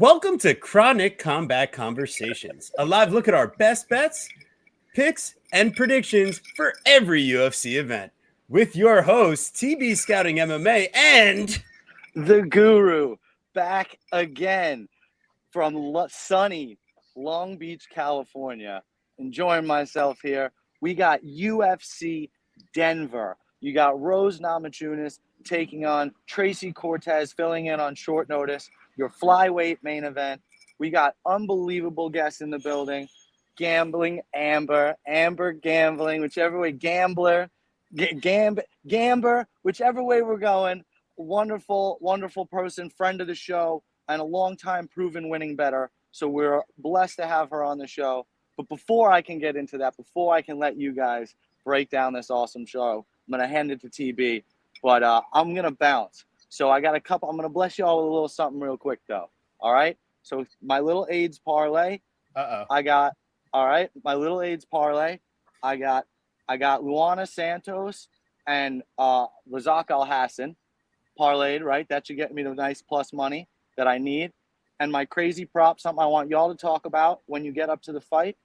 Welcome to Chronic Combat Conversations, a live look at our best bets, picks, and predictions for every UFC event. With your hosts, TB Scouting MMA and the Guru, back again from sunny Long Beach, California. Enjoying myself here. We got UFC Denver. You got Rose Namajunas taking on Tracy Cortez, filling in on short notice. Your flyweight main event. We got unbelievable guests in the building. Gambling Amber gambling, whichever way, Gambler, Gamber, whichever way we're going. Wonderful, wonderful person, friend of the show, and a long-time proven winning bettor. So we're blessed to have her on the show. But before I can get into that, before I can let you guys break down this awesome show, I'm going to hand it to TB. But I'm going to bounce. So I got a couple. I'm going to bless you all with a little something real quick, though. All right? So my little AIDS parlay. I got, all right, my little AIDS parlay. I got Luana Santos and Razak Al Hassan parlayed, right? That should get me the nice plus money that I need. And my crazy prop, something I want y'all to talk about when you get up to the fight.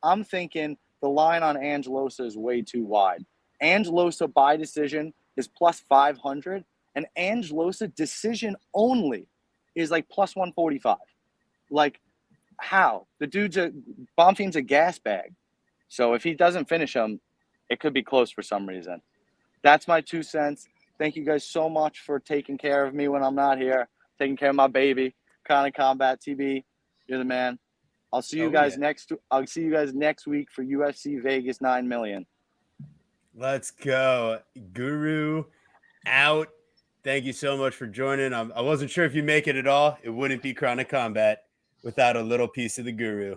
I'm thinking the line on Losa is way too wide. Losa by decision is plus 500, and Losa decision only is like plus 145. Like, how? The dude's Bonfim's a gas bag. So if he doesn't finish him, it could be close for some reason. That's my 2 cents. Thank you guys so much for taking care of me when I'm not here, taking care of my baby. Chronic Combat TB, you're the man. I'll see you guys next week for UFC Vegas 9 million. Let's go. Guru out. Thank you so much for joining. I wasn't sure if you make it at all. It wouldn't be Chronic Combat without a little piece of the Guru.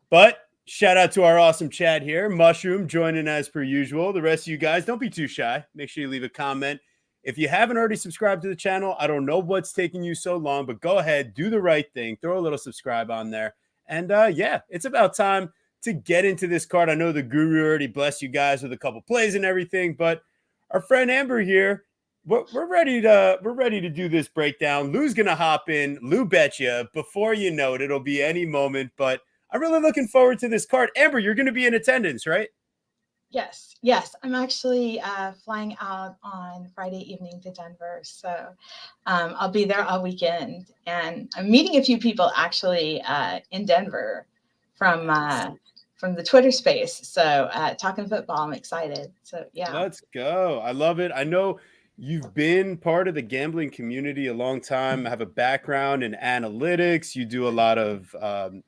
But shout out to our awesome chat here. Mushroom joining as per usual. The rest of you guys, don't be too shy. Make sure you leave a comment. If you haven't already subscribed to the channel, I don't know what's taking you so long, but go ahead, do the right thing. Throw a little subscribe on there. And yeah, it's about time to get into this card. I know the Guru already blessed you guys with a couple plays and everything, but our friend Amber here, we're ready to do this breakdown. Lou's gonna hop in. Lou betcha. Before you know it, it'll be any moment. But I'm really looking forward to this card. Amber, you're gonna be in attendance, right? Yes. I'm actually flying out on Friday evening to Denver, so I'll be there all weekend, and I'm meeting a few people actually in Denver from the Twitter space. So talking football, I'm excited. So yeah, let's go. I love it. I know you've been part of the gambling community a long time. Have a background in analytics. You do a lot of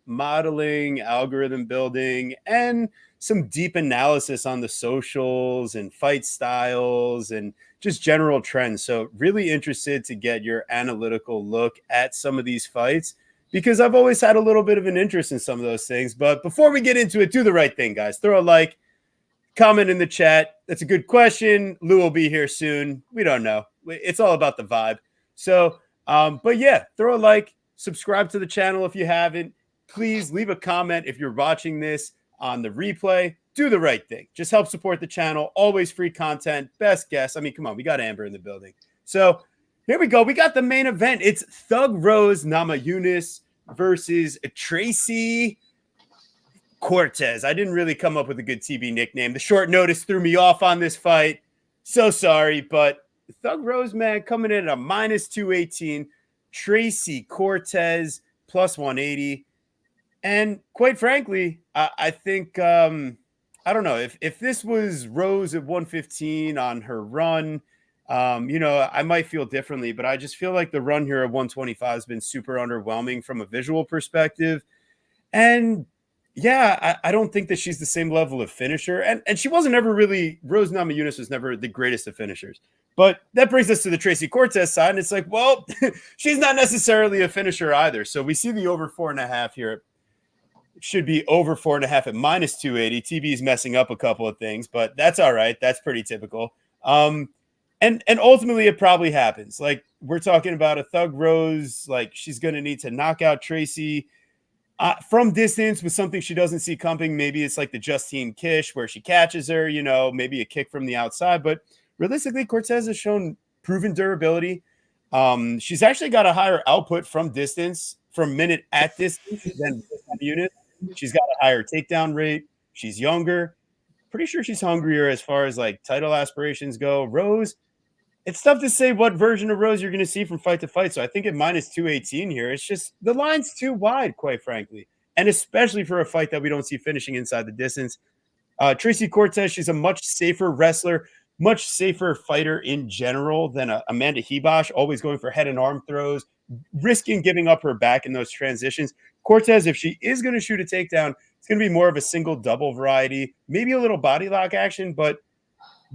modeling, algorithm building, and some deep analysis on the socials and fight styles and just general trends. So really interested to get your analytical look at some of these fights, because I've always had a little bit of an interest in some of those things. But before we get into it, do the right thing, guys. Throw a like, comment in the chat. That's a good question. Lou will be here soon. We don't know. It's all about the vibe. So, but yeah, throw a like, subscribe to the channel if you haven't. Please leave a comment if you're watching this on the replay. Do the right thing. Just help support the channel. Always free content. Best guess. I mean, come on. We got Amber in the building. So here we go. We got the main event. It's Thug Rose Namajunas versus Tracy Cortez. I didn't really come up with a good TB nickname. The short notice threw me off on this fight. So sorry, but Thug Rose, man, coming in at a minus 218. Tracy Cortez plus 180. And quite frankly, I think, I don't know, if this was Rose at 115 on her run, I might feel differently, but I just feel like the run here at 125 has been super underwhelming from a visual perspective. And yeah, I don't think that she's the same level of finisher. And she wasn't ever really, Rose Namajunas was never the greatest of finishers. But that brings us to the Tracy Cortez side. And it's like, well, she's not necessarily a finisher either. So we see the over 4.5 here. It should be over 4.5 at minus 280. TB's messing up a couple of things, but that's all right. That's pretty typical. And ultimately it probably happens. Like, we're talking about a Thug Rose, like she's going to need to knock out Tracy from distance with something she doesn't see coming. Maybe it's like the Justine Kish where she catches her, maybe a kick from the outside. But realistically, Cortez has shown proven durability. She's actually got a higher output from distance from minute at distance than Namajunas. She's got a higher takedown rate. She's younger. Pretty sure she's hungrier as far as like title aspirations go. Rose, it's tough to say what version of Rose you're going to see from fight to fight. So I think at minus 218 here, it's just the line's too wide, quite frankly. And especially for a fight that we don't see finishing inside the distance. Tracy Cortez, she's a much safer wrestler, much safer fighter in general than Amanda Hibosh, always going for head and arm throws, risking giving up her back in those transitions. Cortez, if she is going to shoot a takedown, it's going to be more of a single double variety, maybe a little body lock action, but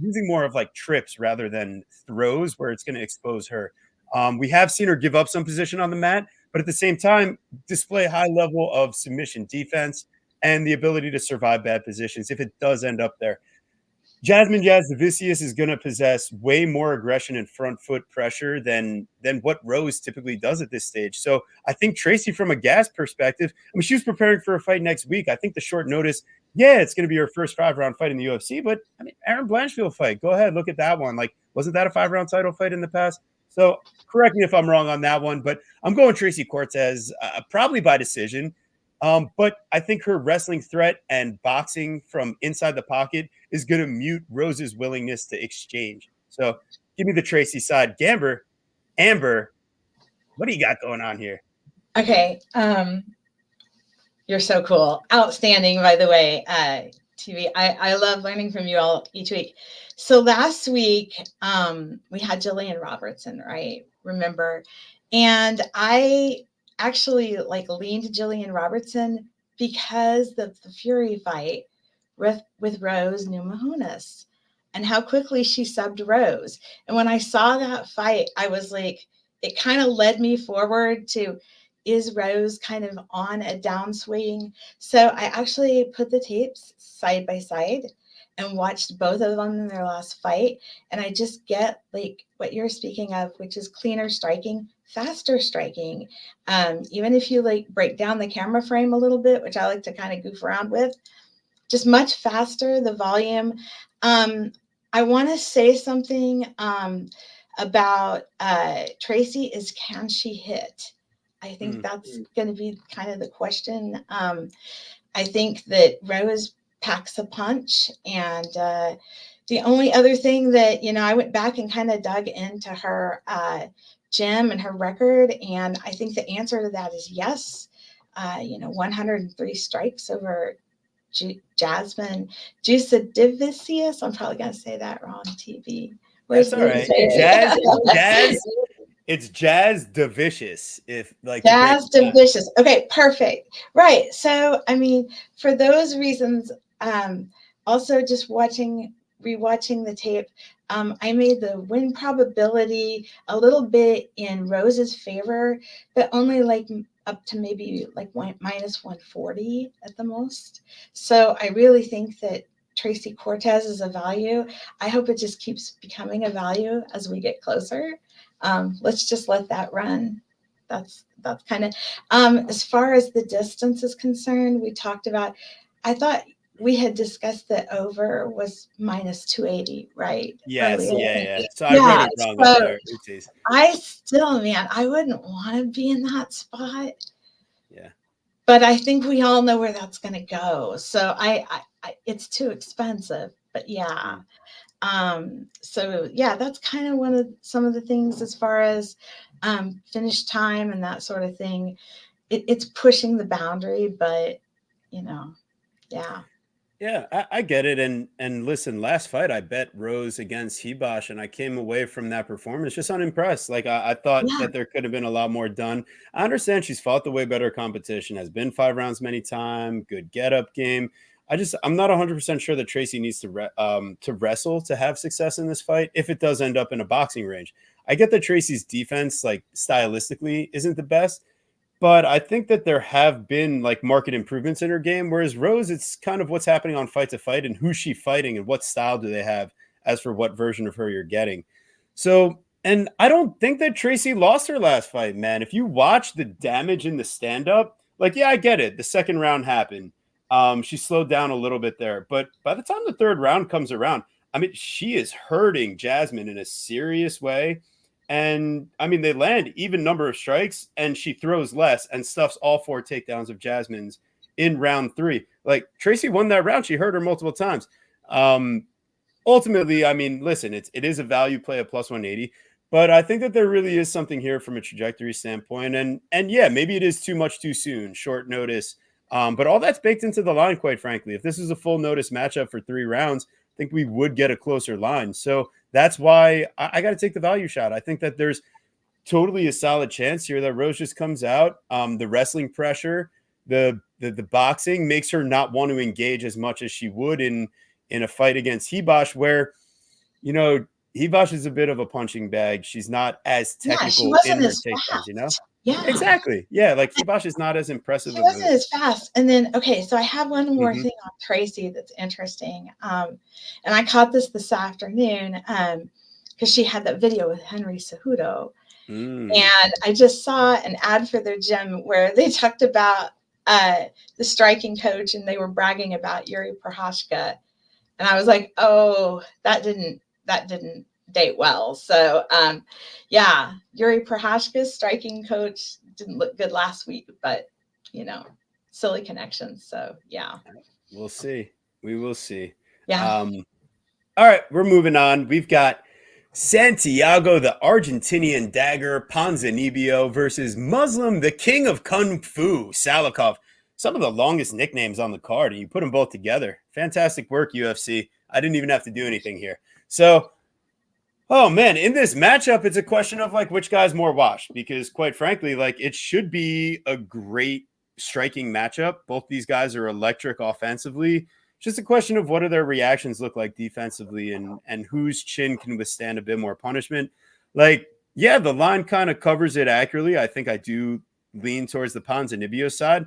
using more of like trips rather than throws where it's going to expose her. We have seen her give up some position on the mat, but at the same time, display a high level of submission defense and the ability to survive bad positions if it does end up there. Jasmine Jasudavicius is going to possess way more aggression and front foot pressure than what Rose typically does at this stage. So I think Tracy, from a gas perspective, I mean, she was preparing for a fight next week. I think the short notice, yeah, it's going to be her first 5-round fight in the UFC, but I mean, Aaron Blanchfield fight, go ahead, look at that one. Like, wasn't that a 5-round title fight in the past? So correct me if I'm wrong on that one, but I'm going Tracy Cortez, probably by decision. But I think her wrestling threat and boxing from inside the pocket is going to mute Rose's willingness to exchange. So give me the Tracy side. Amber, what do you got going on here? Okay. You're so cool. Outstanding, by the way, TV. I love learning from you all each week. So last week, we had Jillian Robertson, right? Remember? And I actually like leaned Jillian Robertson because of the Fury fight with Rose Namajunas and how quickly she subbed Rose. And when I saw that fight, I was like, it kind of led me forward to, is Rose kind of on a downswing? So I actually put the tapes side by side and watched both of them in their last fight. And I just get like what you're speaking of, which is cleaner striking, faster striking. Even if you like break down the camera frame a little bit, which I like to kind of goof around with, just much faster, the volume. I want to say something about Tracy is, can she hit? I think that's going to be kind of the question. I think that Rose packs a punch. And the only other thing that, I went back and kind of dug into her gym and her record. And I think the answer to that is yes. 103 strikes over Jasmine Jasudavicius. I'm probably going to say that wrong, TV. That's all right. Jazz. It's Jasudavicius. If like Jasudavicius. Okay, perfect. Right. So, I mean, for those reasons, also just rewatching the tape, I made the win probability a little bit in Rose's favor, but only like up to maybe like minus 140 at the most. So I really think that Tracy Cortez is a value. I hope it just keeps becoming a value as we get closer. Let's just let that run. That's kind of, as far as the distance is concerned, we talked about, I thought we had discussed that over was minus 280, right? Yes, yeah. So I read it wrong up there. I still, man, I wouldn't want to be in that spot. Yeah. But I think we all know where that's going to go. So I it's too expensive, but yeah. So yeah, that's kind of some of the things as far as finish time and that sort of thing. It's pushing the boundary, but yeah. Yeah, I get it. And listen, last fight I bet Rose against Hibosh, and I came away from that performance just unimpressed. Like I thought that there could have been a lot more done. I understand she's fought the way better competition, has been 5 rounds many times, good get up game. I'm not 100% sure that Tracy needs to wrestle to have success in this fight if it does end up in a boxing range. I get that Tracy's defense, like stylistically, isn't the best, but I think that there have been like market improvements in her game. Whereas Rose, it's kind of what's happening on Fight to Fight and who's she fighting and what style do they have as for what version of her you're getting. So, and I don't think that Tracy lost her last fight, man. If you watch the damage in the stand-up, like, yeah, I get it. The second round happened. She slowed down a little bit there. But by the time the third round comes around, I mean, she is hurting Jasmine in a serious way. And I mean, they land even number of strikes, and she throws less and stuffs all 4 takedowns of Jasmine's in round 3. Like Tracy won that round. She hurt her multiple times. Ultimately, I mean, listen, it is a value play at plus 180, but I think that there really is something here from a trajectory standpoint. And yeah, maybe it is too much too soon, short notice. But all that's baked into the line, quite frankly. If this is a full notice matchup for 3 rounds, I think we would get a closer line. So that's why I got to take the value shot. I think that there's totally a solid chance here that Rose just comes out. The wrestling pressure, the boxing makes her not want to engage as much as she would in a fight against Hibash, where, you know, Hibash is a bit of a punching bag. She's not as technical in her takedowns, you know? Yeah. Exactly. Yeah, like Hibash is not as impressive. She wasn't as fast. And then, okay, so I have one more Mhm. thing on Tracy that's interesting. And I caught this afternoon because she had that video with Henry Cejudo. And I just saw an ad for their gym where they talked about the striking coach, and they were bragging about Yuri Prohashka. And I was like, oh, that didn't date well. So yeah, Yuri Prohashka's striking coach didn't look good last week, but you know, silly connections. So yeah. We'll see. We will see. Yeah. All right, we're moving on. We've got Santiago, the Argentinian dagger, Ponzinibbio versus Muslim, the king of kung fu, Salikov. Some of the longest nicknames on the card, and you put them both together. Fantastic work, UFC. I didn't even have to do anything here. So, oh man, in this matchup, it's a question of like which guy's more washed, because quite frankly, like it should be a great striking matchup. Both these guys are electric offensively. Just a question of what do their reactions look like defensively, and whose chin can withstand a bit more punishment. Like, yeah, the line kind of covers it accurately. I think I do lean towards the Ponzinibbio side.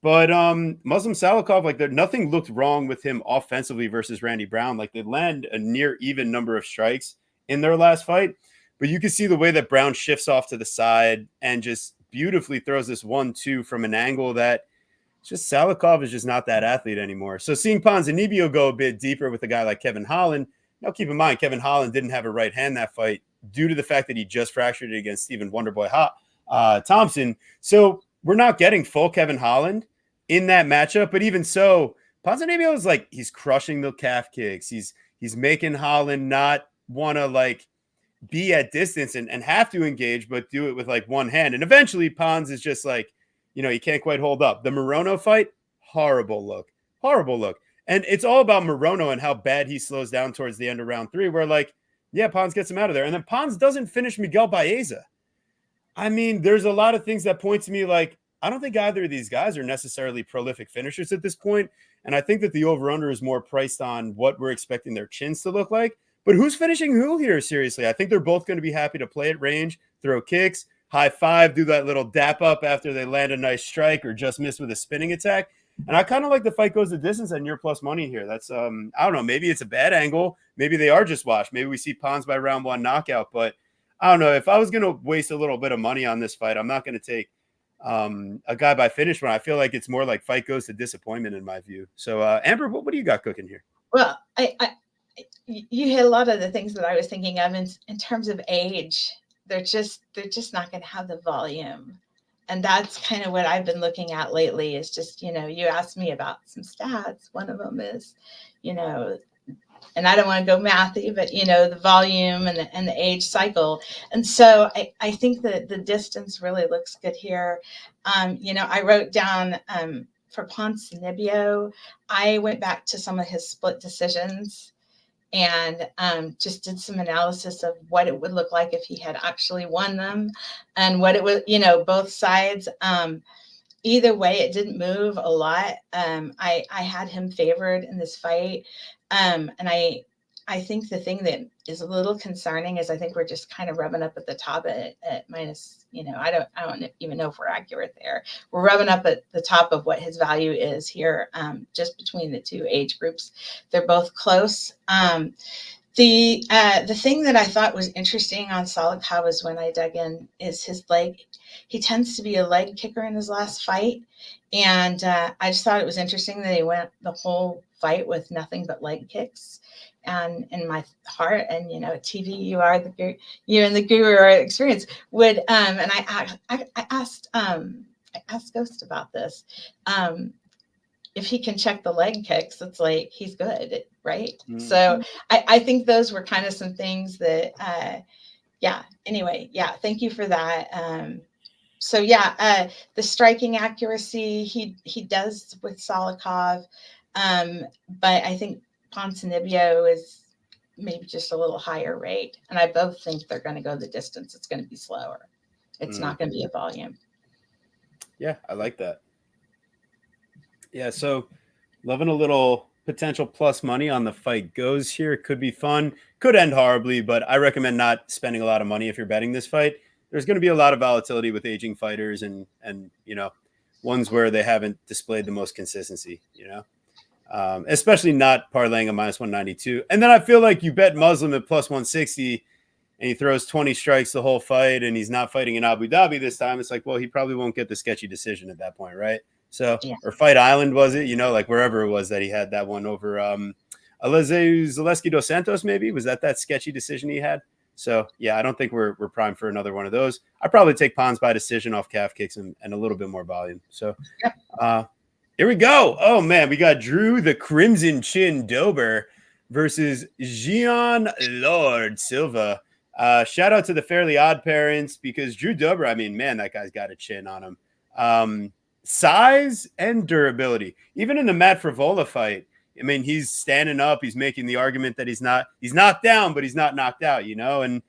But Muslim Salikov, like nothing looked wrong with him offensively versus Randy Brown. Like they land a near even number of strikes in their last fight. But you can see the way that Brown shifts off to the side and just beautifully throws this 1-2 from an angle that just Salikov is just not that athlete anymore. So seeing Ponzinibbio go a bit deeper with a guy like Kevin Holland. Now keep in mind, Kevin Holland didn't have a right hand that fight due to the fact that he just fractured it against Stephen Wonderboy Thompson. So we're not getting full Kevin Holland in that matchup. But even so, Ponzinibbio is like, he's crushing the calf kicks. He's making Holland not want to like be at distance and have to engage, but do it with like one hand. And eventually Pons is just like, you know, he can't quite hold up. The Morono fight, horrible look. And it's all about Morono and how bad he slows down towards the end of round 3, where like, yeah, Pons gets him out of there. And then Pons doesn't finish Miguel Baeza. I mean, there's a lot of things that point to me like, I don't think either of these guys are necessarily prolific finishers at this point. And I think that the over-under is more priced on what we're expecting their chins to look like. But who's finishing who here, seriously? I think they're both going to be happy to play at range, throw kicks, high five, do that little dap up after they land a nice strike or just miss with a spinning attack. And I kind of like the fight goes the distance and you're plus money here. That's, I don't know, maybe it's a bad angle. Maybe they are just washed. Maybe we see Pons by round 1 knockout. But I don't know. If I was going to waste a little bit of money on this fight, I'm not going to take a guy by finish when I feel like it's more like fight goes to disappointment in my view. So Amber, what do you got cooking here? Well, you hit a lot of the things that I was thinking of in terms of age. They're just not going to have the volume. And that's kind of what I've been looking at lately is just, you know, you asked me about some stats. One of them is, you know, and I don't want to go mathy, but, you know, the volume and the age cycle. And so I think that the distance really looks good here. You know, I wrote down for Ponzinibbio, I went back to some of his split decisions and just did some analysis of what it would look like if he had actually won them and what it was, you know, both sides. Either way, it didn't move a lot. I had him favored in this fight. And I think the thing that is a little concerning is I think we're just kind of rubbing up at the top at minus, you know, I don't even know if we're accurate there. We're rubbing up at the top of what his value is here, just between the two age groups. They're both close. The thing that I thought was interesting on Salikov is when I dug in is his leg. He tends to be a leg kicker in his last fight. And I just thought it was interesting that he went the whole fight with nothing but leg kicks. And in my heart, and TV, you're in the guru experience. And I asked Ghost about this. If he can check the leg kicks, it's like he's good, right? Mm-hmm. So I think those were kind of some things that, Anyway, thank you for that. The striking accuracy he does with Salikov, but I think Ponzinibbio is maybe just a little higher rate, and I both think they're going to go the distance. It's going to be slower. It's not going to be a volume. Yeah, I like that. Yeah, so loving a little potential plus money on the fight goes here. It could be fun, could end horribly, but I recommend not spending a lot of money if you're betting this fight. There's going to be a lot of volatility with aging fighters and ones where they haven't displayed the most consistency, especially not parlaying a minus 192. And then I feel like you bet Muslim at plus 160 and he throws 20 strikes the whole fight and he's not fighting in Abu Dhabi this time. It's like, well, he probably won't get the sketchy decision at that point, right? So, or Fight Island, was it? Like wherever it was that he had that one over Zaleski dos Santos, maybe? Was that sketchy decision he had? So, yeah, I don't think we're primed for another one of those. I'd probably take Pons by decision off calf kicks and a little bit more volume. So, here we go. Oh, man, we got Drew the Crimson Chin Dober versus Gian Lord Silva. Shout out to the Fairly Odd Parents because Drew Dober, I mean, man, that guy's got a chin on him. Size and durability. Even in the Matt Frivola fight, I mean, he's standing up. He's making the argument that he's knocked down, but he's not knocked out, And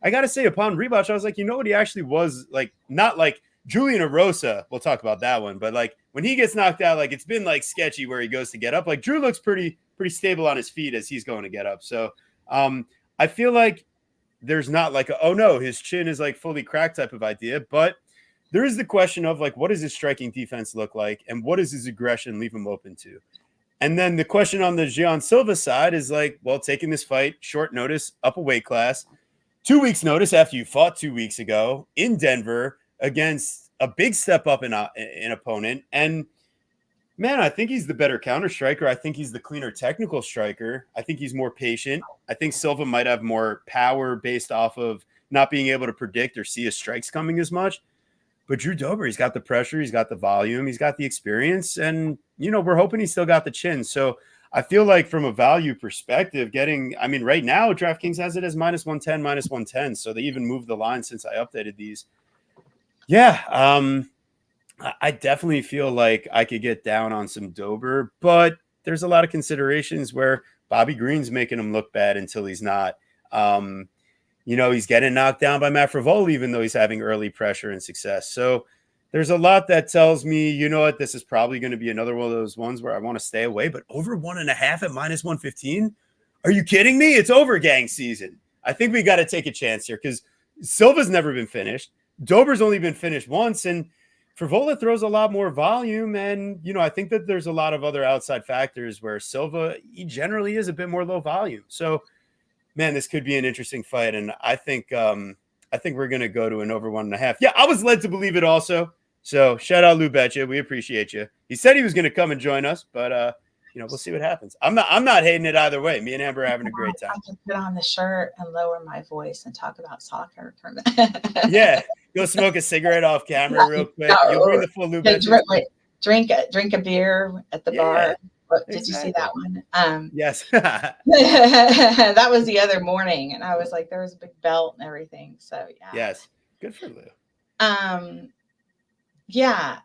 I got to say, upon rewatch, I was like, what he actually was like, not like Julian Erosa. We'll talk about that one. But like when he gets knocked out, like it's been like sketchy where he goes to get up. Like Drew looks pretty stable on his feet as he's going to get up. So I feel like there's not like, his chin is like fully cracked type of idea. But there is the question of like, what does his striking defense look like? And what does his aggression leave him open to? And then the question on the Gian Silva side is like, well, taking this fight, short notice, up a weight class, 2 weeks notice after you fought 2 weeks ago in Denver against a big step up in opponent. And man, I think he's the better counter striker. I think he's the cleaner technical striker. I think he's more patient. I think Silva might have more power based off of not being able to predict or see his strikes coming as much. But Drew Dober, he's got the pressure, he's got the volume, he's got the experience, and, we're hoping he's still got the chin. So I feel like from a value perspective, right now, DraftKings has it as minus 110, minus 110. So they even moved the line since I updated these. Yeah, I definitely feel like I could get down on some Dober, but there's a lot of considerations where Bobby Green's making him look bad until he's not. He's getting knocked down by Matt Frivola, even though he's having early pressure and success. So there's a lot that tells me, this is probably going to be another one of those ones where I want to stay away. But over 1.5 at minus 115? Are you kidding me? It's over gang season. I think we got to take a chance here because Silva's never been finished. Dober's only been finished once. And Frivola throws a lot more volume. And, I think that there's a lot of other outside factors where Silva, he generally is a bit more low volume. So, man, this could be an interesting fight, and I think we're going to go to an over 1.5. Yeah, I was led to believe it also. So shout out Lou Betcha. We appreciate you. He said he was going to come and join us, but we'll see what happens. I'm not hating it either way. Me and Amber are having a great time. I can put on the shirt and lower my voice and talk about soccer for a minute. Yeah, go smoke a cigarette off camera real quick. You'll bring the full Lou Betcha. Drink a beer at the bar. Did you see that one? Yes. That was the other morning, and I was like, there was a big belt and everything. So yeah. Yes. Good for Lou. Yeah.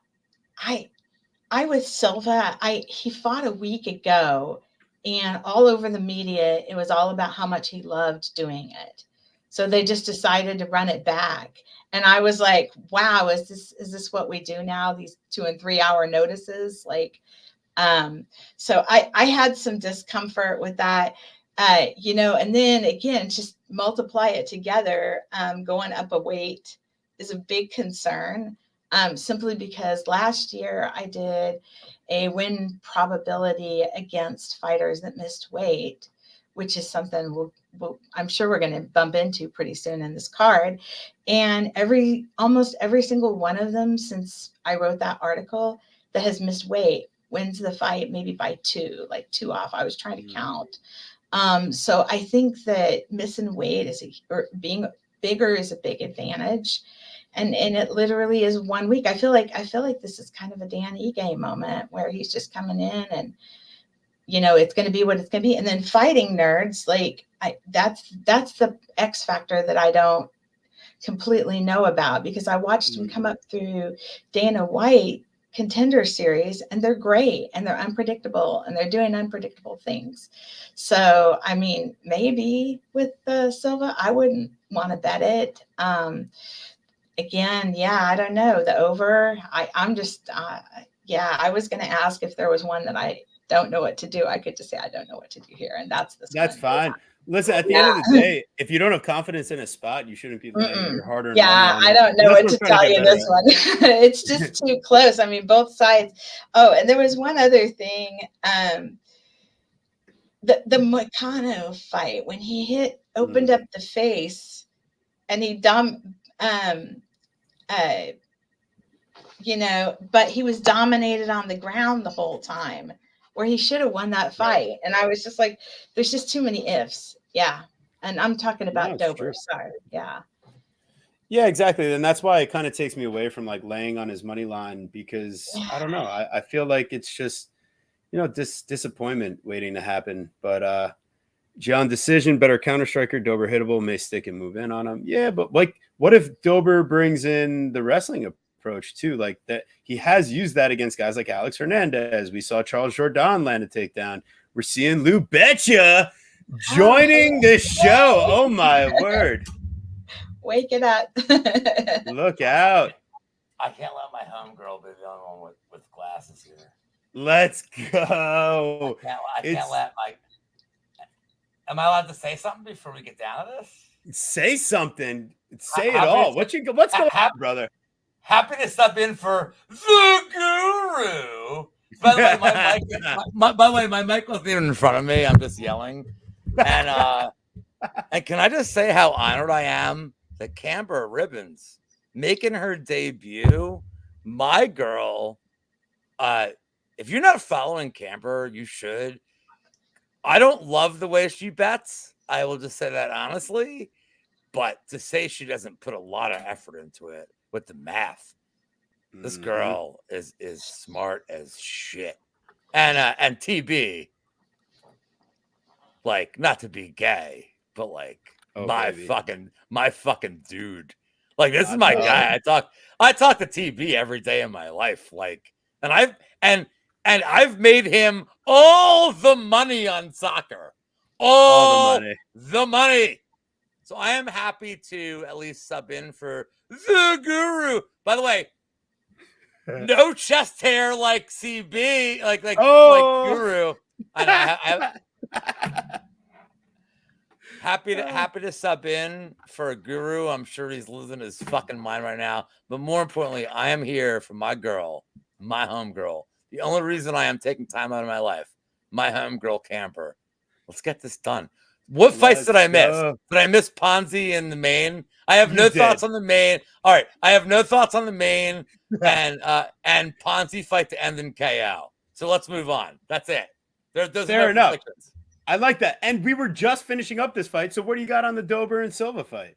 I with Silva, he fought a week ago, and all over the media, it was all about how much he loved doing it. So they just decided to run it back. And I was like, wow, is this what we do now? These 2 and 3 hour notices? Like, so I had some discomfort with that, and then again, just multiply it together. Going up a weight is a big concern, simply because last year I did a win probability against fighters that missed weight, which is something I'm sure we're going to bump into pretty soon in this card. And almost every single one of them since I wrote that article that has missed weight wins the fight, maybe by 2, like 2 off. I was trying to count. So I think that missing weight or being bigger is a big advantage. And it literally is 1 week. I feel like this is kind of a Dan Ige moment where he's just coming in and, it's going to be what it's going to be. And then fighting nerds, like that's the X factor that I don't completely know about, because I watched him come up through Dana White Contender Series, and they're great and they're unpredictable and they're doing unpredictable things. So, I mean, maybe with Silva, I wouldn't want to bet it. Again, yeah, I don't know. The over, I'm just, I was going to ask if there was one that I don't know what to do. I could just say, I don't know what to do here. And that's this That's one. fine. Listen, at the end of the day, if you don't have confidence in a spot, you shouldn't be laying your hard-earned money on I it. don't know That's what to we're trying tell get you better this one. It's just too close. I mean, both sides. Oh, and there was one other thing. The Moicano fight, when he opened up the face and he but he was dominated on the ground the whole time, where he should have won that fight. And I was just like, there's just too many ifs. Yeah. And I'm talking about Dober. Sorry. Yeah. Yeah, exactly. And that's why it kind of takes me away from like laying on his money line, because I don't know. I feel like it's just, disappointment waiting to happen. But John decision, better counter striker, Dober hittable, may stick and move in on him. Yeah, but like, what if Dober brings in the wrestling approach too? Like that, he has used that against guys like Alex Hernandez. We saw Charles Jourdain land a takedown. We're seeing Lou Betcha joining the show. Oh my word. Wake it up. Look out. I can't let my homegirl be the only one with glasses here. Let's go. I can't let my... Am I allowed to say something before we get down to this? Say something. Say it all. What's going on, brother? Happy to step in for the Guru. By the way, my mic wasn't even in front of me. I'm just yelling. And can I just say how honored I am that Camber Ribbons making her debut? My girl, if you're not following Camber, you should. I don't love the way she bets. I will just say that honestly. But to say she doesn't put a lot of effort into it with the math, this girl is smart as shit. And TB, like, not to be gay, but like my fucking dude. Like, this is my guy. I talk to TB every day in my life. Like, and I've made him all the money on soccer. All the money. So I am happy to at least sub in for the Guru. By the way, no chest hair like CB, like Guru. Happy to sub in for a Guru. I'm sure he's losing his fucking mind right now. But more importantly, I am here for my girl, my homegirl. The only reason I am taking time out of my life, my homegirl Camper. Let's get this done. What fights did I miss? Did I miss Ponzi in the main? I have no thoughts on the main. All right, I have no thoughts on the main and Ponzi fight to end in KO. So let's move on. That's it. Fair enough. I like that. And we were just finishing up this fight. So what do you got on the Dober and Silva fight?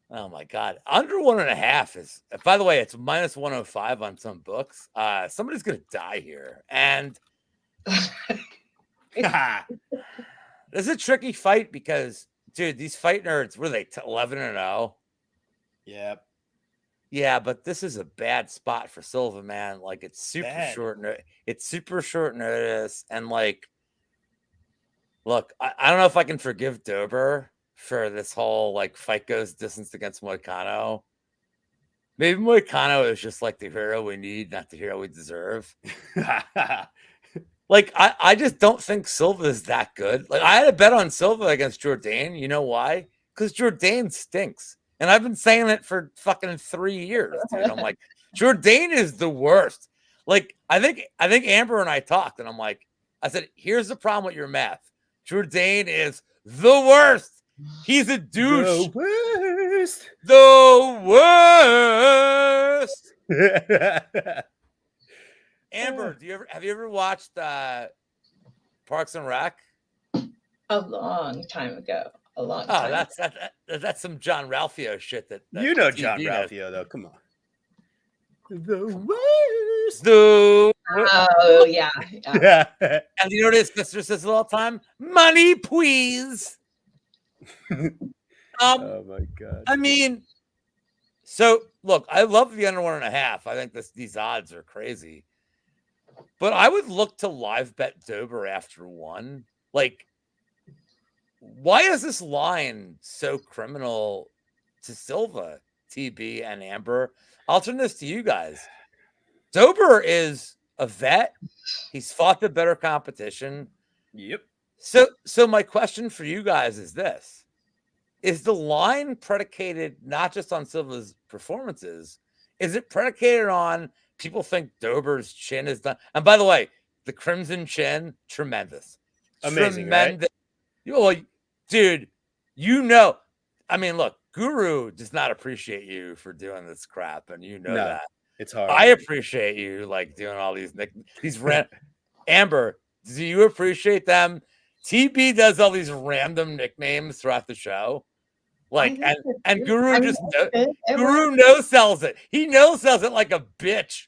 Oh my God. Under 1.5 is, by the way, it's minus 105 on some books. Somebody's going to die here. And this is a tricky fight because, dude, these fight nerds, were they 11-0? Yep. Yeah, but this is a bad spot for Silva, man. Like, it's super short. It's super short notice. And like, look, I don't know if I can forgive Dober for this whole like fight goes distance against Moicano. Maybe Moicano is just like the hero we need, not the hero we deserve. Like, I just don't think Silva is that good. Like, I had a bet on Silva against Jourdain. You know why? Because Jourdain stinks. And I've been saying it for fucking 3 years, dude. I'm like, Jourdain is the worst. Like, I think Amber and I talked, and I said, here's the problem with your math. Jourdain is the worst. He's a douche. The worst. Amber, have you ever watched Parks and Rec? A long time ago. A long Oh, time. that's some John Ralphio shit. That You know TV John knows. Ralphio, though. Come on. The worst. Oh yeah. Yeah. And you know what his sister says all the time? Money, please. Oh my god. I mean, so look, I love the under 1.5. I think these odds are crazy. But I would look to live bet Dober after 1. Like, why is this line so criminal to Silva, TB, and Amber? I'll turn this to you guys. Dober is a vet. He's fought the better competition. Yep. So my question for you guys is this. Is the line predicated not just on Silva's performances? Is it predicated on people think Dober's chin is done? And by the way, the Crimson Chin, tremendous. Amazing, tremendous. Right? Well, dude, I mean, look, Guru does not appreciate you for doing this crap, and you know that. It's hard. I appreciate you like doing all these Amber, do you appreciate them? TB does all these random nicknames throughout the show. Like, and Guru Guru no-sells it. He no-sells it like a bitch.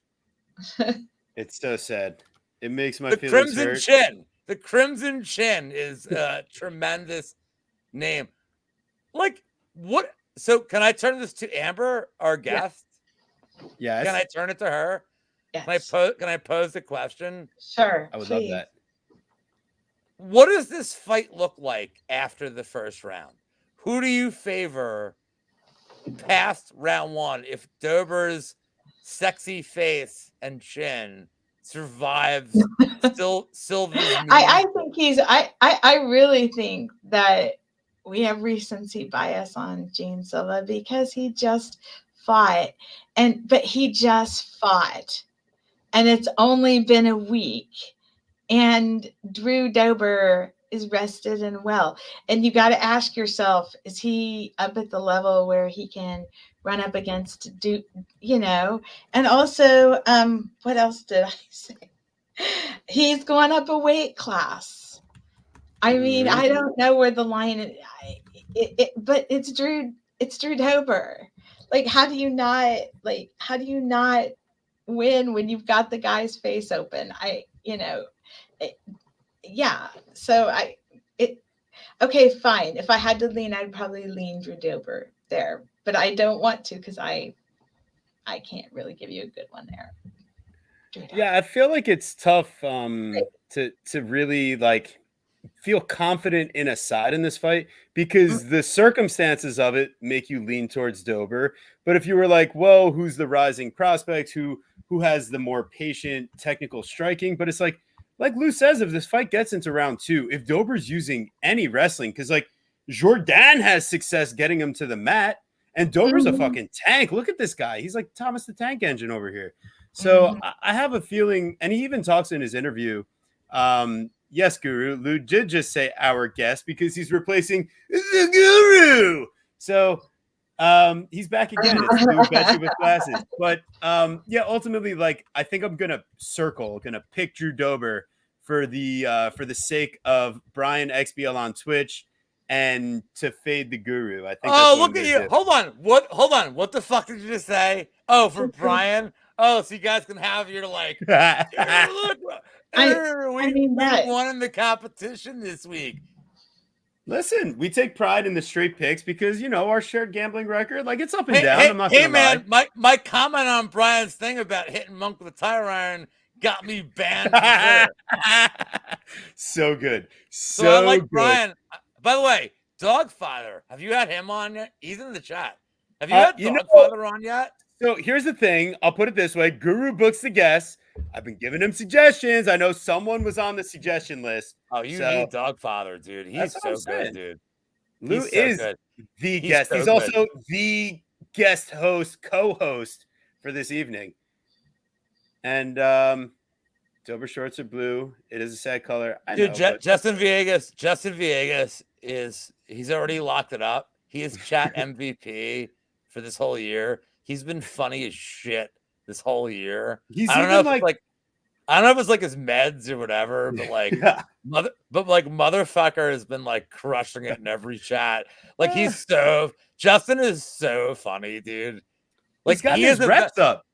It's so sad. It makes my The feelings Crimson hurt. Chin. The Crimson Chin is a tremendous name. Like, what? So can I turn this to Amber, our guest? Yes. Can I turn it to her? Yes. Can I pose the question? Sure. I would please. love that. What does this fight look like after the first round? Who do you favor past round 1 if Dober's sexy face and chin survives Silva's I think I really think that we have recency bias on Gene Silva because he just fought and it's only been a week and Drew Dober is rested and well. And you got to ask yourself, is he up at the level where he can run up against, and also, what else did I say? He's going up a weight class. I mean, I don't know where the line is, but it's Drew Dober. Like, how do you not win when you've got the guy's face open? Yeah. So okay, fine. If I had to lean, I'd probably lean Drew Dober there, but I don't want to because I can't really give you a good one there. Yeah, I feel like it's tough to really like feel confident in a side in this fight because the circumstances of it make you lean towards Dober. But if you were like, whoa, who's the rising prospect? Who has the more patient technical striking? But it's like Lou says, if this fight gets into round 2, if Dober's using any wrestling, because like Jordan has success getting him to the mat, and Dober's a fucking tank. Look at this guy. He's like Thomas the Tank Engine over here. So I have a feeling, and he even talks in his interview. Yes, Guru. Lou did just say our guest because he's replacing the Guru. So he's back again. It's Lou Bet You with glasses. But yeah, ultimately, like I think I'm gonna pick Drew Dober for the sake of Brian XBL on Twitch and to fade the Guru. I think. Oh, look at you! Do. Hold on. What the fuck did you just say? Oh, for Brian. Oh, so you guys can have your like. Look, we won in the competition this week. Listen, we take pride in the straight picks because our shared gambling record, like it's up and down. I'm not gonna lie. My comment on Brian's thing about hitting Monk with a tire iron got me banned. So good. So I like good. Brian. By the way, Dogfather, have you had him on yet? He's in the chat. Have you had Dogfather on yet? So here's the thing. I'll put it this way. Guru books the guests. I've been giving him suggestions. I know someone was on the suggestion list. Oh, you need Dogfather, dude. He's so good, dude. Lou is the guest. He's also the guest host, co-host for this evening. And Dober shorts are blue. It is a sad color. I know, Justin Viegas he's already locked it up. He is chat MVP for this whole year. He's been funny as shit this whole year. I don't know if like I don't know if it's like his meds or whatever, but like motherfucker has been like crushing it in every chat. Like Justin is so funny, dude. Like He's got he his is reps up.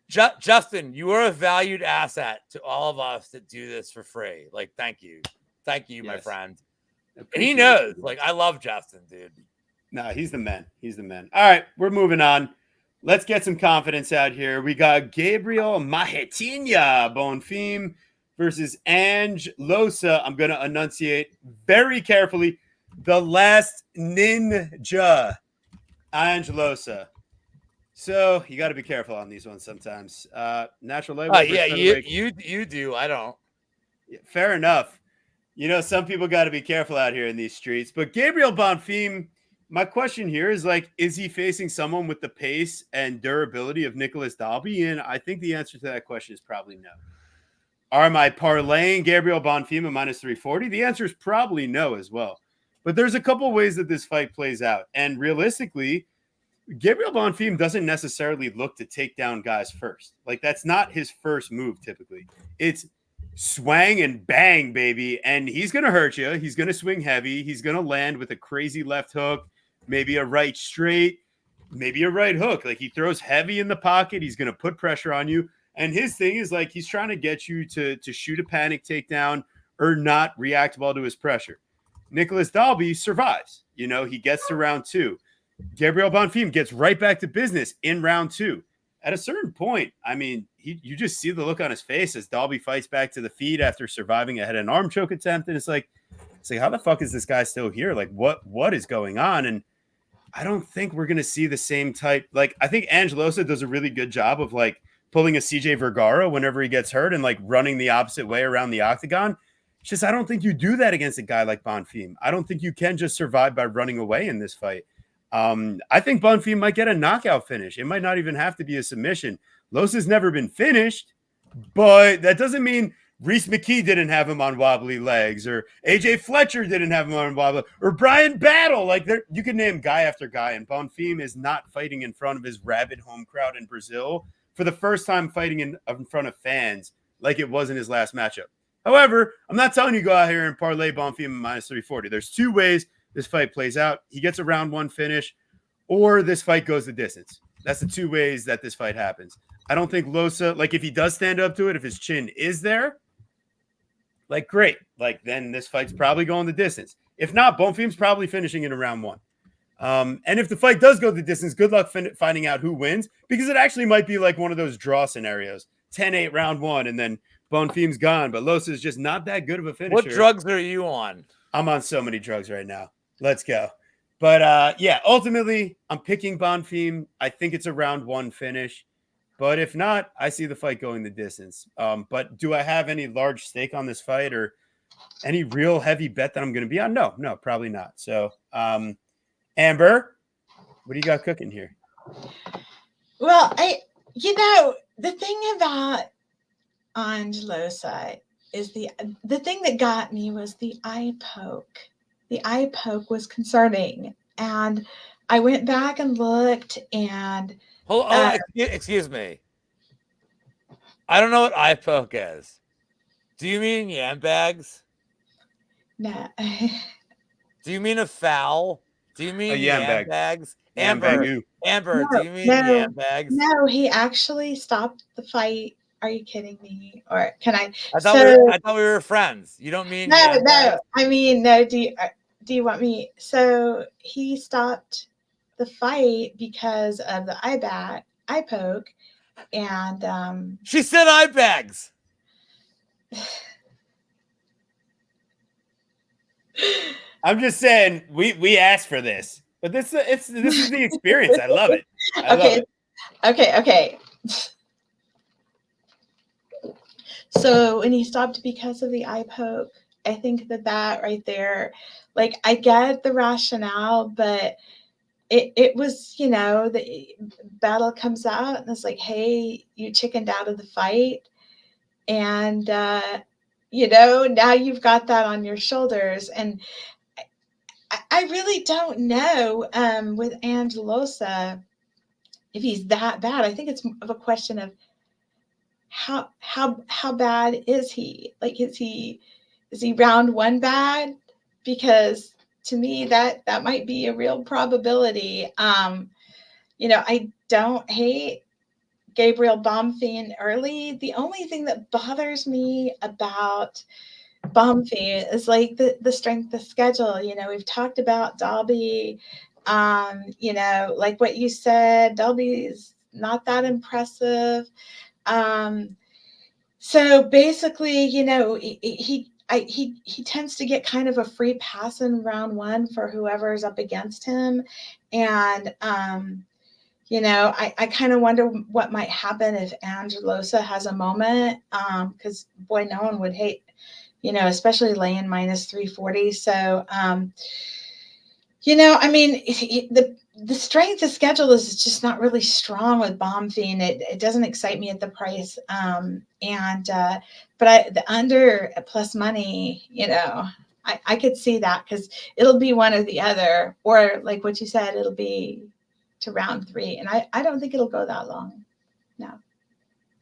Justin, you are a valued asset to all of us that do this for free. Like, thank you, my Yes. friend. And Appreciate he knows. it. Like, I love Justin, dude. Nah, he's the man. He's the man. All right, we're moving on. Let's get some confidence out here. We got Gabriel Mahetinha Bonfim versus Ange Losa. I'm going to enunciate very carefully. The last ninja, Ange Losa. So you got to be careful on these ones sometimes. Natural lightweight. Yeah, you do. I don't. Fair enough. You know, some people got to be careful out here in these streets. But Gabriel Bonfim, my question here is like, is he facing someone with the pace and durability of Nicholas Dalby? And I think the answer to that question is probably no. Am I parlaying Gabriel Bonfim at minus 340? The answer is probably no as well. But there's a couple ways that this fight plays out. And realistically, Gabriel Bonfim doesn't necessarily look to take down guys first. Like, that's not his first move typically. It's swang and bang, baby. And he's going to hurt you. He's going to swing heavy. He's going to land with a crazy left hook, maybe a right straight, maybe a right hook. Like, he throws heavy in the pocket. He's going to put pressure on you. And his thing is like, he's trying to get you to shoot a panic takedown or not react well to his pressure. Nicholas Dalby survives. You know, he gets to round 2. Gabriel Bonfim gets right back to business in round 2. At a certain point, I mean, you just see the look on his face as Dalby fights back to the feet after surviving a head and arm choke attempt. And it's like, how the fuck is this guy still here? Like, what is going on? And I don't think we're going to see the same type. Like, I think Ange Losa does a really good job of like pulling a CJ Vergara whenever he gets hurt and like running the opposite way around the octagon. It's just, I don't think you do that against a guy like Bonfim. I don't think you can just survive by running away in this fight. I think Bonfim might get a knockout finish. It might not even have to be a submission. Losa's never been finished, but that doesn't mean Reese McKee didn't have him on wobbly legs, or AJ Fletcher didn't have him on wobbly, or Brian Battle. Like, you can name guy after guy, and Bonfim is not fighting in front of his rabid home crowd in Brazil for the first time fighting in front of fans like it was in his last matchup. However, I'm not telling you go out here and parlay Bonfim minus 340. There's two ways this fight plays out. He gets a round 1 finish, or this fight goes the distance. That's the two ways that this fight happens. I don't think Losa, like, if he does stand up to it, if his chin is there, like, great. Like, then this fight's probably going the distance. If not, Bonfim's probably finishing in a round 1. And if the fight does go the distance, good luck finding out who wins, because it actually might be like one of those draw scenarios. 10-8 round 1, and then Bonfim's gone, but Losa is just not that good of a finisher. What drugs are you on? I'm on so many drugs right now. Let's go. But yeah, ultimately, I'm picking Bonfim. I think it's a round 1 finish. But if not, I see the fight going the distance. But do I have any large stake on this fight or any real heavy bet that I'm going to be on? No, probably not. So, Amber, what do you got cooking here? Well, the thing about Ange Losa is the thing that got me was the eye poke. The eye poke was concerning. And I went back and looked and... excuse me. I don't know what eye poke is. Do you mean yam bags? No. Do you mean a foul? Do you mean yam bags? Amber, do you mean yam bags? No, he actually stopped the fight. Are you kidding me? Or can I? I thought we were friends. You don't mean no. I mean, no. Do you want me? So he stopped the fight because of the eye poke, and she said eye bags. I'm just saying we asked for this, but this is the experience. I love it. Okay. So when he stopped because of the eye poke, I think that right there, like, I get the rationale, but it was, the battle comes out and it's like, hey, you chickened out of the fight. And, now you've got that on your shoulders. And I really don't know with Ange Losa if he's that bad. I think it's of a question of how bad is he? Like, is he round one bad? Because to me, that might be a real probability. I don't hate Gabriel Bonfiglio early. The only thing that bothers me about Bonfiglio is like the strength of schedule. We've talked about Dalby. Like what you said, Dalby is not that impressive. So basically, he tends to get kind of a free pass in round one for whoever's up against him. And, I kind of wonder what might happen if Losa has a moment, because boy, no one would hate, especially laying minus 340. So, the strength of schedule is just not really strong with Bonfiglio. It doesn't excite me at the price. But the under plus money, I could see that, because it'll be one or the other, or like what you said, it'll be to round 3. And I don't think it'll go that long. No.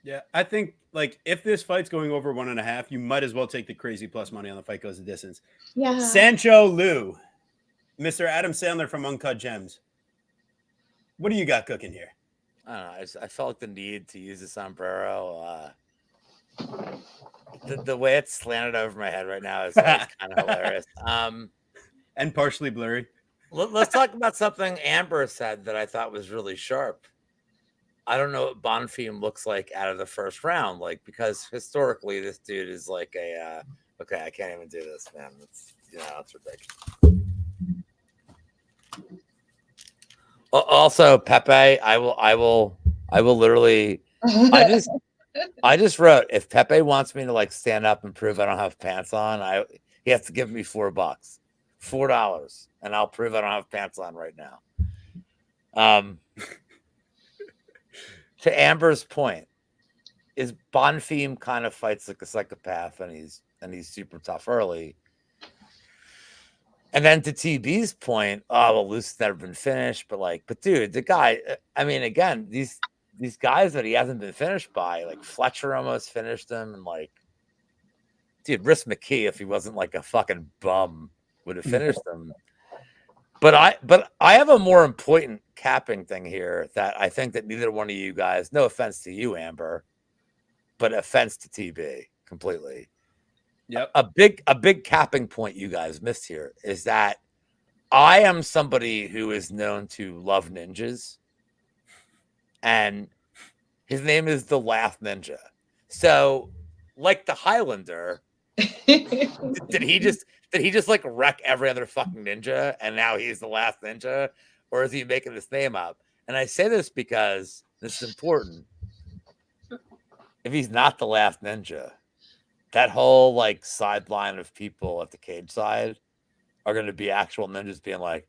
Yeah, I think like if this fight's going over 1.5, you might as well take the crazy plus money on the fight goes the distance. Yeah. Sancho Liu, Mr. Adam Sandler from Uncut Gems. What do you got cooking here? I don't know. I felt the need to use the sombrero. The way it's slanted over my head right now is kind of hilarious. And partially blurry. Let's talk about something Amber said that I thought was really sharp. I don't know what Bonfiglio looks like out of the first round, because historically this dude is like okay, I can't even do this, man. It's ridiculous. Also, Pepe, I will literally. I just wrote, if Pepe wants me to stand up and prove I don't have pants on, he has to give me $4, $4, and I'll prove I don't have pants on right now. To Amber's point, is Bonfiglio kind of fights like a psychopath, and he's super tough early. And then to TB's point, Lucy's never been finished, but dude, the guy, again, these guys that he hasn't been finished by, Fletcher almost finished him, and dude, Rhys McKee, if he wasn't a fucking bum, would have finished him. But I have a more important capping thing here that I think that neither one of you guys, no offense to you, Amber, but offense to TB completely. Yep. A big capping point you guys missed here is that I am somebody who is known to love ninjas, and his name is the Last Ninja. So, like the Highlander, did he just wreck every other fucking ninja, and now he's the Last Ninja, or is he making this name up? And I say this because this is important. If he's not the Last Ninja, that whole sideline of people at the cage side are going to be actual ninjas being like,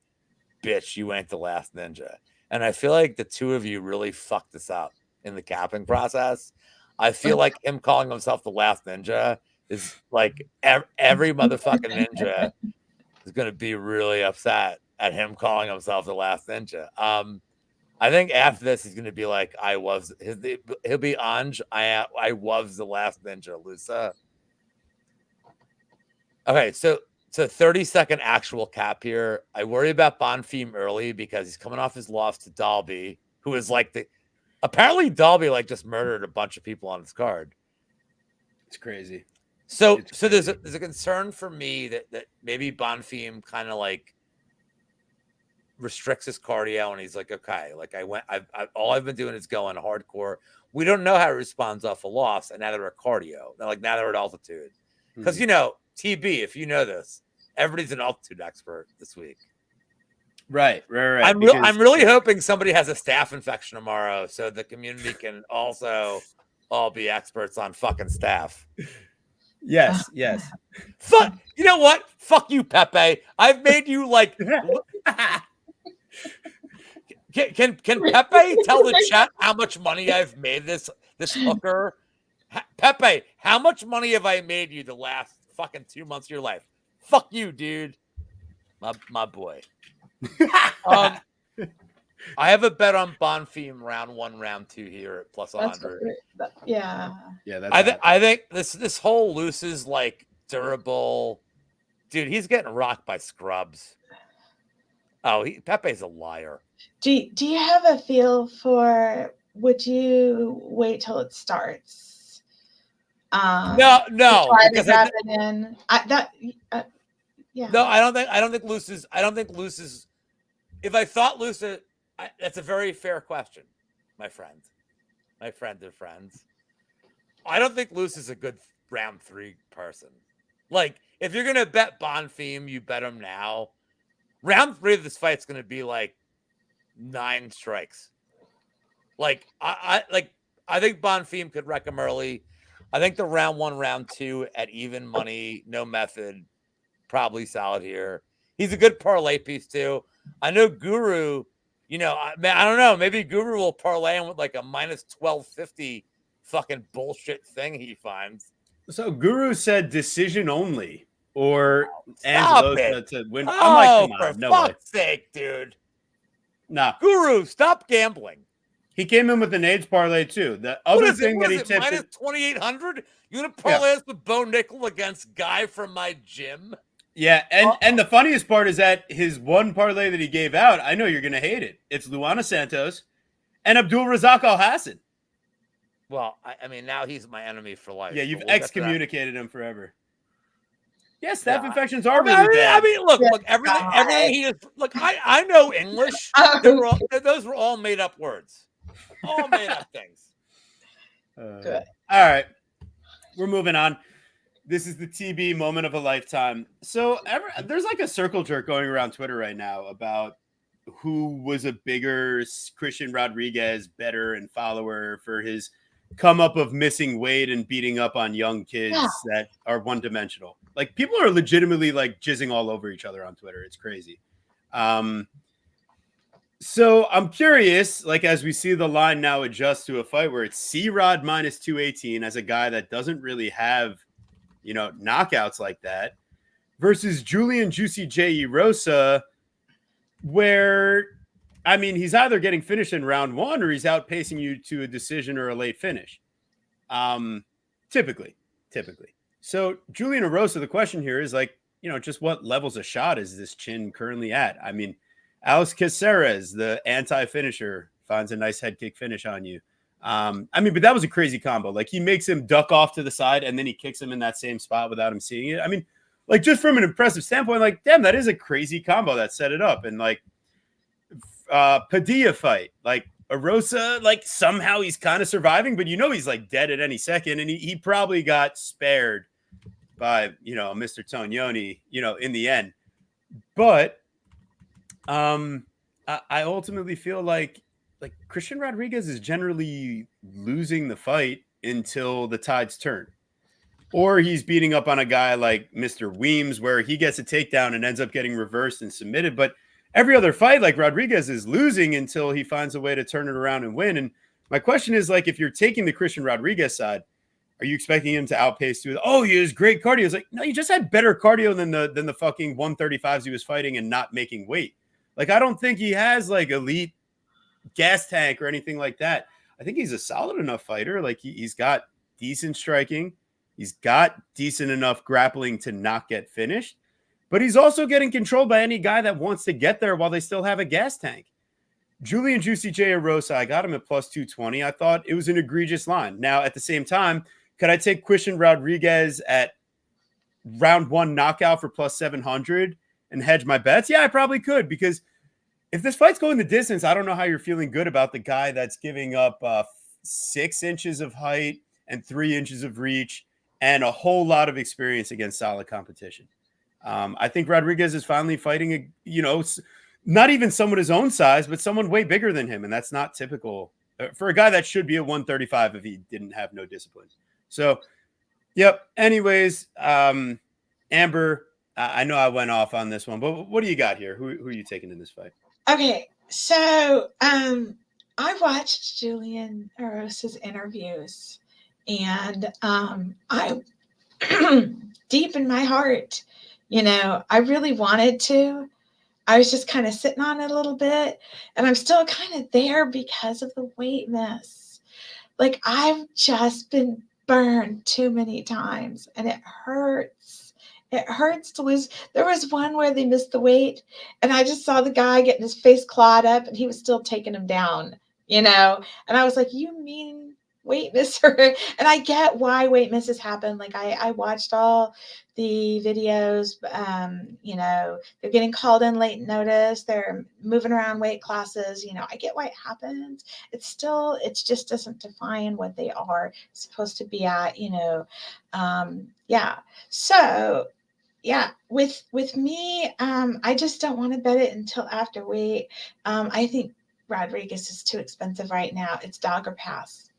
bitch, you ain't the Last Ninja. And I feel like the two of you really fucked this up in the capping process. I feel like him calling himself the Last Ninja is every motherfucking ninja is going to be really upset at him calling himself the Last Ninja. I think after this, he's going to be he'll be Anj. I was the Last Ninja, Losa. Okay, so 30-second actual cap here. I worry about Bonfiglio early because he's coming off his loss to Dalby, who is apparently Dalby just murdered a bunch of people on his card. It's crazy. So there's a concern for me that maybe Bonfiglio kind of restricts his cardio, and he's okay, all I've been doing is going hardcore. We don't know how he responds off a loss, and now they're at cardio. Now they're at altitude. Because TB, if you know this, everybody's an altitude expert this week. Right. I'm really hoping somebody has a staph infection tomorrow, so the community can also all be experts on fucking staph. Yes. Fuck. You know what? Fuck you, Pepe. I've made you Can Pepe tell the chat how much money I've made this hooker? Pepe, how much money have I made you the last fucking 2 months of your life? Fuck you, dude. My boy. I have a bet on Bonfim round 1, round 2 here at plus That's 100. yeah. Yeah, that's I think this whole Loose is like durable. Dude, he's getting rocked by scrubs. Oh, Pepe's a liar. Do you have a feel for? Would you wait till it starts? No, try because to grab it in. Yeah. No, I don't think Loose is. If I thought Loose, that's a very fair question, my friend of friends. I don't think Loose is a good round 3 person. Like, if you're gonna bet Bonfim, you bet him now. Round 3 of this fight's gonna be like 9 strikes. Like, I think Bonfim could wreck him early. I think the round 1, round 2 at even money, no method, probably solid here. He's a good parlay piece too. I know Guru, I don't know. Maybe Guru will parlay him with like a minus 1250 fucking bullshit thing he finds. So Guru said decision only or Angelo to win. Oh, I'm like, come on, for no fuck's way. sake, dude. Nah. Guru, stop gambling. He came in with an AIDS parlay too. The other thing that he tipped minus 2,800. You gonna parlay us with Bo Nickel against guy from my gym? Yeah, and the funniest part is that his one parlay that he gave out, I know you're gonna hate it. It's Luana Santos and Abdul Razak Al Hassan. Well, I mean, now he's my enemy for life. Yeah, you've excommunicated him forever. Yes, staph Yeah. infections are really bad. I mean, look, everything he is. Look, I know English. Those were all made up words, all made up things. Good. All right, we're moving on. This is the TB moment of a lifetime. So there's like a circle jerk going around Twitter right now about who was a bigger Christian Rodriguez better and follower for his come up of missing weight and beating up on young kids that are one-dimensional. Like, people are legitimately like jizzing all over each other on Twitter. It's crazy. So I'm curious, like, as we see the line now adjust to a fight where it's C-Rod minus 218 as a guy that doesn't really have, knockouts like that, versus Julian Juicy J. Rosa, where, I mean, he's either getting finished in round 1 or he's outpacing you to a decision or a late finish. Typically. So Julian Rosa, the question here is like, just what levels of shot is this chin currently at? I mean, Alex Caceres, the anti-finisher, finds a nice head kick finish on you. But that was a crazy combo. Like, he makes him duck off to the side and then he kicks him in that same spot without him seeing it. I mean, like, just from an impressive standpoint, like, damn, that is a crazy combo that set it up. And like, Padilla fight, like, Arosa, like, somehow he's kind of surviving, but he's like dead at any second, and he probably got spared by Mr. Tonioni in the end. But I ultimately feel like Christian Rodriguez is generally losing the fight until the tides turn, or he's beating up on a guy like Mr. Weems where he gets a takedown and ends up getting reversed and submitted. But every other fight, like, Rodriguez is losing until he finds a way to turn it around and win. And my question is, like, if you're taking the Christian Rodriguez side, are you expecting him to outpace you? Oh, he has great cardio. It's like, no, you just had better cardio than the fucking 135s he was fighting and not making weight. Like, I don't think he has like elite gas tank or anything like that. I think he's a solid enough fighter. Like, he's got decent striking. He's got decent enough grappling to not get finished. But he's also getting controlled by any guy that wants to get there while they still have a gas tank. Julian Juicy J. Rosa, I got him at plus 220. I thought it was an egregious line. Now, at the same time, could I take Christian Rodriguez at round 1 knockout for plus 700 and hedge my bets? Yeah, I probably could, because if this fight's going the distance, I don't know how you're feeling good about the guy that's giving up 6 inches of height and 3 inches of reach and a whole lot of experience against solid competition. I think Rodriguez is finally fighting, not even someone his own size, but someone way bigger than him. And that's not typical for a guy that should be at 135 if he didn't have no discipline. So, yep. Anyways, Amber, I know I went off on this one, but what do you got here? Who are you taking in this fight? Okay. So, I watched Julian Rosa's interviews, and I deep in my heart, I really wanted to, I was just kind of sitting on it a little bit, and I'm still kind of there because of the weight miss. Like, I've just been burned too many times, and it hurts. It hurts to lose. There was one where they missed the weight, and I just saw the guy getting his face clawed up, and he was still taking him down, and I was like, you mean weight misser? And I get why weight misses happen. Like, I watched all the videos. They're getting called in late notice. They're moving around weight classes. I get why it happens. It just doesn't define what they are supposed to be at. Yeah. So yeah, with me, I just don't want to bet it until after weight. I think Rodriguez is too expensive right now. It's dog or pass.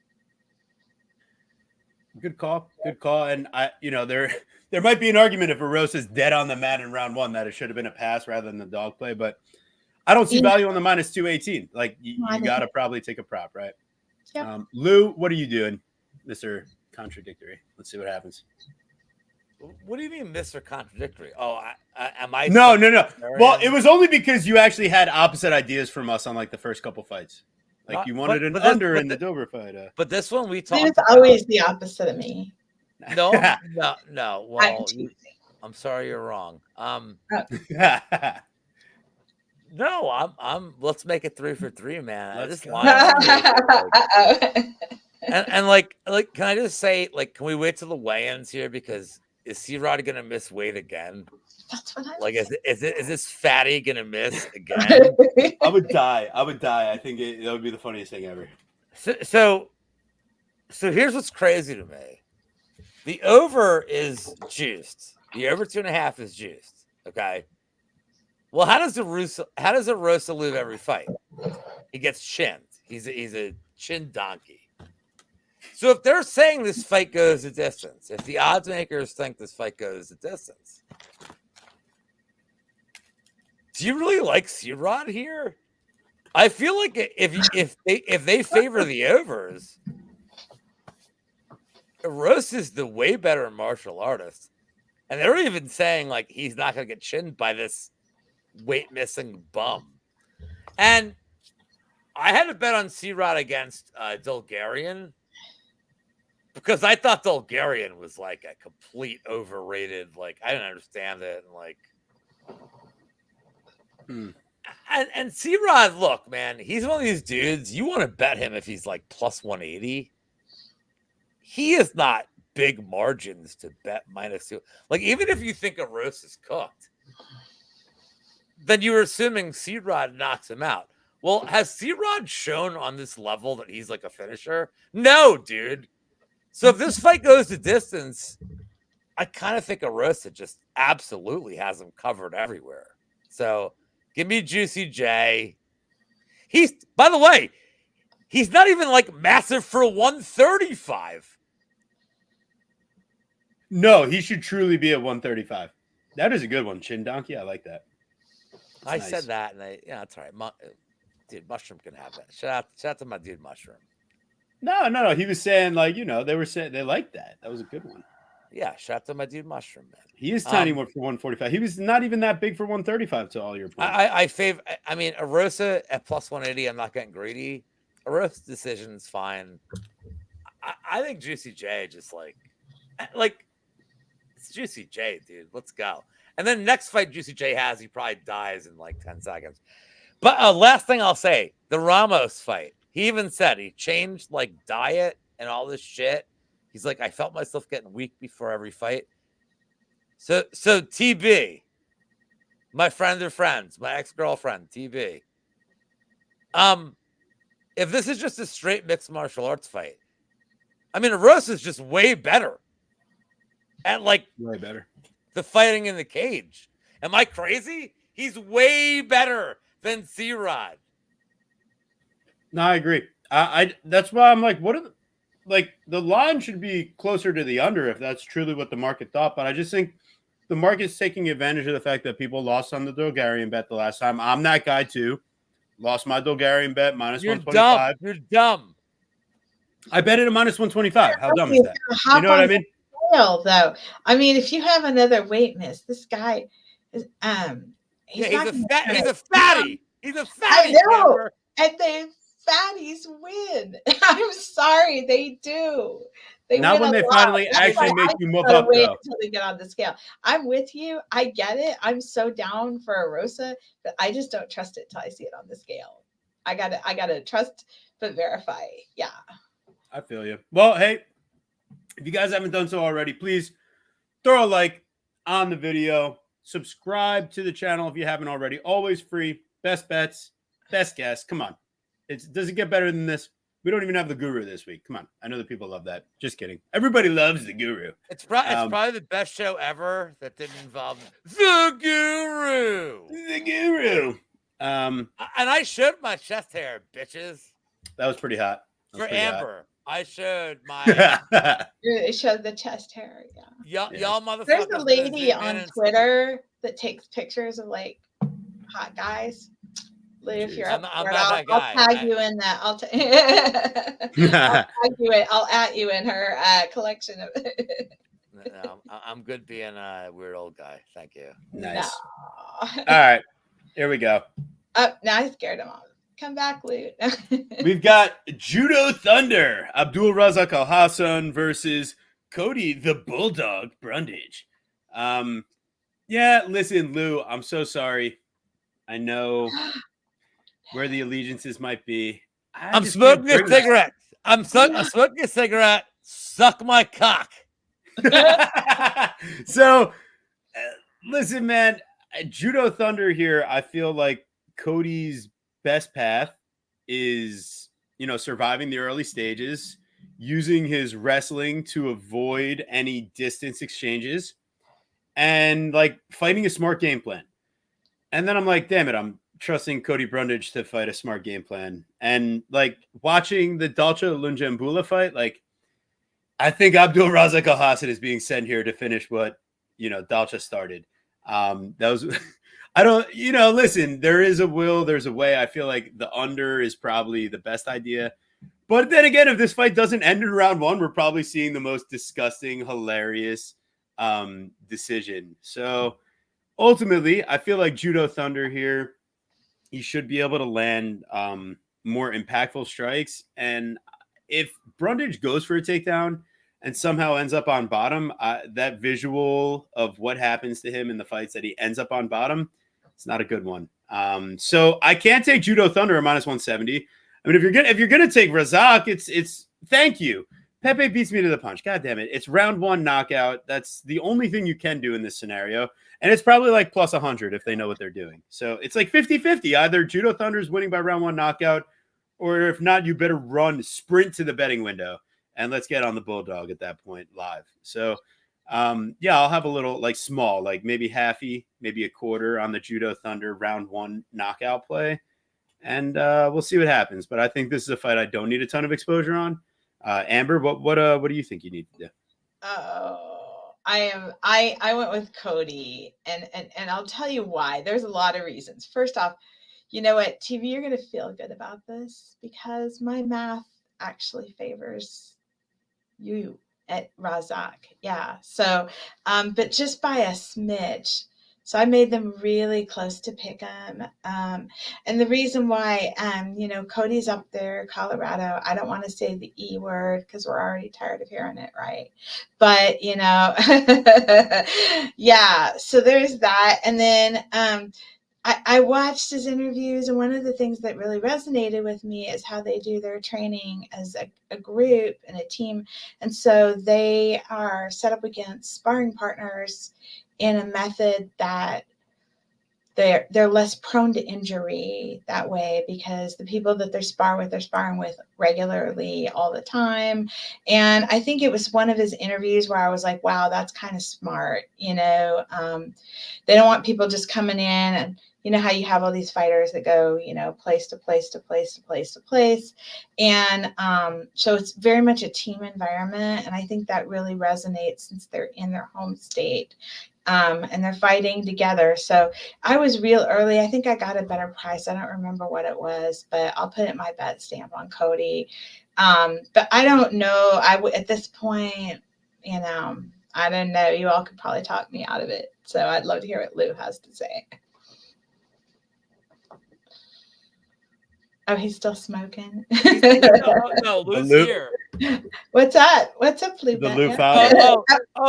Good call. And there might be an argument if Rosa's dead on the mat in round 1 that it should have been a pass rather than the dog play, but I don't see value on the minus 218. Like, you got to probably take a prop, right? Yep. Lou, what are you doing, Mr. Contradictory? Let's see what happens. What do you mean, Mr. Contradictory? Oh, am I? No. Well, it was only because you actually had opposite ideas from us on like the first couple fights. Like, you wanted an under in the Dober fight. But this one we talked. It's always the opposite of me. No. Well, I'm sorry, you're wrong. No, I'm. Let's make it 3 for 3, man. And like, can I just say, like, can we wait till the weigh-ins here? Because is C-Rod gonna miss weight again? That's what I'm like. Is this fatty gonna miss again? I would die. I think it would be the funniest thing ever. So here's what's crazy to me. The over is juiced. The over 2.5 is juiced. Okay. Well, how does a Rosa lose every fight? He gets chinned. He's a chin donkey. So if they're saying this fight goes the distance, if the odds makers think this fight goes the distance, do you really like C-Rod here? I feel like if they favor the overs, Rosa is the way better martial artist, and they're even saying like he's not going to get chinned by this weight missing bum. And I had a bet on C-Rod against Bulgarian because I thought Bulgarian was like a complete overrated. Like, I didn't understand it, and like. And C-Rod, look, man, he's one of these dudes. You want to bet him if he's like plus 180. He is not big margins to bet -2. Like, even if you think a roast is cooked, then you're assuming C-Rod knocks him out. Well, has C-Rod shown on this level that he's like a finisher? No, dude. So if this fight goes the distance, I kind of think a roast just absolutely has him covered everywhere. So give me Juicy J. By the way, he's not even like massive for 135. No, he should truly be at 135. That is a good one. Chin donkey. I like that. I said that, and that's all right. Dude, Mushroom can have that. Shout out to my dude Mushroom. No. He was saying, like, they were saying they liked that. That was a good one. Yeah, shout out to my dude Mushroom, man. He is tiny for 145. He was not even that big for 135 to all your points. I mean, a Rosa at plus 180, I'm not getting greedy. A Rosa decision is fine. I think Juicy J just like it's Juicy J, dude. Let's go. And then next fight Juicy J has, he probably dies in like 10 seconds. But last thing I'll say, the Ramos fight. He even said he changed like diet and all this shit. He's like, I felt myself getting weak before every fight. So TB, my friend or friends, my ex-girlfriend, TB. If this is just a straight mixed martial arts fight, I mean, Rosa is just way better at like way better the fighting in the cage. Am I crazy? He's way better than C-Rod. No, I agree. I that's why I'm like, the line should be closer to the under if that's truly what the market thought. But I just think the market's taking advantage of the fact that people lost on the Bulgarian bet the last time. I'm that guy too. Lost my Bulgarian bet -125. You're dumb. I bet it at -125. How dumb is that? You know what I mean? Though, I mean, if you have another weight miss, this guy is He's Yeah, not he's gonna he's hurt. a fatty. He's a I fatty. know. Amber. And the fatties win. I'm sorry, they do. They Not win when a they lot. finally That's why actually make I you just move gotta up, wait though. until they get on the scale. I'm with you. I get it. I'm so down for a Rosa, but I just don't trust it till I see it on the scale. I gotta trust but verify. Yeah. I feel you. Well, hey, if you guys haven't done so already, please throw a like on the video. Subscribe to the channel if you haven't already. Always free. Best bets, best guess. Come on. Does it get better than this? We don't even have the guru this week. Come on. I know that people love that. Just kidding. Everybody loves the guru. It's probably the best show ever that didn't involve the guru. The guru. And I showed my chest hair, bitches. That was pretty hot. For Amber, I showed my It showed the chest hair. Yeah. y'all motherfuckers. There's a lady on Twitter that takes pictures of like hot guys. Lou, if you're up for it, I'll tag you in that. I'll tag you in. I'll at you in her collection of. No, I'm good being a weird old guy. Thank you. Nice. No. All right, here we go. Now I scared him off. Come back, Lou. We've got Judo Thunder, Abdul Razak Al Hassan versus Cody the Bulldog Brundage. Yeah, listen, Lou, I'm so sorry. I know where the allegiances might be. I'm smoking a cigarette. I'm smoking a cigarette. Suck my cock. So, listen, man, Judo Thunder here. I feel like Cody's best path is, surviving the early stages, using his wrestling to avoid any distance exchanges, and like fighting a smart game plan. And then I'm like, damn it, I'm trusting Cody Brundage to fight a smart game plan. And like watching the Dalcha Lunjambula fight, like I think Abdul Razak Al Hassan is being sent here to finish what Dalcha started. That was I don't, listen, there is a will, there's a way. I feel like the under is probably the best idea. But then again, if this fight doesn't end in round one, we're probably seeing the most disgusting, hilarious decision. So ultimately, I feel like Judo Thunder here, he should be able to land more impactful strikes. And if Brundage goes for a takedown and somehow ends up on bottom, that visual of what happens to him in the fights that he ends up on bottom, it's not a good one. So I can't take Judo Thunder at minus 170. I mean, if you're gonna take Razak, it's thank you. Pepe beats me to the punch. God damn it. It's round one knockout. That's the only thing you can do in this scenario. And it's probably like plus 100 if they know what they're doing. So it's like 50-50. Either Judo Thunder's winning by round one knockout, or if not, you better sprint to the betting window. And let's get on the Bulldog at that point live. So, yeah, I'll have a little like small, like maybe halfy, maybe a quarter on the Judo Thunder round one knockout play. And we'll see what happens. But I think this is a fight I don't need a ton of exposure on. Amber, what do you think you need to do? Oh, I went with Cody, and I'll tell you why. There's a lot of reasons. First off, you know what, TV, you're gonna feel good about this because my math actually favors you at Razak. Yeah. So, but just by a smidge. So I made them really close to pick 'em. And the reason why, Cody's up there, Colorado. I don't want to say the E word because we're already tired of hearing it, right? But, yeah, so there's that. And then I watched his interviews, and one of the things that really resonated with me is how they do their training as a group and a team. And so they are set up against sparring partners in a method that they're less prone to injury that way, because the people that they're sparring with regularly all the time. And I think it was one of his interviews where I was like, wow, that's kind of smart. They don't want people just coming in, and you know how you have all these fighters that go, place to place to place to place to place. And so it's very much a team environment. And I think that really resonates since they're in their home state. And they're fighting together. So I was real early. I think I got a better price. I don't remember what it was, but I'll put my bet stamp on Cody. But I don't know. At this point, I don't know. You all could probably talk me out of it. So I'd love to hear what Lou has to say. Oh, he's still smoking. No, Lou's Lou- here. What's up? What's up, Lou? The Lou Bennett? Fowler.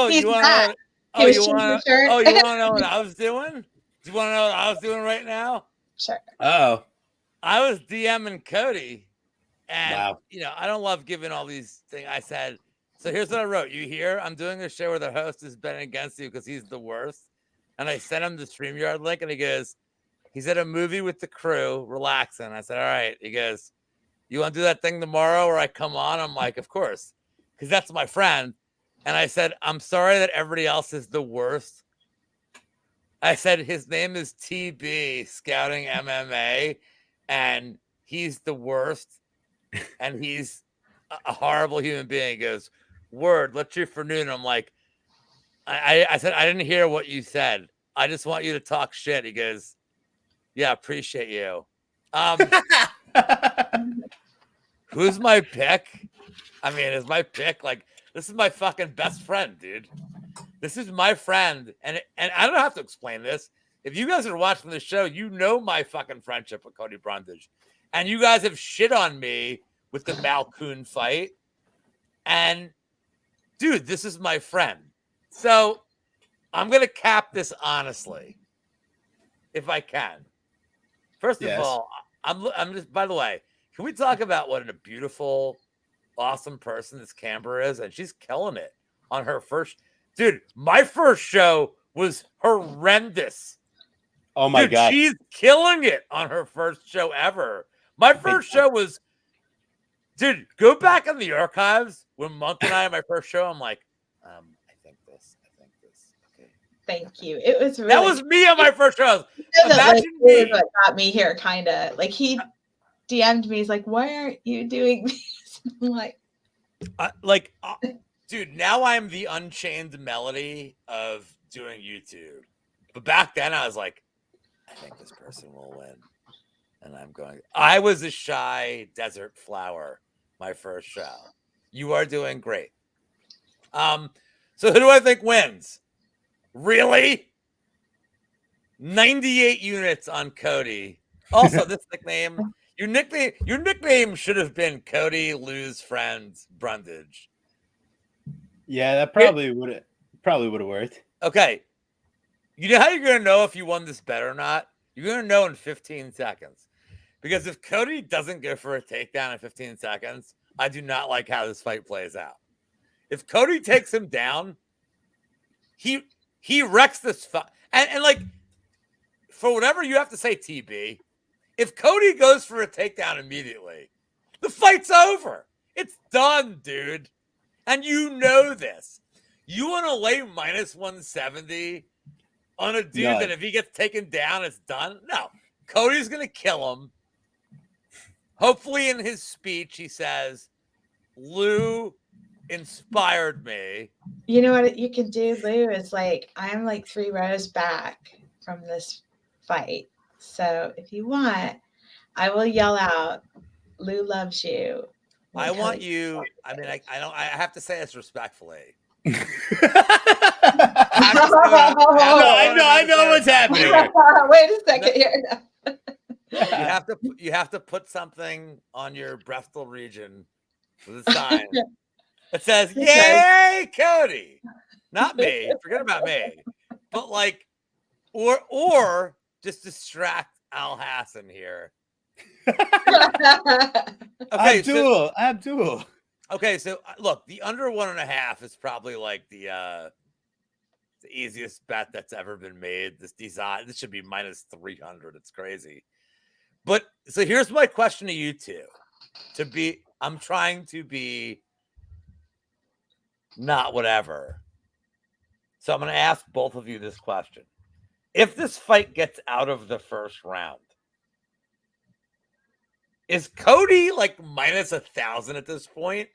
He's You want back. to? He Oh, was you changing want his to? shirt. Oh, you want to know what I was doing? Do you want to know what I was doing right now? Sure. Oh, I was DMing Cody, and wow. I don't love giving all these things. I said, so here's what I wrote. You hear? I'm doing a show where the host is betting against you because he's the worst. And I sent him the StreamYard link, and he goes, he's at a movie with the crew, relaxing. I said, all right. He goes, you want to do that thing tomorrow where I come on? I'm like, of course, because that's my friend. And I said, I'm sorry that everybody else is the worst. I said, his name is TB, Scouting MMA, and he's the worst, and he's a horrible human being. He goes, word, let's shoot for noon. I'm like, I said, I didn't hear what you said. I just want you to talk shit. He goes, yeah, appreciate you. Who's my pick? I mean, is my pick like, this is my fucking best friend, dude. This is my friend. And I don't have to explain this. If you guys are watching the show, you know my fucking friendship with Cody Brundage. And you guys have shit on me with the Malkoon fight. And, dude, this is my friend. So I'm going to cap this honestly, if I can. First of all, I'm just, by the way, can we talk about what a beautiful, awesome person this Camber is? And she's killing it on her first. Dude, my first show was horrendous. Oh my God. She's killing it on her first show ever. My first show was, dude, go back in the archives when Monk and I had my first show. I'm like, I think this. Okay. Thank you. It was really. That was me on my first show. Imagine me. What got me here, kind of. Like, he DM'd me. He's like, why aren't you doing this? I'm like, dude, now I'm the Unchained Melody of doing YouTube. But back then I was like, I think this person will win. And I was a shy desert flower my first show. You are doing great. So who do I think wins? Really? 98 units on Cody. Also, this nickname, your nickname should have been Cody Lou's friend Brundage. Yeah, that probably would have worked. Okay. You know how you're going to know if you won this bet or not? You're going to know in 15 seconds. Because if Cody doesn't go for a takedown in 15 seconds, I do not like how this fight plays out. If Cody takes him down, he wrecks this fight. And like, for whatever you have to say, TB, if Cody goes for a takedown immediately, the fight's over. It's done, dude. And you know this. You want to lay minus 170 on a dude that if he gets taken down, it's done? No. Cody's going to kill him. Hopefully in his speech, he says, Lou inspired me. You know what you can do, Lou, is like, I'm like 3 rows back from this fight. So if you want, I will yell out, Lou loves you. I want you. I mean, I have to say this respectfully. I know what's happening here. Wait a second here. You have to put something on your breastal region with a sign that says, "Yay, Cody!" Not me. Forget about me. But like, or just distract Al Hassan here. Okay, Abdul. Okay, so look, the under 1.5 is probably like the easiest bet that's ever been made. This should be minus 300. It's crazy. But so here's my question to you two. I'm trying to be not whatever. So I'm going to ask both of you this question. If this fight gets out of the first round, is Cody like minus 1,000 at this point?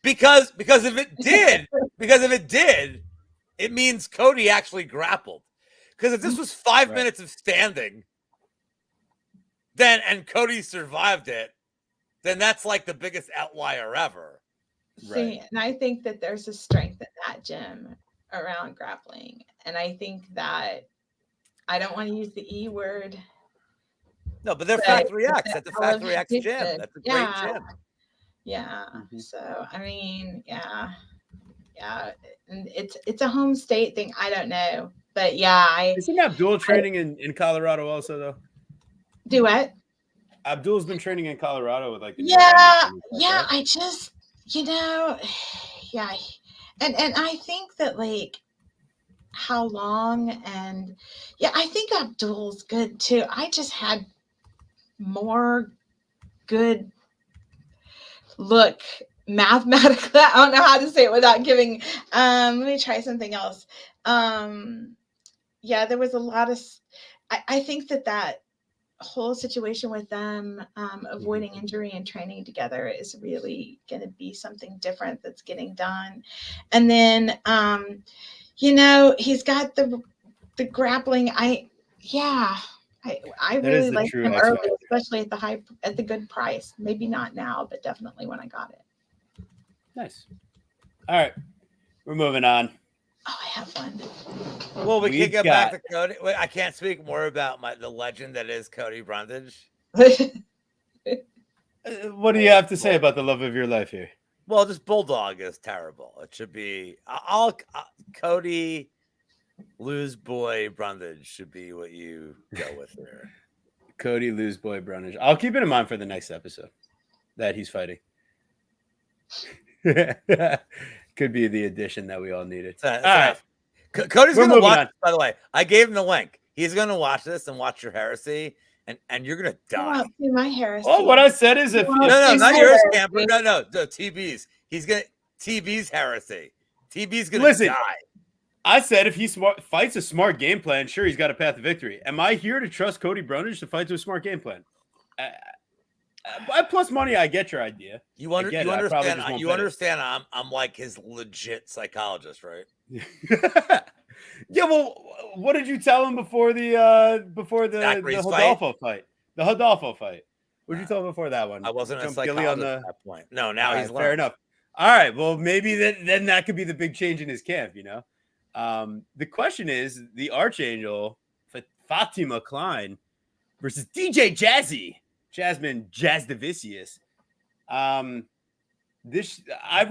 Because if it did, it means Cody actually grappled. Because if this was 5 minutes of standing, and Cody survived it, then that's like the biggest outlier ever. See, and I think that there's a strength in that, Jim, around grappling. And I think that I don't want to use the E word. No, but they're But Factory X. the That's a Factory X gym. elevation, That's a great yeah, gym. yeah. Mhm. So I mean, yeah, and it's a home state thing. I don't know, but yeah, I Isn't Abdul training in Colorado also though? do what? Abdul's been training in Colorado with like the new Yeah, Hernandez, yeah. right? I just, yeah, and I think that like how long and yeah, I think Abdul's good too. I just had more good look mathematically. I don't know how to say it without giving. Let me try something else. Yeah, there was a lot of. I think that whole situation with them avoiding injury and training together is really going to be something different that's getting done. And then, he's got the grappling. I That is really the liked true him X early, factor. especially at the good price. Maybe not now, but definitely when I got it. Nice. All right, we're moving on. Oh, I have one. Well, we We've can get got- back to Cody. Wait, I can't speak more about the legend that is Cody Brundage. What do you have to say about the love of your life here? Well, this Bulldog is terrible. It should be Cody Lose Boy Brundage should be what you go with here. Cody Lose Boy Brundage. I'll keep it in mind for the next episode that he's fighting. Could be the addition that we all needed. All All right. Cody's We're going to moving watch, on. by the way. I gave him the link. He's going to watch this and watch your heresy, and you're going to You die. won't see my heresy. Oh, what I said is if Well, No, He's not my yours, heresy. Camper. No, TB's. He's going to TB's heresy. TB's going to Listen. die. I said if he fights a smart game plan, sure, he's got a path to victory. Am I here to trust Cody Brundage to fight to a smart game plan? Plus money, I get your idea. You I get it. I probably just won't bet it. understand. I'm like his legit psychologist, right? Yeah, well, what did you tell him before the Zachary's Hodolfo fight? The Hodolfo fight. What did you tell him before that one? I wasn't a Jump Gilly psychologist at that point. No, now All he's right, fair learned. enough. All right, well, maybe then that could be the big change in his camp. The question is the Archangel Fatima Klein versus DJ Jazzy, Jasmine Jazdavicius. This I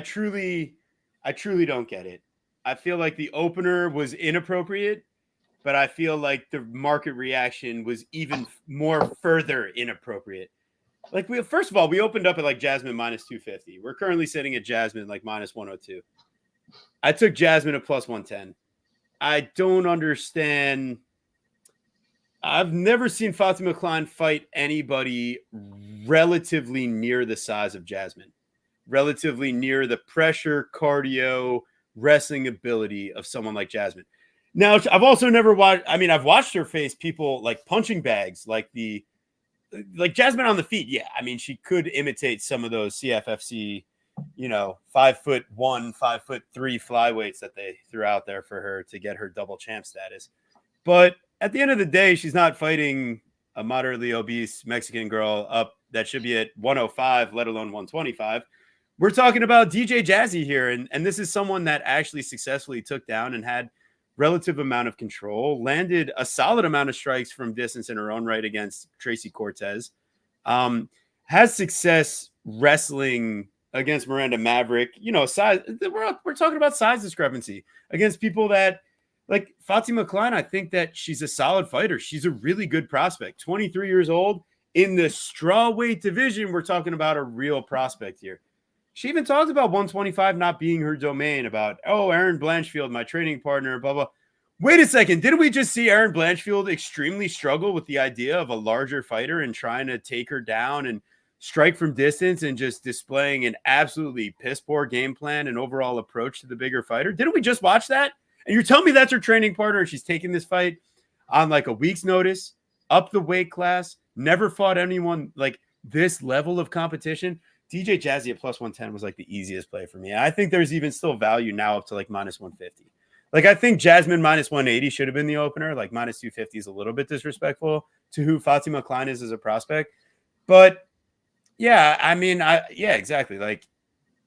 truly don't get it. I feel like the opener was inappropriate, but I feel like the market reaction was even more further inappropriate. Like first of all, we opened up at like Jasmine minus 250. We're currently sitting at Jasmine like minus 102. I took Jasmine at plus 110. I don't understand. I've never seen Fatima Klein fight anybody relatively near the size of Jasmine, relatively near the pressure, cardio, wrestling ability of someone like Jasmine. Now, I've also never watched, I've watched her face people like punching bags, like Jasmine on the feet. Yeah. She could imitate some of those CFFC, 5'1", 5'3" flyweights that they threw out there for her to get her double champ status. But at the end of the day, she's not fighting a moderately obese Mexican girl up that should be at 105, let alone 125. We're talking about DJ Jazzy here. And this is someone that actually successfully took down and had relative amount of control, landed a solid amount of strikes from distance in her own right against Tracy Cortez, has success wrestling against Miranda Maverick, size. We're talking about size discrepancy against people that like Fatima Klein. I think that she's a solid fighter. She's a really good prospect, 23 years old in the strawweight division. We're talking about a real prospect here. She even talked about 125 not being her domain, about, Aaron Blanchfield, my training partner, blah, blah. Wait a second. Didn't we just see Aaron Blanchfield extremely struggle with the idea of a larger fighter and trying to take her down and strike from distance and just displaying an absolutely piss poor game plan and overall approach to the bigger fighter? Didn't we just watch that? And you're telling me that's her training partner and she's taking this fight on like a week's notice, up the weight class, never fought anyone like this level of competition? DJ Jazzy at plus 110 was like the easiest play for me. I think there's even still value now up to like minus 150. Like I think Jasmine minus 180 should have been the opener. Like minus 250 is a little bit disrespectful to who Fatima Klein is as a prospect. But yeah, yeah, exactly. Like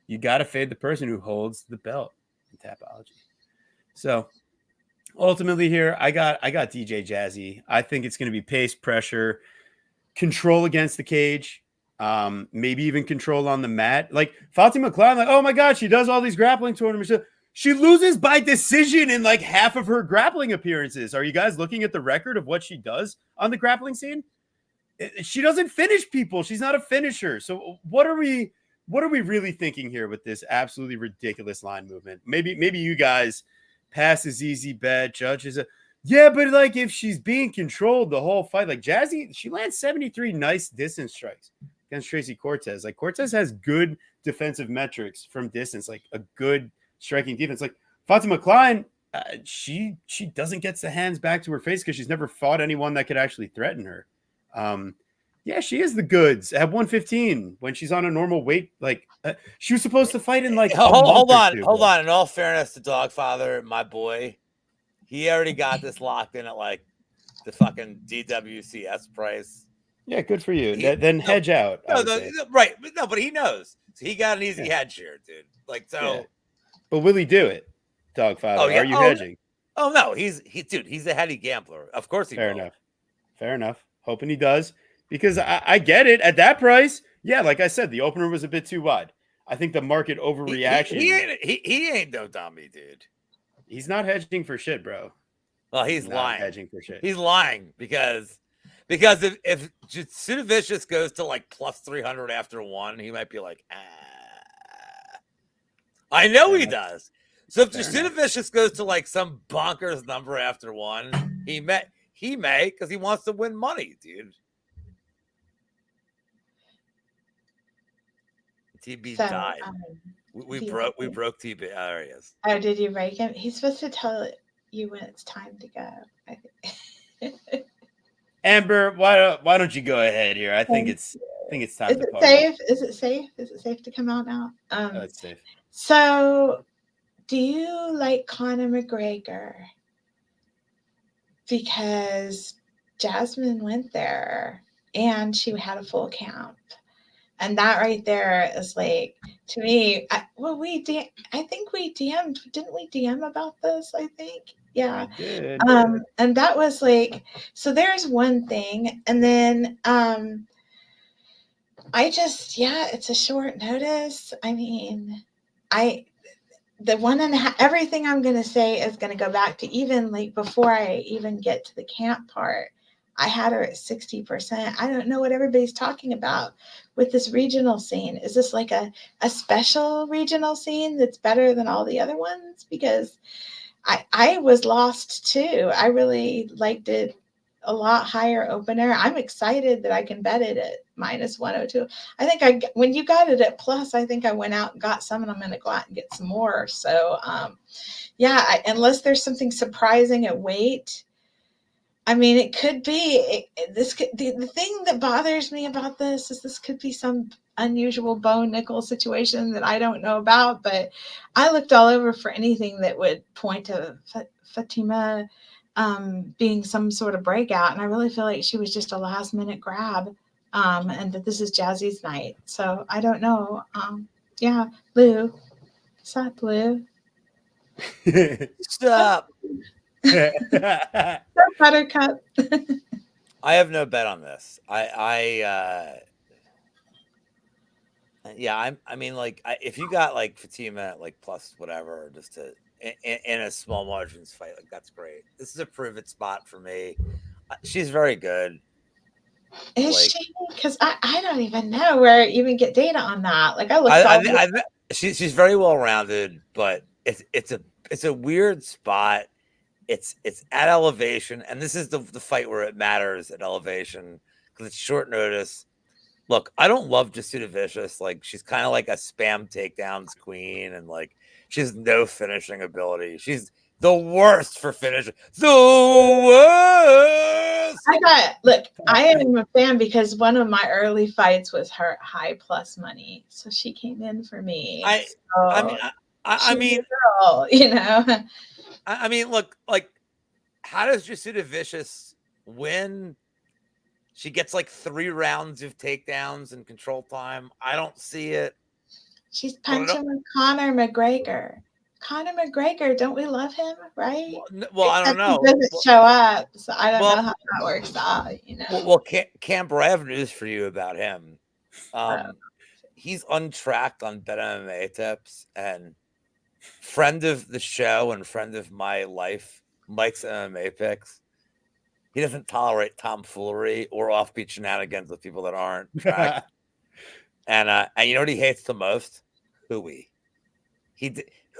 you got to fade the person who holds the belt in Tapology. So ultimately here, I got DJ Jazzy. I think it's going to be pace, pressure. control against the cage, maybe even control on the mat. Like Fatima Klein, like, oh my God, she does all these grappling tournaments. She loses by decision in like half of her grappling appearances. Are you guys looking at the record of what she does on the grappling scene? She doesn't finish people. She's not a finisher. So what are we really thinking here with this absolutely ridiculous line movement? Maybe you guys pass is easy bet, judges. Yeah, but like if she's being controlled the whole fight, like Jazzy, she lands 73 nice distance strikes against Tracy Cortez. Like Cortez has good defensive metrics from distance, like a good striking defense. Like Fatima Klein, she doesn't get the hands back to her face because she's never fought anyone that could actually threaten her. Yeah, she is the goods at 115 when she's on a normal weight. Like she was supposed to fight in like hold on. In all fairness to Dogfather, my boy, he already got this locked in at like the fucking DWCS price. Yeah, good for you. Then hedge out. Right. No, but he knows. So he got an easy hedge here, dude. Like, so. Yeah. But will he do it, Dogfather? Oh, yeah. Are you hedging? Oh, no. He's a heady gambler. Of course he will. Fair enough. Hoping he does. Because I get it. At that price, yeah, like I said, the opener was a bit too wide. I think the market overreaction. He ain't no dummy, dude. He's not hedging for shit, bro. Well, he's lying. Hedging for shit. He's lying because if Sudovicius goes to like plus 300 after one, he might be like, I know he does. So if Sudovicius goes to like some bonkers number after one, he may because he wants to win money, dude. TB died. We broke TB. There he is. Oh, did you break him? He's supposed to tell you when it's time to go. I think. Amber, why don't you go ahead here? I think it's time. Is it safe? Is it safe? Is it safe to come out now? It's safe. So, do you like Conor McGregor? Because Jasmine went there and she had a full camp. And that right there is like, to me, I think we DM'd, didn't we DM about this? I think, yeah. We did. And that was like, so there's one thing. And then it's a short notice. I mean, everything I'm going to say is going to go back to even like before I even get to the camp part. I had her at 60%. I don't know what everybody's talking about with this regional scene. Is this like a special regional scene that's better than all the other ones? Because I was lost too. I really liked it a lot higher opener. I'm excited that I can bet it at minus 102. I think when you got it at plus, I think I went out and got some, and I'm going to go out and get some more. So unless there's something surprising at weight, I mean, it could be the thing that bothers me about this could be some unusual bone nickel situation that I don't know about, but I looked all over for anything that would point to Fatima being some sort of breakout. And I really feel like she was just a last minute grab and that this is Jazzy's night. So I don't know. Lou. What's up, Lou? Stop. Buttercup. I have no bet on this. I mean, like, if you got like Fatima like plus whatever, just to in a small margins fight, like that's great. This is a prove it spot for me. She's very good. Is she? Because I don't even know where I even get data on that. Like I looked. She's very well rounded, but it's a weird spot. It's at elevation, and this is the fight where it matters at elevation because it's short notice. Look, I don't love Jasuda Vicious. Like she's kind of like a spam takedowns queen, and like she has no finishing ability. She's the worst for finishing. The worst. I am a fan because one of my early fights was her high plus money, so she came in for me. I mean, girl, you know. I mean, look, like, how does Jasuda Vicious win? She gets like 3 rounds of takedowns and control time. I don't see it. She's punching with Conor McGregor. Conor McGregor, don't we love him, right? Well, I don't know. He doesn't show up, so I don't know how that works out. Well, Camper, I have news for you about him. He's untracked on BetMMA tips, and friend of the show and friend of my life, Mike's MMA picks. He doesn't tolerate tomfoolery or offbeat shenanigans with people that aren't tracked. And you know what he hates the most? Hui.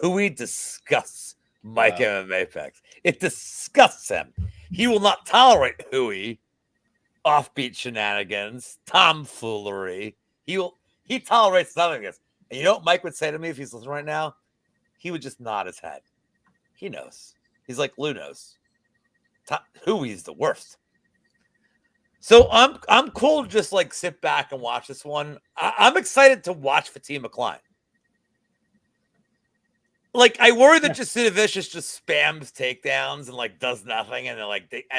Hui disgusts Mike MMA picks. It disgusts him. He will not tolerate Hui, offbeat shenanigans, tomfoolery. He tolerates none of this. And you know what Mike would say to me if he's listening right now? He would just nod his head. He knows. He's like Lou knows. Hui's the worst. So I'm cool to just like sit back and watch this one. I'm excited to watch Fatima Klein. Like, I worry that Jasudavicius just spams takedowns and like does nothing, and then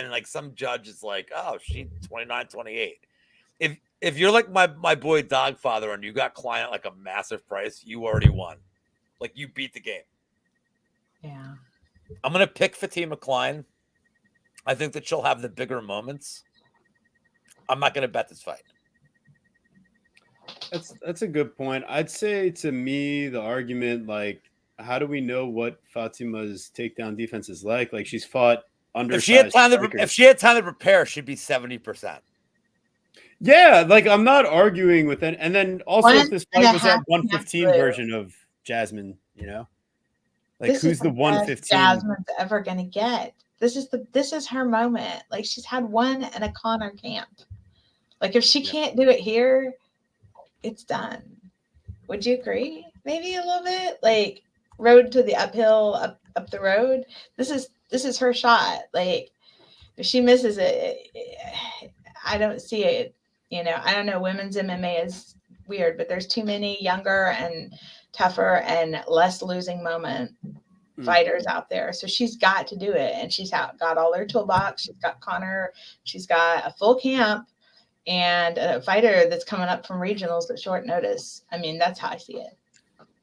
like some judge is like, oh, she's 29-28. If you're like my boy Dogfather and you got Klein at like a massive price, you already won. Like, you beat the game. Yeah. I'm gonna pick Fatima Klein. I think that she'll have the bigger moments. I'm not gonna bet this fight. That's a good point. I'd say, to me, the argument, like, how do we know what Fatima's takedown defense is like? Like, she's fought undersized. If she had time to prepare, she'd be 70%. Yeah, like, I'm not arguing with it. And then also, if this fight was that 115 version of Jasmine, like, who's the 115 Jasmine's ever gonna get? This is her moment. Like, she's had one in a Conor camp. Like, if she can't do it here, it's done. Would you agree? Maybe a little bit. Like, road to the uphill, up the road. This is her shot. Like, if she misses it, I don't see it. I don't know. Women's MMA is weird, but there's too many younger and tougher and less losing moment fighters out there. So she's got to do it, and she's got all her toolbox. She's got Conor. She's got a full camp and a fighter that's coming up from regionals at short notice. I mean, that's how I see it.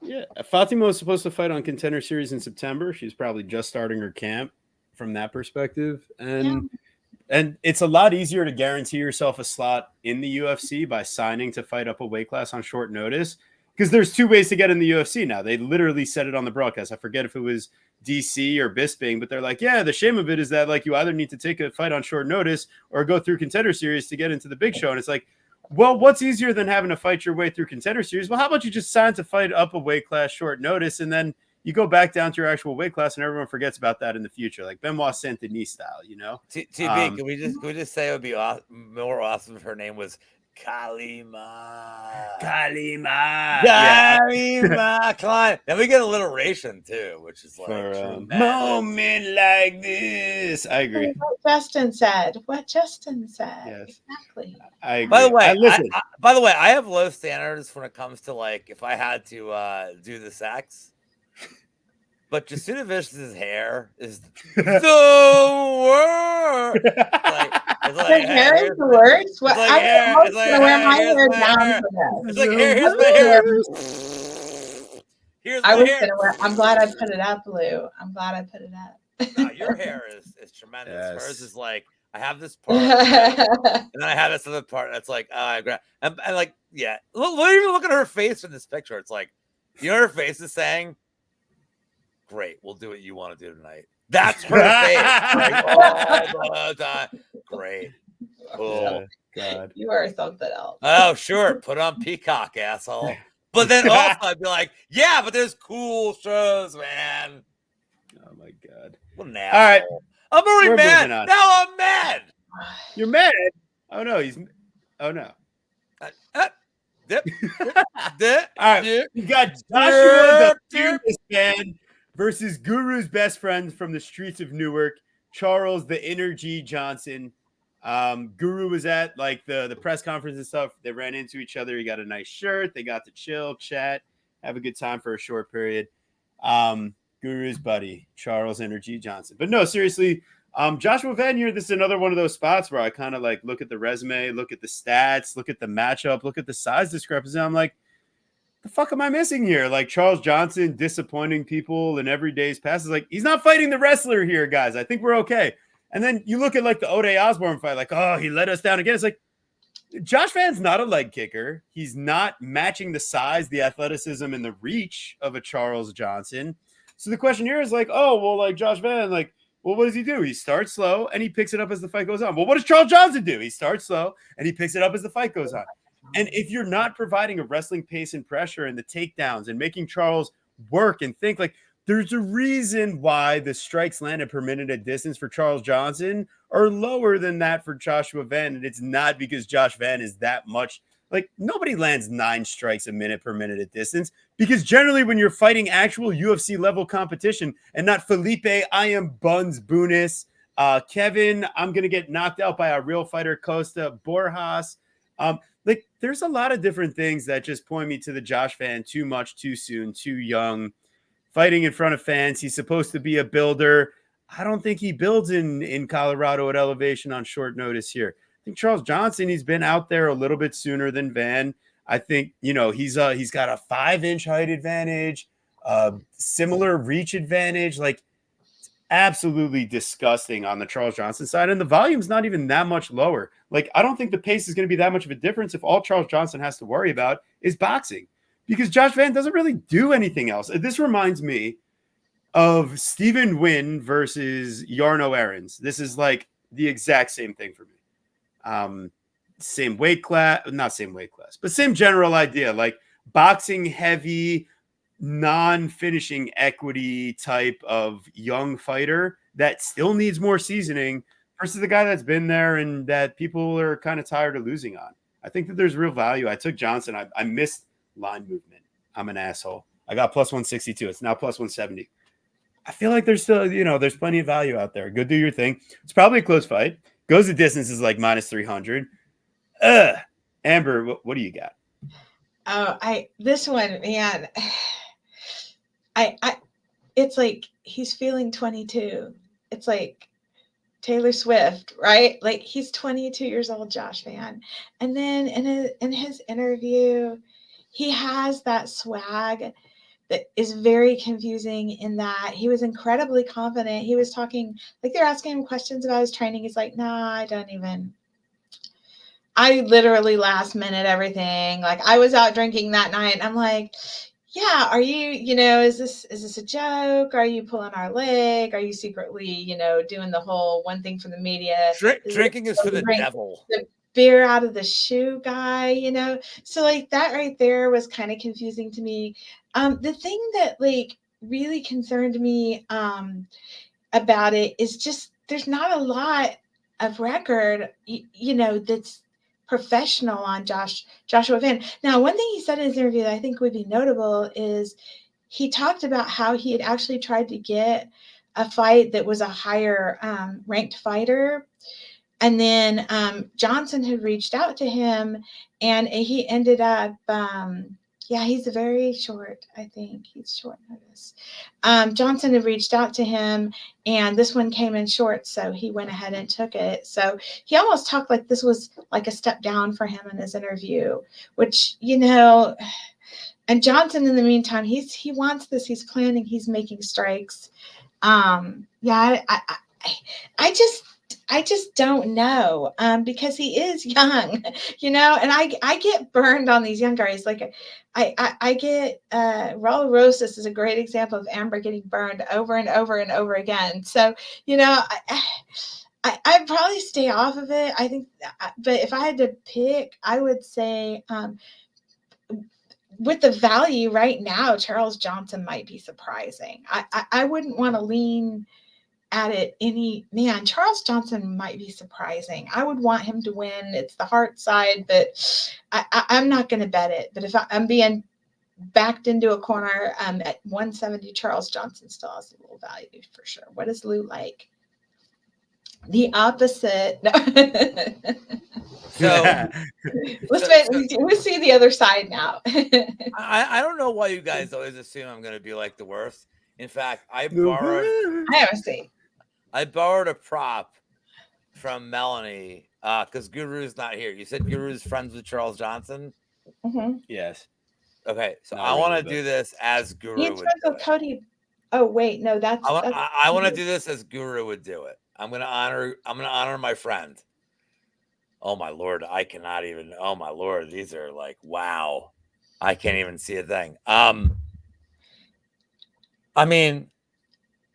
Yeah, Fatima was supposed to fight on Contender Series in September. She's probably just starting her camp from that perspective. And it's a lot easier to guarantee yourself a slot in the UFC by signing to fight up a weight class on short notice, because there's two ways to get in the UFC now. They literally said it on the broadcast. I forget if it was DC or Bisping, but they're like, yeah, the shame of it is that, like, you either need to take a fight on short notice or go through Contender Series to get into the big show. And it's like, well, what's easier than having to fight your way through Contender Series? Well, how about you just sign to fight up a weight class short notice, and then you go back down to your actual weight class, and everyone forgets about that in the future, like Benoit Saint-Denis style, TB, can we just say it would be more awesome if her name was Kalima Klein. Then we get alliteration too, which is like for a moment like this. I agree. What Justin said. Yes. Exactly. I agree. By the way, I have low standards when it comes to, like, if I had to do the sex. But Jasudavicius's hair is the worst. Like, hair is the worst. What? I'm going to wear my hair down for that. It's like, here's my hair. Here's my hair. I'm glad I put it up, Lou. I'm glad I put it up. No, your hair is tremendous. Yes. Hers is like, I have this part, and then I have this other part. That's like, and like, yeah. Even look at her face in this picture. It's like, her face is saying, great, we'll do what you want to do tonight. That's her face. Like, all the time. Great. Cool. God. You are something else. Oh, sure. Put on Peacock, asshole. But then also I'd be like, yeah, but there's cool shows, man. Oh my God. What an asshole. All right. I'm already mad. Now I'm mad. You're mad? Oh no, oh no. Dip. All right. You got Joshua the Fearless Man versus Guru's best friend from the streets of Newark, Charles the Energy Johnson. Guru was at like the press conference and stuff. They ran into each other. He got a nice shirt. They got to chill, chat, have a good time for a short period. Guru's buddy, Charles Energy Johnson. But no, seriously, Joshua Vanier, this is another one of those spots where I kind of like look at the resume, look at the stats, look at the matchup, look at the size discrepancy. I'm like, the fuck am I missing here? Like Charles Johnson disappointing people in every day's passes. Like, he's not fighting the wrestler here, guys. I think we're okay. And then you look at like the Ode Osborne fight, like, oh, he let us down again. It's like, Josh Van's not a leg kicker. He's not matching the size, the athleticism, and the reach of a Charles Johnson. So the question here is like, oh, well, like Josh Van, like, well, what does he do? He starts slow and he picks it up as the fight goes on. Well, what does Charles Johnson do? He starts slow and he picks it up as the fight goes on. And if you're not providing a wrestling pace and pressure and the takedowns and making Charles work and think, like, there's a reason why the strikes landed per minute at distance for Charles Johnson are lower than that for Joshua Van. And it's not because Josh Van is that much. Like, nobody lands 9 strikes a minute per minute at distance, because generally when you're fighting actual UFC level competition and not Felipe, I am Buns Bunis, Kevin, I'm going to get knocked out by a real fighter, Costa Borjas. Like, there's a lot of different things that just point me to the Josh Van too much, too soon, too young, fighting in front of fans. He's supposed to be a builder. I don't think he builds in Colorado at elevation on short notice here. I think Charles Johnson, he's been out there a little bit sooner than Van. I think, you know, he's got a 5-inch height advantage, similar reach advantage. Like, absolutely disgusting on the Charles Johnson side. And the volume's not even that much lower. Like, I don't think the pace is going to be that much of a difference if all Charles Johnson has to worry about is boxing, because Josh Van doesn't really do anything else. This reminds me of Stephen Wynn versus Yarno Aarons. This is like the exact same thing for me. Same weight class, not same weight class, but same general idea, like boxing heavy, non-finishing equity type of young fighter that still needs more seasoning versus the guy that's been there and that people are kind of tired of losing on. I think that there's real value. I took Johnson. I missed line movement. I'm an asshole. I got plus 162. It's now plus 170. I feel like there's still, you know, there's plenty of value out there. Go do your thing. It's probably a close fight. Goes the distance is like minus 300. Amber, what do you got? Oh, this one, man. It's like he's feeling 22. It's like Taylor Swift, right? Like, he's 22 years old, Josh Van. And then in his interview, he has that swag that is very confusing, in that he was incredibly confident. He was talking, like, they're asking him questions about his training. He's like, nah, I literally last minute everything. Like, I was out drinking that night. And I'm like, yeah, are you, is this a joke? Are you pulling our leg? Are you secretly, doing the whole one thing for the media? Drinking is for the devil. The beer out of the shoe guy, So like that right there was kind of confusing to me. The thing that like really concerned me about it is just there's not a lot of record, that's professional on Joshua Van. Now, one thing he said in his interview that I think would be notable is he talked about how he had actually tried to get a fight that was a higher ranked fighter. And then Johnson had reached out to him, and he ended up, he's very short. I think he's short notice. Johnson had reached out to him, and this one came in short, so he went ahead and took it. So he almost talked like this was like a step down for him in his interview, which, and Johnson, in the meantime, he wants this. He's planning. He's making strikes. I just don't know, because he is young, and I get burned on these young guys. Like I get Raul Rosas is a great example of Amber getting burned over and over and over again. So, I'd probably stay off of it. I think, but if I had to pick, I would say with the value right now, Charles Johnson might be surprising. I wouldn't want to lean at it Charles Johnson might be surprising. I would want him to win. It's the heart side, but I'm not going to bet it. But if I'm being backed into a corner at 170, Charles Johnson still has a little value for sure. What is Lou like? The opposite. No. So let's see the other side now. I don't know why you guys always assume I'm going to be like the worst. In fact, I borrowed a prop from Melanie because Guru's not here. You said Guru's friends with Charles Johnson? Mm-hmm. Yes. Okay, so Not I want really, to but- do this as Guru He in would terms do of it. Cody. Oh wait, no, that's I want to do this as Guru would do it. I'm gonna honor my friend. Oh my lord, I cannot even. Oh my lord, these are like wow. I can't even see a thing. I mean,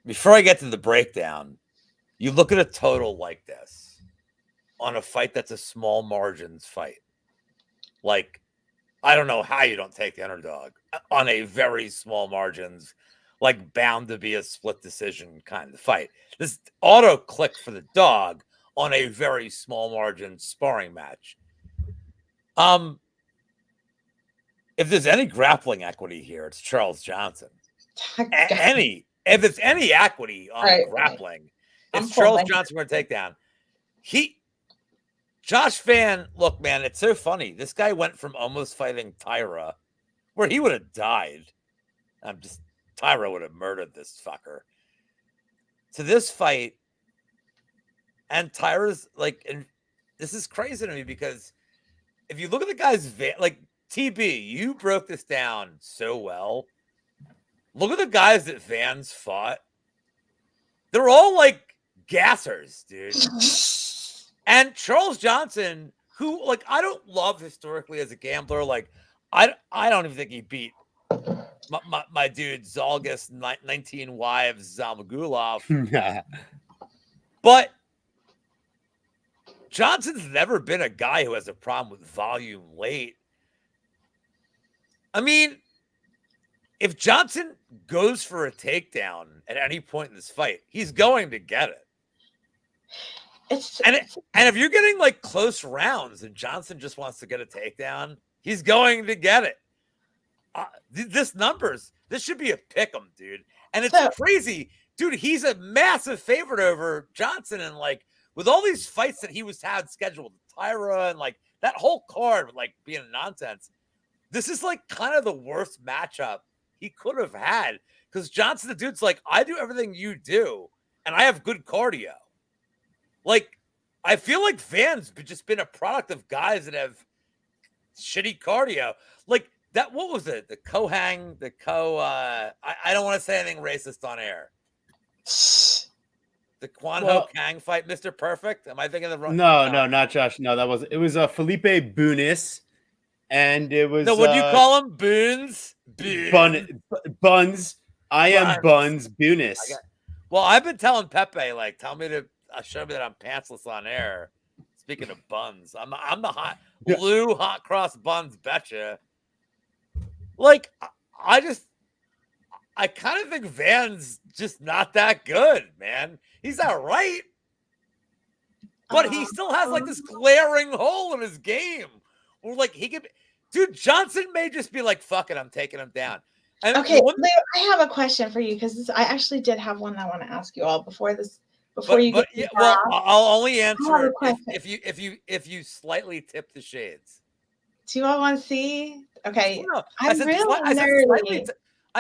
before I get to the breakdown, you look at a total like this on a fight that's a small margins fight. Like, I don't know how you don't take the underdog on a very small margins, like bound to be a split decision kind of fight. This auto click for the dog on a very small margin sparring match. If there's any grappling equity here, it's Charles Johnson. If it's any equity on grappling, it's Charles Johnson for a takedown. Josh Van, look, man, it's so funny. This guy went from almost fighting Tyra, where he would have died. Tyra would have murdered this fucker. To this fight, and Tyra's like, and this is crazy to me because if you look at the guy's like TB, you broke this down so well. Look at the guys that Vans fought. They're all like gassers, dude. And Charles Johnson, who like I don't love historically as a gambler, like I don't even think he beat my dude Zalgas 19 Wives Zamagulov. But Johnson's never been a guy who has a problem with volume late. I mean, if Johnson goes for a takedown at any point in this fight, he's going to get it. And if you're getting like close rounds and Johnson just wants to get a takedown, he's going to get it. This should be a pick 'em, dude. And it's crazy, dude. He's a massive favorite over Johnson, and like with all these fights that he had scheduled, Tyra and like that whole card, like being nonsense. This is like kind of the worst matchup he could have had because Johnson, the dude's like, I do everything you do, and I have good cardio. Like, I feel like Van's just been a product of guys that have shitty cardio. Like that, what was it? The Kohang, I don't want to say anything racist on air. The Kwan Ho Kang fight, Mr. Perfect. Am I thinking of the wrong? No, not Josh. No, that wasn't. It was Felipe Bunis, and it was. No, what do you call him? Boons? Buns. I am Buns Bunis. Well, I've been telling Pepe, like, show me that I'm pantsless on air. Speaking of buns, I'm the hot cross buns betcha. Like, I kind of think Van's just not that good, man. He's all right, but he still has like this glaring hole in his game. Or like he could, dude. Johnson may just be like, "Fuck it, I'm taking him down." And okay, Leo, I have a question for you because I actually did have one I want to ask you all before this. I'll only answer if you slightly tip the shades. Do you all want to see? Okay, no, I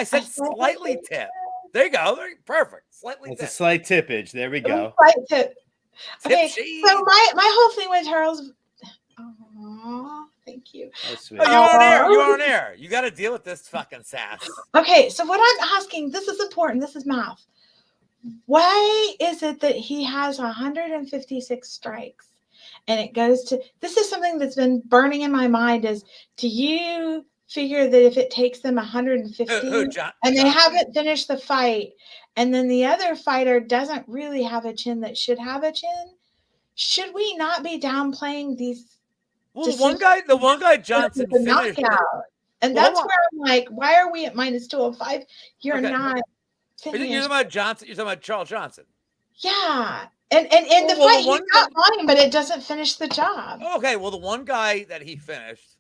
said slightly tip. There you go. Perfect. Slightly. It's a slight tippage. There we go. Slight tip. Okay, so my whole thing with Charles. Oh, thank you. Sweet. Oh, you're on air. You're on air. You got to deal with this fucking sass. Okay, so what I'm asking, this is important. This is math. Why is it that he has 156 strikes and it goes to, this is something that's been burning in my mind is, do you figure that if it takes them 150 and they haven't finished the fight and then the other fighter doesn't really have a chin that should have a chin, should we not be downplaying these? Well, the one guy Johnson finished. And that's where I'm like, why are we at -205? You're not. You're talking about Johnson. You're talking about Charles Johnson. Yeah, and the fight he got volume, but it doesn't finish the job. Okay, well, the one guy that he finished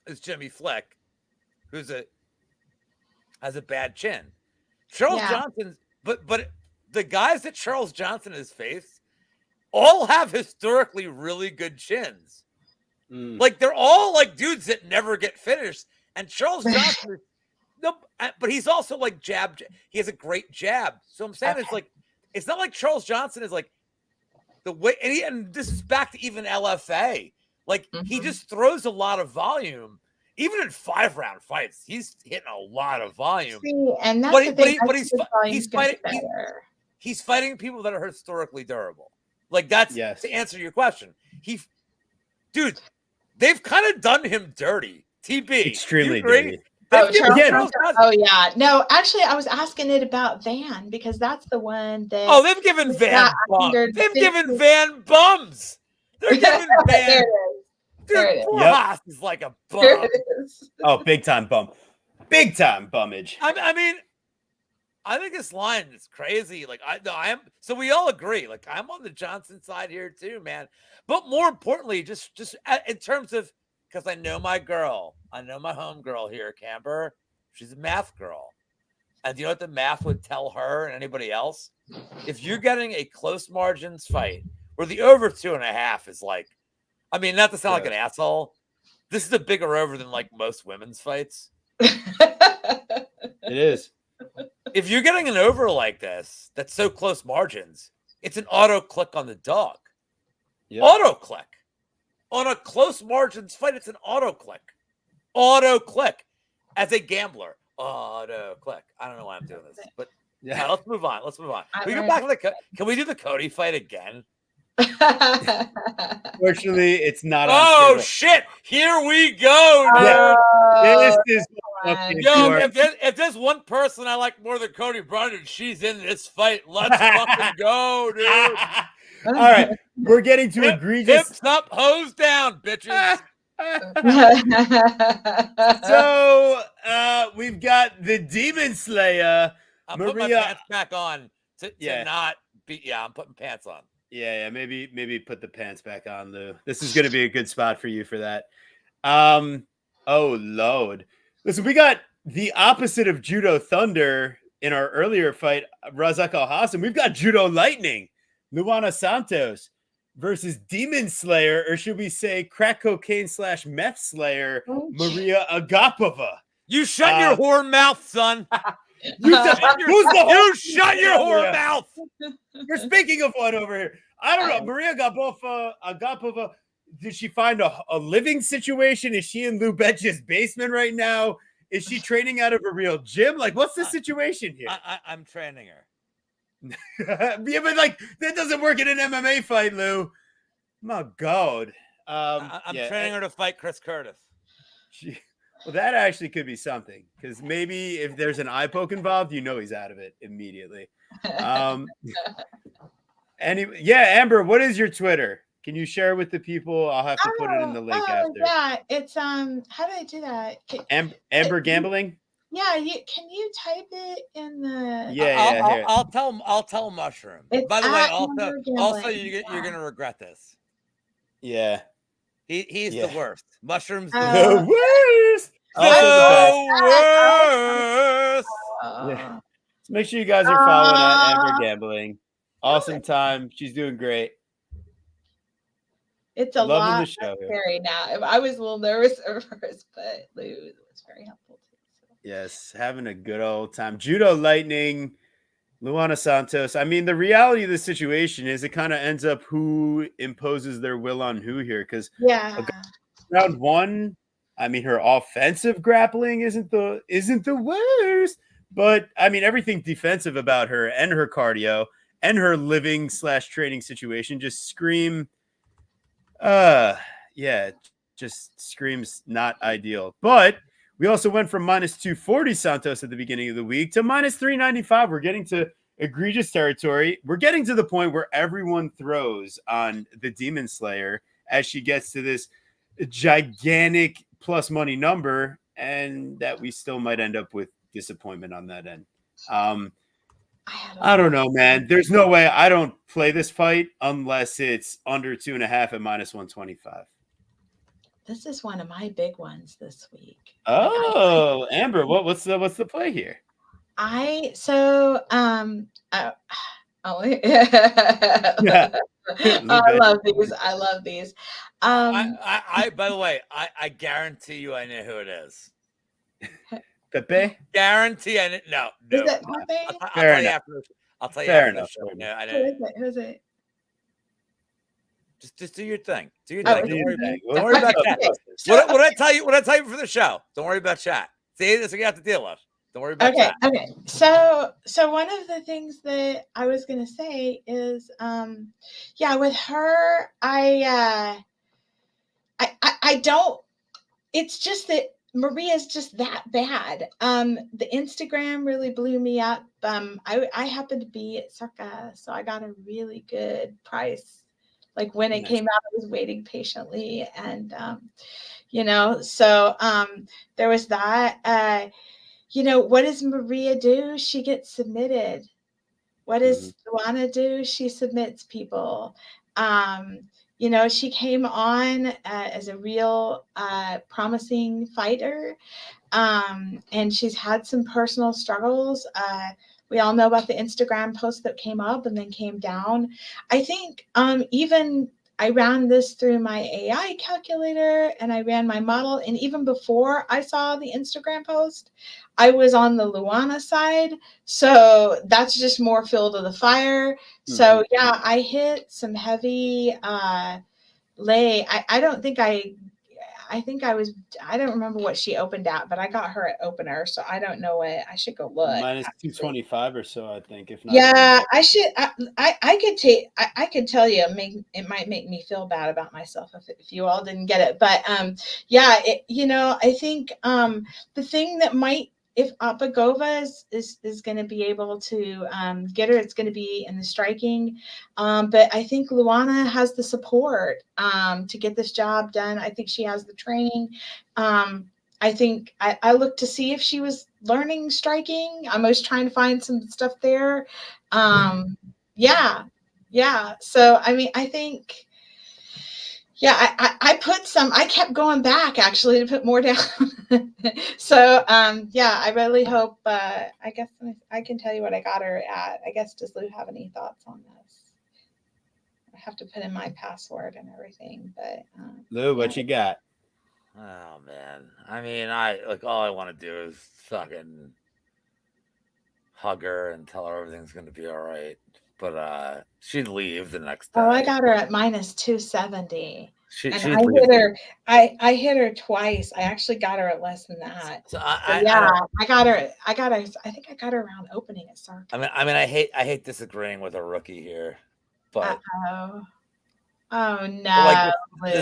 is Jimmy Flick, who's has a bad chin. Charles Johnson, but the guys that Charles Johnson has faced all have historically really good chins. Like they're all like dudes that never get finished, and Charles Johnson. No, but he's also like jab. He has a great jab. So I'm saying it's like, it's not like Charles Johnson is like the way, and this is back to even LFA. Like he just throws a lot of volume. even in 5-round fights, he's hitting a lot of volume. See, and that's But the thing. he's fighting people that are historically durable. Like that's to answer your question. Dude, they've kind of done him dirty. TB, extremely dirty. Oh yeah, no. Actually, I was asking it about Van because that's the one that. Oh, they've given Van bums. They've given Van bums. They're giving Van. Dude, poor Haas is like a bum. Oh, big time bum. Big time bummage. I mean, I think this line is crazy. Like I am. So we all agree. Like I'm on the Johnson side here too, man. But more importantly, just in terms of, because I know my girl, I know my home girl here, Camber. She's a math girl, and you know what the math would tell her and anybody else? If you're getting a close margins fight where the over 2.5 is like, I mean, not to sound like an asshole, this is a bigger over than like most women's fights. It is. If you're getting an over like this, that's so close margins, it's an auto click on the dog. Yep. Auto click on a close margins fight. It's an auto click. Auto click as a gambler. Auto click. I don't know why I'm doing this, but yeah, let's move on. We go back to can we do the Cody fight again? Fortunately, it's not. Oh shit! Here we go, dude. This is if there's one person I like more than Cody Brundage, she's in this fight. Let's fucking go, dude. All right, we're getting to egregious. Hips up, hose down, bitches. So we've got the Demon Slayer. I'm putting my pants back on to not be. Yeah, I'm putting pants on. Yeah, maybe put the pants back on, Lou. This is going to be a good spot for you for that. Oh, Lord. Listen, we got the opposite of Judo Thunder in our earlier fight, Razak Al-Hassan. We've got Judo Lightning, Luana Santos versus Demon Slayer, or should we say crack cocaine / meth slayer, Maria Agapova. You shut your whore mouth, son. You shut your whore mouth. We're speaking of one over here. I don't know. Maria Agapova, did she find a living situation? Is she in Lou Betch's basement right now? Is she training out of a real gym? Like, what's the situation here? I'm training her. Yeah, but like that doesn't work in an MMA fight, Lou. My God. I'm training her to fight Chris Curtis. Well, that actually could be something, because maybe if there's an eye poke involved, he's out of it immediately. Amber, what is your Twitter? Can you share with the people? I'll have to put it in the link after. Yeah, it's how do I do that? Amber Gambling. Yeah, can you type it in the? Yeah, I'll tell Mushroom. It's by the way, also you're gonna regret this. Yeah, he's the worst. Mushroom's the worst. Worst. Yeah. So make sure you guys are following Amber Gambling. Awesome time. She's doing great. It's a lot scary now. I was a little nervous at first, but Lou was very helpful too. So. Yes, having a good old time. Judo Lightning, Luana Santos. I mean, the reality of the situation is it kind of ends up who imposes their will on who here. Because round one, I mean, her offensive grappling isn't the worst, but I mean, everything defensive about her and her cardio and her living / training situation just scream. Just screams not ideal. But we also went from -240 Santos at the beginning of the week to -395. We're getting to egregious territory. We're getting to the point where everyone throws on the Demon Slayer as she gets to this gigantic plus money number, and that we still might end up with disappointment on that end. I don't know, man. There's no way I don't play this fight unless it's under 2.5 at -125. This is one of my big ones this week. Oh, Amber, what's the play here? I love these. I by the way, I guarantee you I know who it is. Pepe? Guarantee I no. Is it Pepe? I'll tell you after. I'll tell you Fair after enough. the show. No, I know. Who is it? Just do your thing. Do your Oh, thing. okay. Don't worry about chat. Okay. So, What I tell you? What I tell you for the show? Don't worry about chat. See, this is what you have to deal with. Don't worry about chat. Okay. So one of the things that I was gonna say is, with her, I don't. It's just that Maria's just that bad. The Instagram really blew me up. I happened to be at Circa, so I got a really good price. Like when it came out, I was waiting patiently, and so there was that. What does Maria do? She gets submitted. What does Luana do? She submits people. She came on as a real promising fighter, and she's had some personal struggles. We all know about the Instagram post that came up and then came down. I think even I ran this through my AI calculator and I ran my model. And even before I saw the Instagram post, I was on the Luana side. So that's just more fuel to the fire. So yeah, I hit some heavy lay. I don't remember what she opened at, but I got her at opener. So I don't know what I should go look. Minus 225 or so, I think. If not, yeah, I should. I could tell you. It might make me feel bad about myself if you all didn't get it. But I think the thing that might, if Apagova is going to be able to get her, it's going to be in the striking. But I think Luana has the support to get this job done. I think she has the training. I think I looked to see if she was learning striking. I was trying to find some stuff there. So, I mean, I think, I put some, I kept going back actually to put more down. So, I really hope, I guess I can tell you what I got her at. I guess, does Lou have any thoughts on this? I have to put in my password and everything, but. Lou, what you got? Oh man, I mean, all I want to do is fucking hug her and tell her everything's gonna be all right. But she'd leave the next day. Oh, I got her at minus 270. She I hit her. I hit her twice. I actually got her at less than that. So I got her. I think I got her around opening at Circa. I mean, I hate disagreeing with a rookie here, but oh no! Like,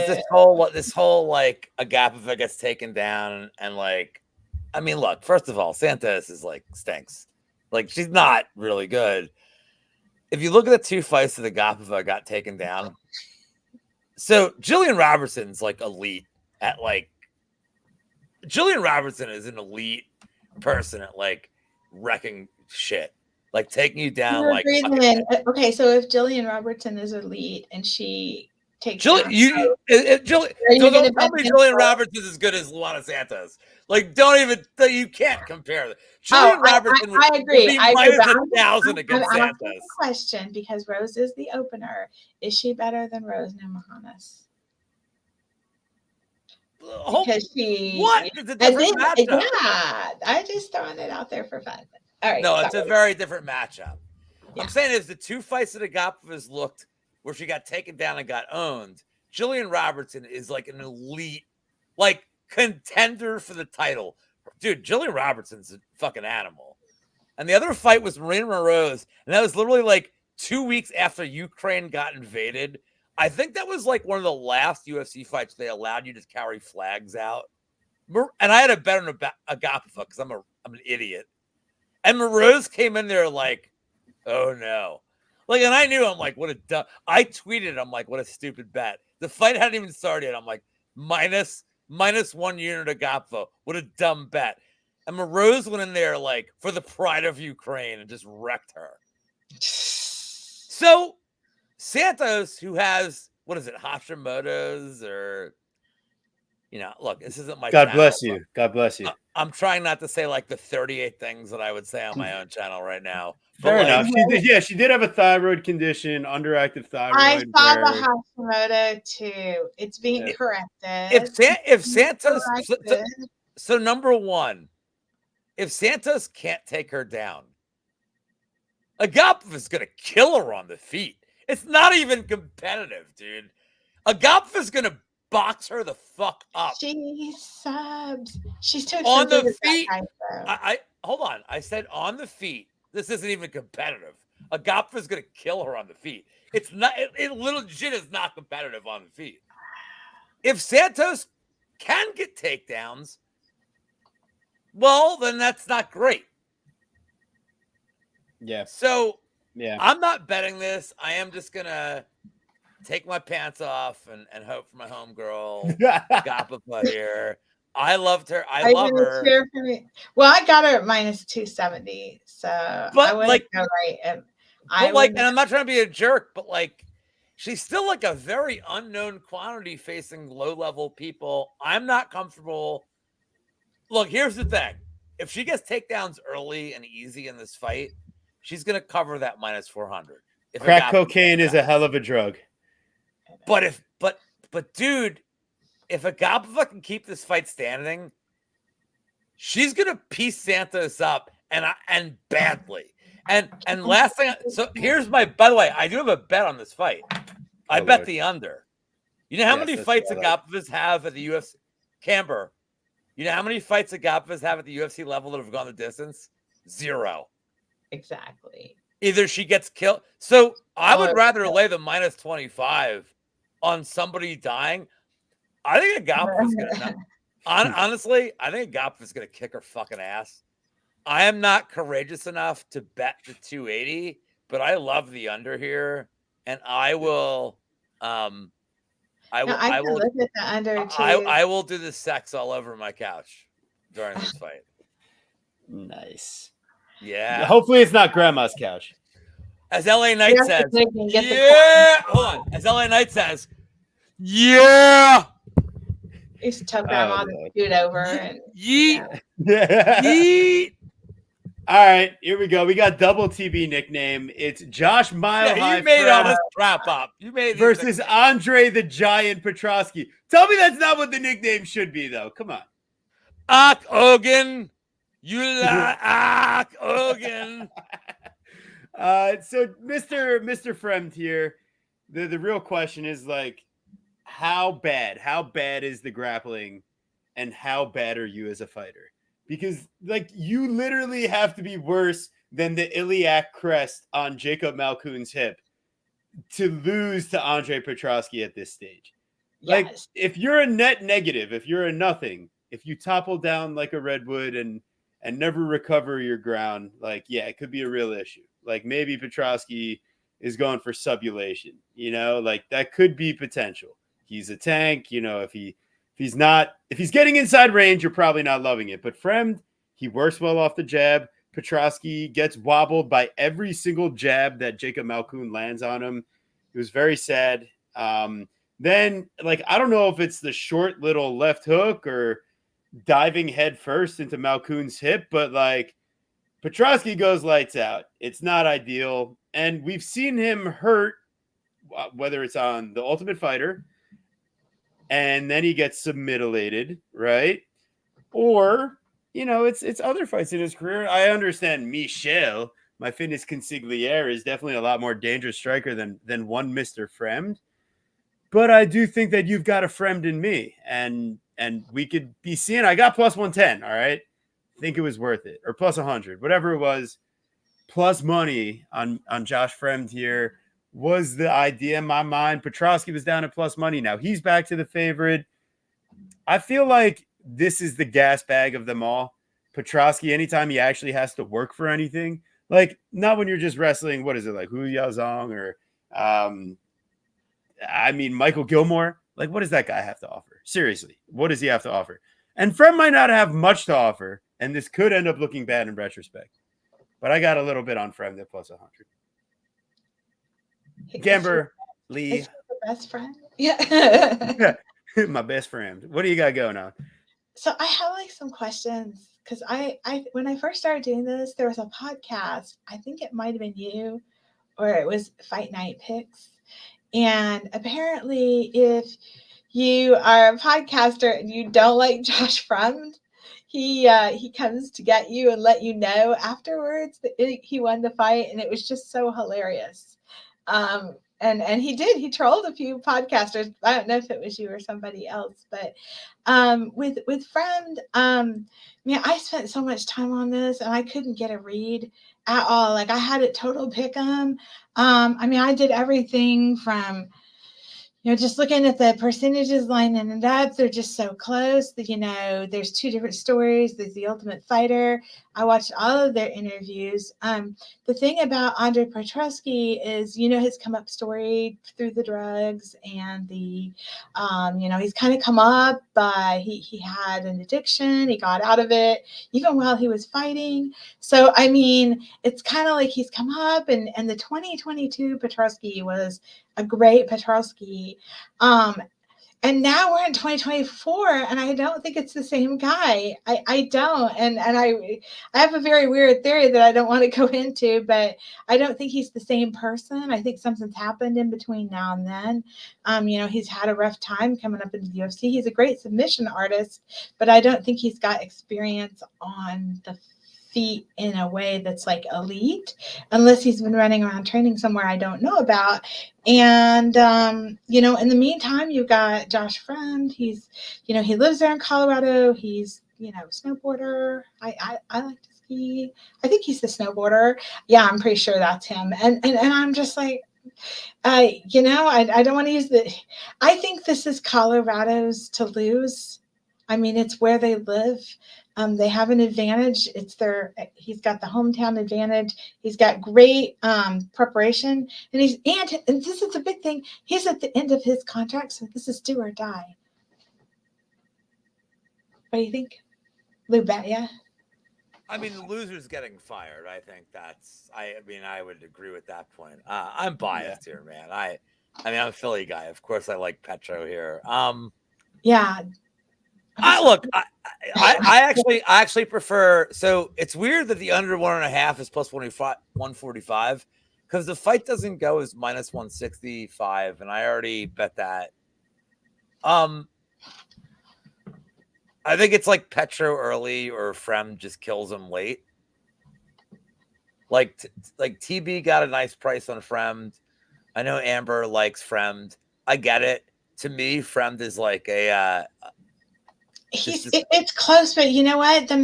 this whole like Agapova gets taken down, and like, I mean, look. First of all, Santos is like stinks. Like, she's not really good. If you look at the two fights that Agapova got taken down, so Jillian Robertson's like elite at like. Jillian Robertson is an elite person at like wrecking shit. Like taking you down. Like okay, so if Jillian Robertson is elite and she takes Jillian, don't tell me Jillian Robertson is as good as Luana Santos. Like, you can't compare that. Jillian Robertson, I agree. I agree. Minus 1,000 against Santos. Question, because Rose is the opener. Is she better than Rose Namajunas? Because it's a different matchup. Yeah, I just throwing it out there for fun. All right. No, it's a very different matchup. Yeah. I'm saying is the two fights that Agapova's looked where she got taken down and got owned. Jillian Robertson is like an elite, like contender for the title. Dude, Jillian Robertson's a fucking animal. And the other fight was Marina Moroz, and that was literally like 2 weeks after Ukraine got invaded. I think that was like one of the last UFC fights they allowed you to carry flags out. And I had a bet on Agapova because I'm an idiot. And Moroz came in there like, oh no. Like, and I knew, I'm like, what a dumb. I tweeted, I'm like, what a stupid bet. The fight hadn't even started. I'm like, minus 1 unit Agapova. What a dumb bet. And Moroz went in there like for the pride of Ukraine and just wrecked her. So Santos, who has, what is it, Hashimoto's or, look, this isn't my God channel, bless you. God bless you. I'm trying not to say like the 38 things that I would say on my own channel right now. Fair enough. She did have a thyroid condition, underactive thyroid. I saw the Hashimoto too. It's being corrected. If Santos, so number one, if Santos can't take her down, Agapova is going to kill her on the feet. It's not even competitive, dude. Agapov is gonna box her the fuck up. She subs. She's too On the expensive. feet. That guy, I hold on. I said on the feet. This isn't even competitive. Agapov is gonna kill her on the feet. It's not. It legit is not competitive on the feet. If Santos can get takedowns, well, then that's not great. Yeah. So Yeah. I'm not betting this. I am just gonna take my pants off and hope for my homegirl Agapova here. I loved her. I love her. cheer for me. Well, I got her at minus 270, so But, I wouldn't like- go right. And But like, and I'm not trying to be a jerk, but like, she's still like a very unknown quantity facing low-level people. I'm not comfortable. Look, here's the thing: if she gets takedowns early and easy in this fight, she's gonna cover that minus 400. If Crack Agapova cocaine gets is a that. hell of a drug. But dude, if Agapova can keep this fight standing, she's gonna piece Santos up and badly. And last thing, so here's my. By the way, I do have a bet on this fight. I Oh, bet Lord. the under. You know how Yes, many that's fights what I like. Agapovas have at the UFC? Camber, you know how many fights Agapovas have at the UFC level that have gone the distance? 0. exactly. Either she gets killed. So I would Or- rather lay the minus 25 on somebody dying. I think Agapova's gonna. Honestly, I think Agapova's gonna kick her fucking ass. I am not courageous enough to bet the 280, but I love the under here, and I will. I will. No, I I can will. look at the under too. I will do the sex all over my couch during this fight. Nice. Yeah. Hopefully it's not grandma's couch. As LA Knight You have says, to dig and get the yeah. Hold on. As LA Knight says, yeah. Used to tell grandma to Lord. scoot over and Yeet. Yeah. Yeet. All right, here we go. We got double TB nickname. It's Josh Mile Yeah, High you made all Fred this crap up. You made these versus Andre the Giant Petrosky. Tell me that's not what the nickname should be, though. Come on. Ak Ogan. You Ak Ogan. So Mr. Fremd here, the real question is like, how bad is the grappling, and how bad are you as a fighter? Because like you literally have to be worse than the iliac crest on Jacob Malkoun's hip to lose to Andre Petrosky at this stage. Like yes. if you're a net negative, if you're a nothing, if you topple down like a redwood and never recover your ground, like yeah, it could be a real issue. Like maybe Petrosky is going for subulation, you know, like that could be potential. He's a tank, you know, if he's getting inside range, you're probably not loving it. But Fremd, he works well off the jab. Petrosky gets wobbled by every single jab that Jacob Malkoun lands on him. It was very sad. Then, like, I don't know if it's the short little left hook or diving head first into Malkoun's hip, but like Petrosky goes lights out. It's not ideal. And we've seen him hurt, whether it's on The Ultimate Fighter, and then he gets submutilated, right? Or, you know, it's other fights in his career. I understand Michel, my fitness consigliere, is definitely a lot more dangerous striker than one Mr. Fremd. But I do think that you've got a Fremd in me. And we could be seeing, I got plus 110, all right? I think it was worth it. Or plus 100, whatever it was. Plus money on Josh Fremd here was the idea in my mind. Petrosky was down at plus money. Now he's back to the favorite. I feel like this is the gas bag of them all. Petrosky, anytime he actually has to work for anything, like not when you're just wrestling, what is it, like Hu Yaozong or Michael Gilmore. Like, what does that guy have to offer? Seriously, what does he have to offer? And Fred might not have much to offer, and this could end up looking bad in retrospect. But I got a little bit on Fred at plus 100. Gamber, Lee. Is he the best friend? Yeah. My best friend. What do you got going on? So I have like some questions because I when I first started doing this, there was a podcast. I think it might have been you, or it was Fight Night Picks. And apparently, if you are a podcaster and you don't like Josh Fremd, he comes to get you and let you know afterwards that he won the fight, and it was just so hilarious. And and he did. He trolled a few podcasters. I don't know if it was you or somebody else, but with Friend, man, I spent so much time on this and I couldn't get a read at all. Like I had it total pick 'em. I mean, I did everything from, just looking at the percentages lining it up, they're just so close that, there's two different stories. There's The Ultimate Fighter. I watched all of their interviews. The thing about Andre Petrosky is, his come up story through the drugs and he's kind of come up by, he had an addiction. He got out of it even while he was fighting. So, I mean, it's kind of like he's come up and the 2022 Petrosky was a great Petrosky. And now we're in 2024 and I don't think it's the same guy. I don't. And I have a very weird theory that I don't want to go into, but I don't think he's the same person. I think something's happened in between now and then. He's had a rough time coming up into the UFC. He's a great submission artist, but I don't think he's got experience on the feet in a way that's like elite, unless he's been running around training somewhere I don't know about. And in the meantime, you've got Josh Friend. He's he lives there in Colorado. He's snowboarder. I like to ski. I think he's the snowboarder. Yeah, I'm pretty sure that's him. And I'm just like, I don't want to use I think this is Colorado's to lose. I mean, it's where they live. They have an advantage. He's got the hometown advantage. He's got great preparation, and this is the big thing. He's at the end of his contract, so this is do or die. What do you think, Lou Batia? I mean, the loser's getting fired. I think I would agree with that point. I'm biased here, man. I'm a Philly guy. Of course, I like Petro here. Yeah. I actually prefer. So it's weird that the under 1.5 is plus 145 because the fight doesn't go as minus 165, and I already bet that. I think it's like Petro early or Frem just kills him late. Like TB got a nice price on Fremd. I know Amber likes Fremd. I get it. To me, Fremd is like a. It's close, but you know what? The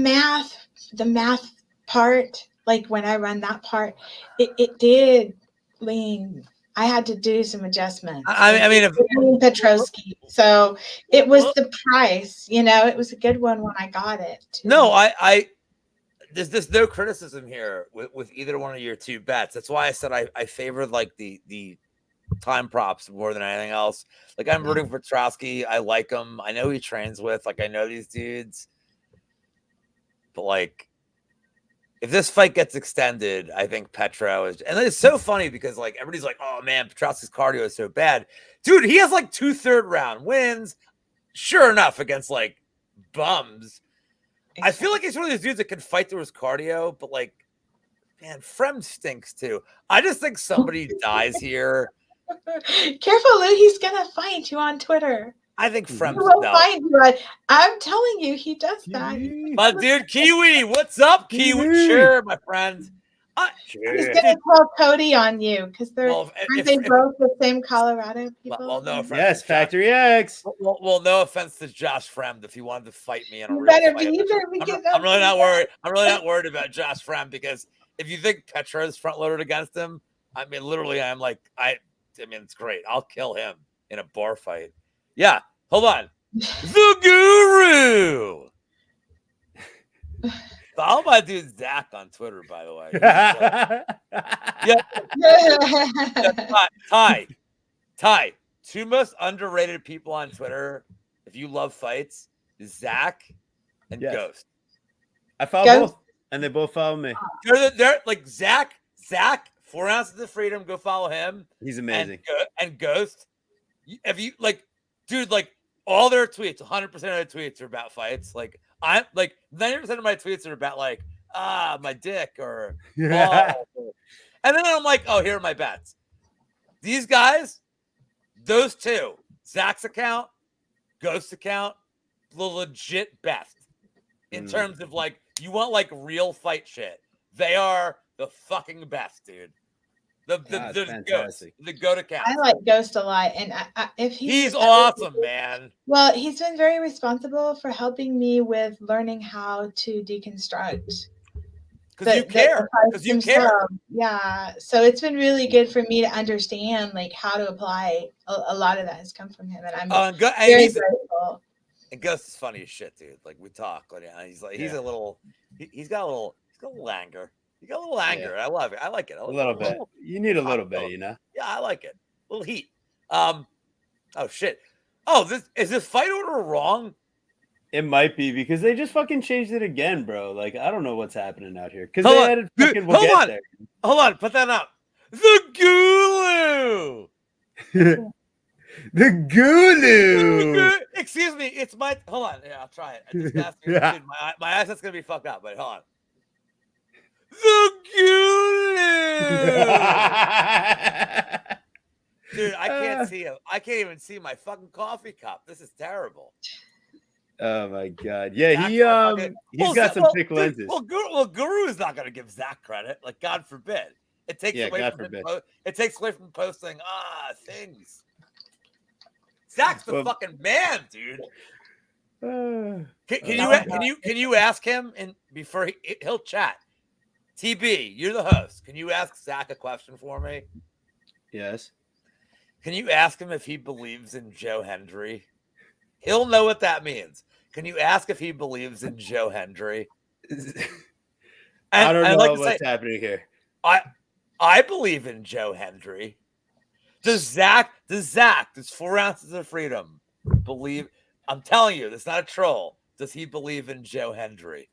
math part, like when I run that part, it did lean. I had to do some adjustments. I mean, Petrosky. So it was the price. It was a good one when I got it. Too. No, there's no criticism here with either one of your two bets. That's why I said I favored like the time props more than anything else. Like I'm rooting for Petrosky. I like him. I know who he trains with. Like I know these dudes. But like, if this fight gets extended, I think Petro is. And it's so funny because like everybody's like, "Oh man, Petrosky's cardio is so bad, dude." He has like 2 third-round wins. Sure enough, against like bums. Exactly. I feel like he's one of those dudes that can fight through his cardio, but like, man, Frem stinks too. I just think somebody dies here. Careful, Lou. He's gonna find you on Twitter. I think Frem will find you. I'm telling you, he does that. My dude, Kiwi, what's up, Kiwi? Sure, my friend. He's gonna call Cody on you because aren't they both the same Colorado people? Well, no offense. Yes, Factory X. Well, no offense to Josh Fremd if he wanted to fight me in a real fight. I'm really not worried. I'm really not worried about Josh Fremd because if you think Petro is front loaded against him, I mean, literally, I'm like, I mean, it's great. I'll kill him in a bar fight. Yeah, hold on. The Guru. Follow my dude Zach on Twitter, by the way. Ty. 2 most underrated people on Twitter, if you love fights, Zach and Ghost. I follow both, and they both follow me. They're like Zach, 4 ounces of freedom. Go follow him. He's amazing. And Ghost, if you like, dude, like all their tweets, 100% of their tweets are about fights. Like I'm like 90% of my tweets are about like my dick or and then I'm like, oh, here are my bets. These guys, those two, Zach's account, Ghost's account, the legit best in terms of like you want like real fight shit. They are the fucking best, dude. The ghost, fantastic. the goat account. I like Ghost a lot, and if He's awesome, man. Well, he's been very responsible for helping me with learning how to deconstruct. Because you care. Because you care. Yeah. So it's been really good for me to understand like how to apply. A lot of that has come from him, and I'm very grateful. And Ghost is funny as shit, dude. Like we talk, he's like he's a little, he's got a little anger. You got a little anger. Yeah. I love it. I like it. A little bit. You need a little bit, you know. Yeah, I like it. A little heat. Oh shit. Oh, is this fight order wrong? It might be because they just fucking changed it again, bro. Like I don't know what's happening out here. Because they added fucking. Hold on. Put that up. The Gulu. The Gulu. Excuse me. It's my. Hold on. Yeah, I'll try it. I just asked you, dude, my eyesight's gonna be fucked up. But hold on. The Gulu. Dude, I can't see him. I can't even see my fucking coffee cup. This is terrible. Oh my god! Yeah, he's got some thick lenses. Well, Guru is not going to give Zach credit. Like, God forbid. It takes away from posting things. Zach's the fucking man, dude. Can you ask him and before he'll chat? TB, you're the host. Can you ask Zach a question for me? Yes. Can you ask him if he believes in Joe Hendry? He'll know what that means. Can you ask if he believes in Joe Hendry? I don't know what's happening here. I believe in Joe Hendry. Does 4 ounces of freedom believe? I'm telling you, that's not a troll. Does he believe in Joe Hendry?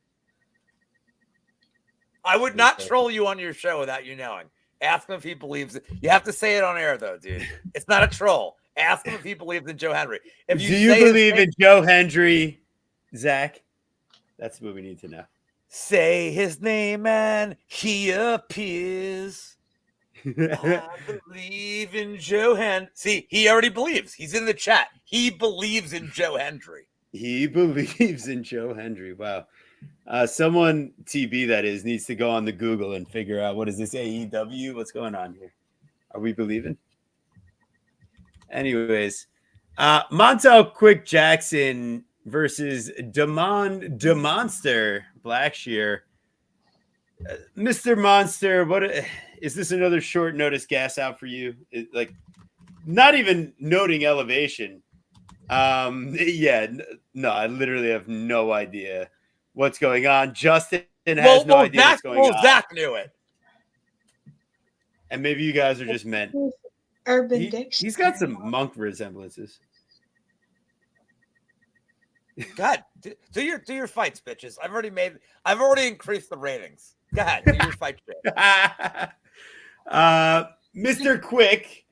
I would not troll you on your show without you knowing. Ask him if he believes it. You have to say it on air, though, dude. It's not a troll. Ask him if he believes in Joe Hendry. Do you believe in Joe Hendry, Zach? That's what we need to know. Say his name and he appears. I believe in Joe Hendry. See, he already believes. He's in the chat. He believes in Joe Hendry. He believes in Joe Hendry. Wow. Someone, TB that is, needs to go on the Google and figure out what is this AEW? What's going on here? Are we believing? Anyways, Montel Quick Jackson versus DeMonster Blackshear. Mr. Monster, what is this? Another short notice gas out for you? Like, not even noting elevation. I literally have no idea what's going on. Justin has no idea what's going on. Zach knew it. And maybe you guys are just meant. Urban Dictionary. He's got some monk resemblances. God, do your fights, bitches. I've already increased the ratings. Go ahead, do your fight shit. Mr. Quick,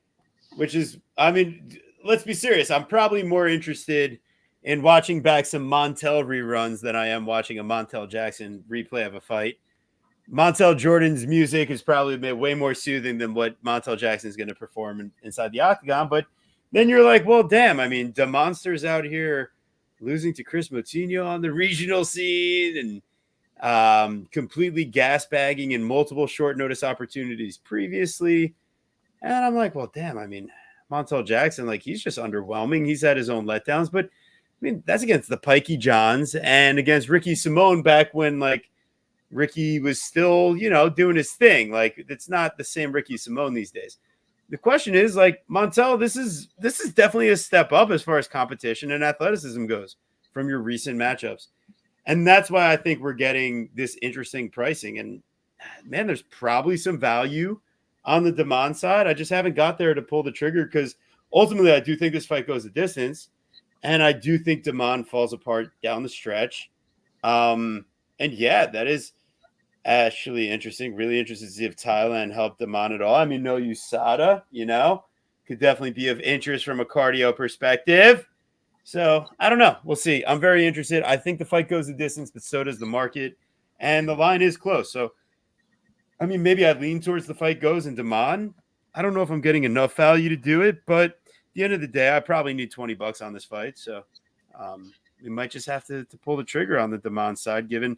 let's be serious. I'm probably more interested in watching back some Montel reruns than I am watching a Montel Jackson replay of a fight. Montel Jordan's music is probably way more soothing than what Montel Jackson is going to perform inside the octagon. But then you're like, well, damn. I mean, the Monster's out here losing to Chris Moutinho on the regional scene and completely gas bagging in multiple short notice opportunities previously. And I'm like, well, damn. I mean, Montel Jackson, like, he's just underwhelming. He's had his own letdowns, but I mean, that's against the Pikey Johns and against Ricky Simone back when, like, Ricky was still, doing his thing. Like, it's not the same Ricky Simone these days. The question is, like, Montel, this is definitely a step up as far as competition and athleticism goes from your recent matchups. And that's why I think we're getting this interesting pricing. And, man, there's probably some value on the Damon side. I just haven't got there to pull the trigger because ultimately I do think this fight goes a distance. And I do think Damon falls apart down the stretch. And yeah, that is actually interesting. Really interested to see if Thailand helped Damon at all. I mean, no USADA, could definitely be of interest from a cardio perspective. So I don't know. We'll see. I'm very interested. I think the fight goes the distance, but so does the market. And the line is close. So, I mean, maybe I lean towards the fight goes in Damon. I don't know if I'm getting enough value to do it, but at the end of the day, I probably need $20 on this fight. So we might just have to pull the trigger on the Damon side, given,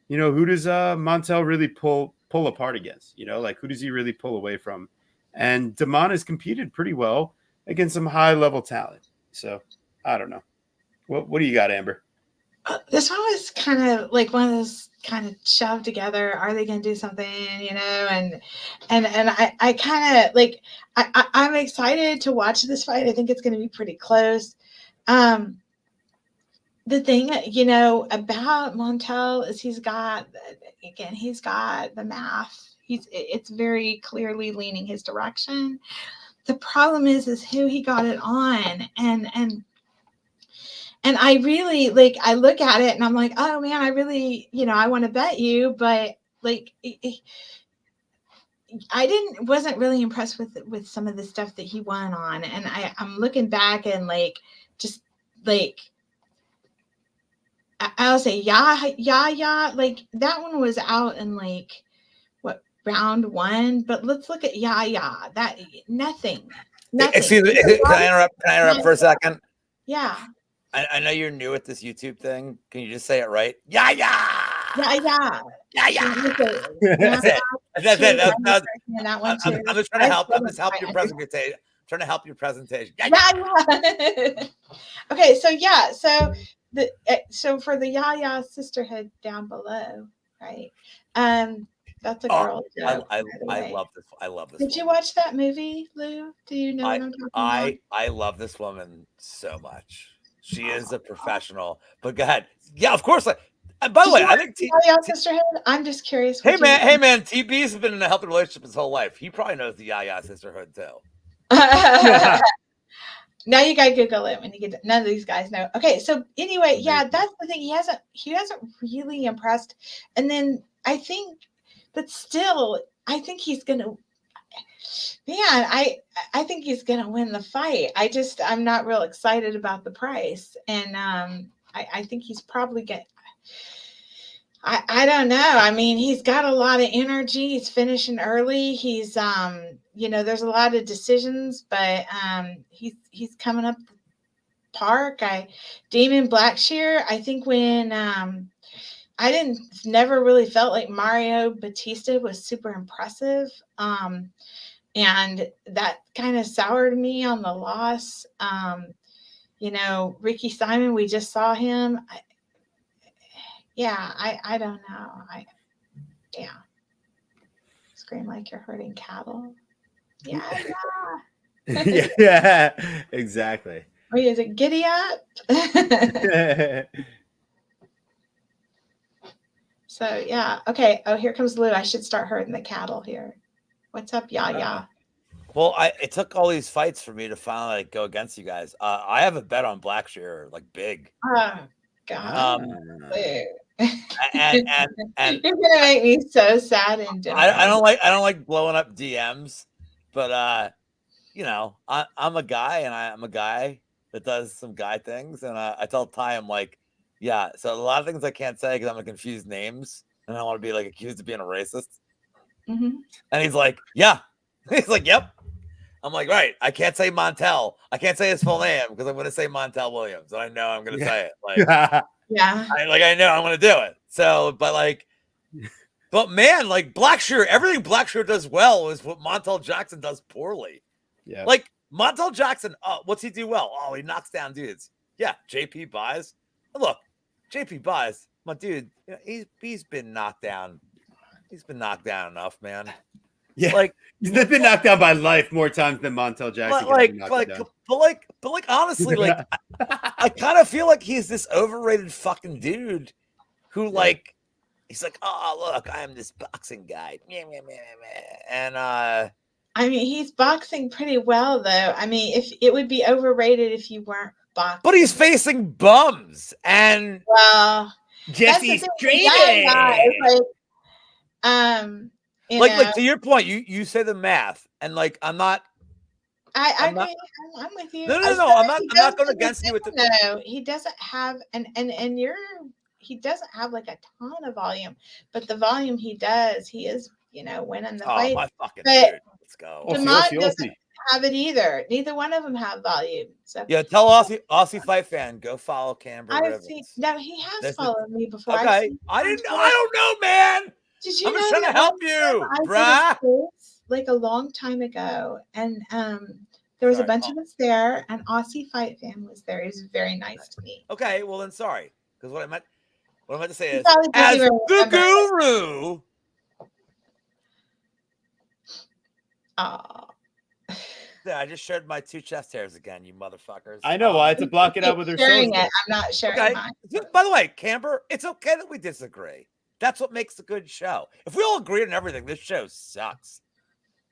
who does Montel really pull apart against? Like, who does he really pull away from and Damon has competed pretty well against some high-level talent. So I don't know. What do you got, Amber? This one was kind of like one of those kind of shoved together. Are they going to do something, And I kind of like I'm excited to watch this fight. I think it's going to be pretty close. The thing about Montel is he's got the math. It's very clearly leaning his direction. The problem is who he got it on, and I really I look at it and I'm like, oh man, I really, I want to bet you, but I wasn't really impressed with some of the stuff that he won on. And I'm looking back and I'll say, yeah. That one was out in round 1, but let's look at that nothing. Excuse me, can I interrupt for a second? Yeah. I know you're new at this YouTube thing. Can you just say it right? Yeah. Yeah. That's it. I'm just trying to help. I'm just help your presentation. I'm trying to help your presentation. Yeah. Okay, so for the Yaya sisterhood down below, right? That's a girl joke. I love this. I love this. Did you watch that movie, Lou? Do you know what I'm talking about? I love this woman so much. She is a professional. But go ahead. Yeah, of course. By the way, I think Yaya sisterhood. I'm just curious. Hey man, TB's been in a healthy relationship his whole life. He probably knows the Yaya sisterhood too. Now you gotta Google it when you get to, none of these guys know. Okay, so anyway, yeah, that's the thing. He hasn't really impressed. And then I think, but still, I think he's gonna. Man, I think he's gonna win the fight. I'm not real excited about the price, and I think he's probably I don't know. I mean, he's got a lot of energy. He's finishing early. He's there's a lot of decisions, but he's coming up the park. Damon Blackshear, I think when I never really felt like Mario Batista was super impressive. And that kind of soured me on the loss. Ricky Simon, we just saw him. I don't know. Scream like you're hurting cattle. Yeah. Yeah, exactly. Wait, is it giddy up? So yeah, okay. Oh, here comes Lou. I should start herding the cattle here. What's up, Yaya? Well, it took all these fights for me to finally go against you guys. I have a bet on Blackshear, big. Oh God. And you're gonna make me so sad and I don't like blowing up DMs, but I'm a guy and I'm a guy that does some guy things, and I tell Ty, I'm like, yeah, so a lot of things I can't say because I'm gonna confuse names and I want to be accused of being a racist. Mm-hmm. And he's like, yeah. He's like, yep. I'm like, right. I can't say Montel. I can't say his full name because I'm going to say Montel Williams, and I know I'm going to say it. Yeah. I know I'm going to do it. So, but man, Blackshear, everything Blackshear does well is what Montel Jackson does poorly. Yeah. Montel Jackson, what's he do well? Oh, he knocks down dudes. Yeah. JP Buys. Look, JP Buys, my dude, he's been knocked down. He's been knocked down enough, man. Yeah, he's been knocked down by life more times than Montel Jackson. But honestly, I kind of feel like he's this overrated fucking dude who he's like, oh look, I am this boxing guy, and I mean, he's boxing pretty well though. I mean, if it would be overrated if you weren't boxing, but he's facing bums and Jesse Straight. To your point, you say the math, and I'm not. I'm with you. No. I'm not going against you with the. No, he doesn't have he doesn't have a ton of volume, but the volume he does, he is winning the fight. My fucking dude. Let's go. Demont doesn't have it either. Neither one of them have volume. So yeah, tell Aussie Fight Fan, go follow Camber Rivers. No, he has followed me before. Okay, I don't know, man. Did you I'm just trying to help you, bruh. like a long time ago, and there was a bunch of us there, and Aussie Fight Fan was there. He was very nice to me. Okay, well then sorry, because what I meant to say He is, probably doesn't as even the remember. guru. Oh. Yeah, I just showed my 2 chest hairs again, you motherfuckers. I know. I had to block it out with her sharing social. it. I'm not sharing Okay. mine. By the way, Camber, it's okay that we disagree. That's what makes a good show. If we all agree on everything, this show sucks.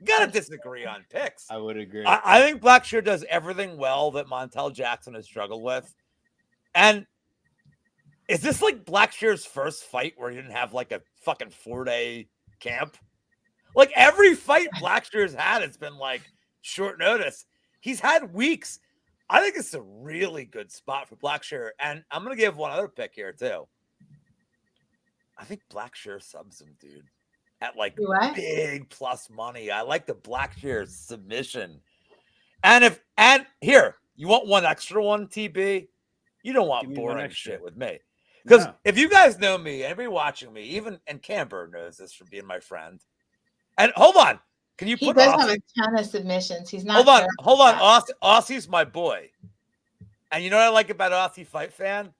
You gotta disagree on picks. I would agree. I think Blackshear does everything well that Montel Jackson has struggled with. And is this like Blackshear's first fight where he didn't have like a fucking 4-day camp? Like every fight Blackshear's had, it's been like short notice. He's had weeks. I think it's a really good spot for Blackshear. And I'm going to give one other pick here too. I think Blackshear subs him, dude, at like big plus money. I like the Blackshear submission. And here, you want one extra one, TB? You don't want boring shit with me. Because if you guys know me, anybody watching me, even, and Camber knows this from being my friend. And hold on. Can you put He does have a ton of submissions. He's not. Hold on. Aussie's my boy. And you know what I like about Aussie Fight Fan?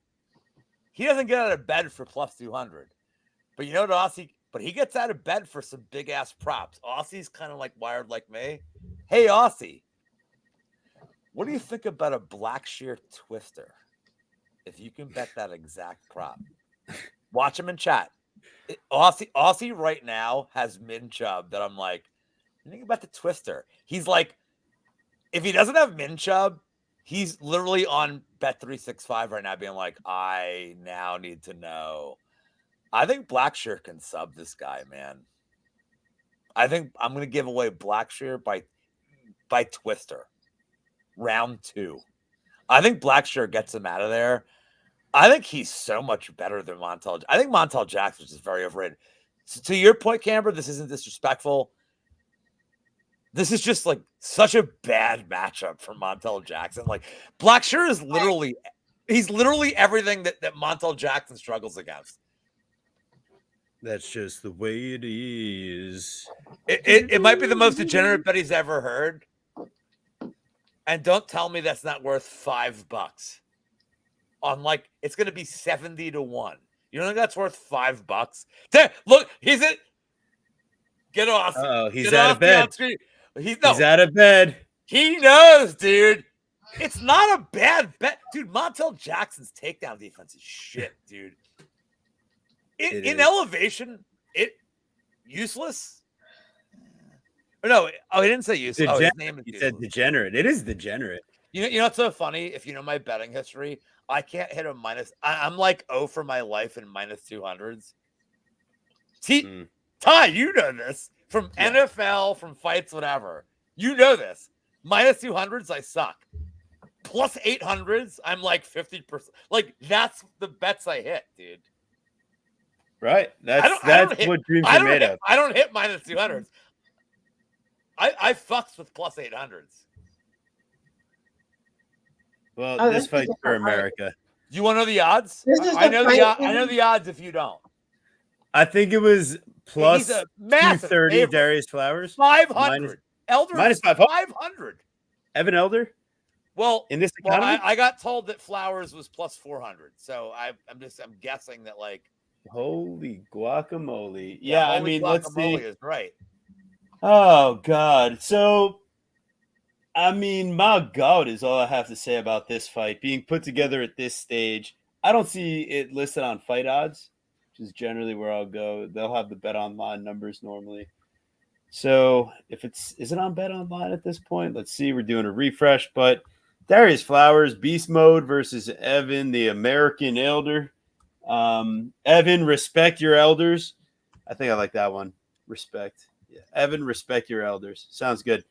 He doesn't get out of bed for plus 200. But you know what Aussie, but he gets out of bed for some big ass props. Aussie's kind of like wired like me. Hey, Aussie, what do you think about a Blackshear twister? If you can bet that exact prop, watch him in chat. Aussie right now has Min Chubb that I'm like, think about the twister. He's like, if he doesn't have Min Chubb, he's literally on Bet365 right now being like, I now need to know. I think Blackshear can sub this guy, man. I think I'm going to give away Blackshear by twister. Round 2. I think Blackshear gets him out of there. I think he's so much better than Montel. I think Montel Jackson is very overrated. So to your point, Camber, this isn't disrespectful. This is just like such a bad matchup for Montel Jackson. Like Blackshear is literally everything that Montel Jackson struggles against. That's just the way it is. It might be the most degenerate bet he's ever heard. And don't tell me that's not worth $5. On like, it's going to be 70 to 1. You don't think that's worth $5? There, look, he's it. Get off. Oh, he's out of bed. He's out of bed. He knows, dude. It's not a bad bet. Dude, Montel Jackson's takedown defense is shit, dude. In elevation, useless. Or no, he didn't say useless. His name is he said degenerate. It is degenerate. You know what's so funny? If you know my betting history, I can't hit a minus. I'm like 0 for my life in minus 200s. See, Ty, you know this from NFL, from fights, whatever. You know this. Minus 200s, I suck. Plus 800s, I'm like 50%. Like that's the bets I hit, dude. Right. That's what dreams are made of. I don't hit minus 200s. I fucks with plus 800s. Well, this fight's for America. You want to know the odds? I know the odds if you don't. I think it was plus 230 favorite. Darius Flowers. 500. Elder minus 500. Evan Elder? Well, in this economy? I got told that Flowers was plus 400. So I'm guessing that like holy guacamole. Yeah, I mean, let's see. Is right. Oh God. So I mean, my God is all I have to say about this fight being put together at this stage. I don't see it listed on Fight Odds, which is generally where I'll go. They'll have the Bet Online numbers normally. So if is it on Bet Online at this point? Let's see. We're doing a refresh, but Darius Flowers, Beast Mode versus Evan, the American Elder. Evan, respect your elders. I think I like that one. Respect. Yeah. Evan, respect your elders. Sounds good.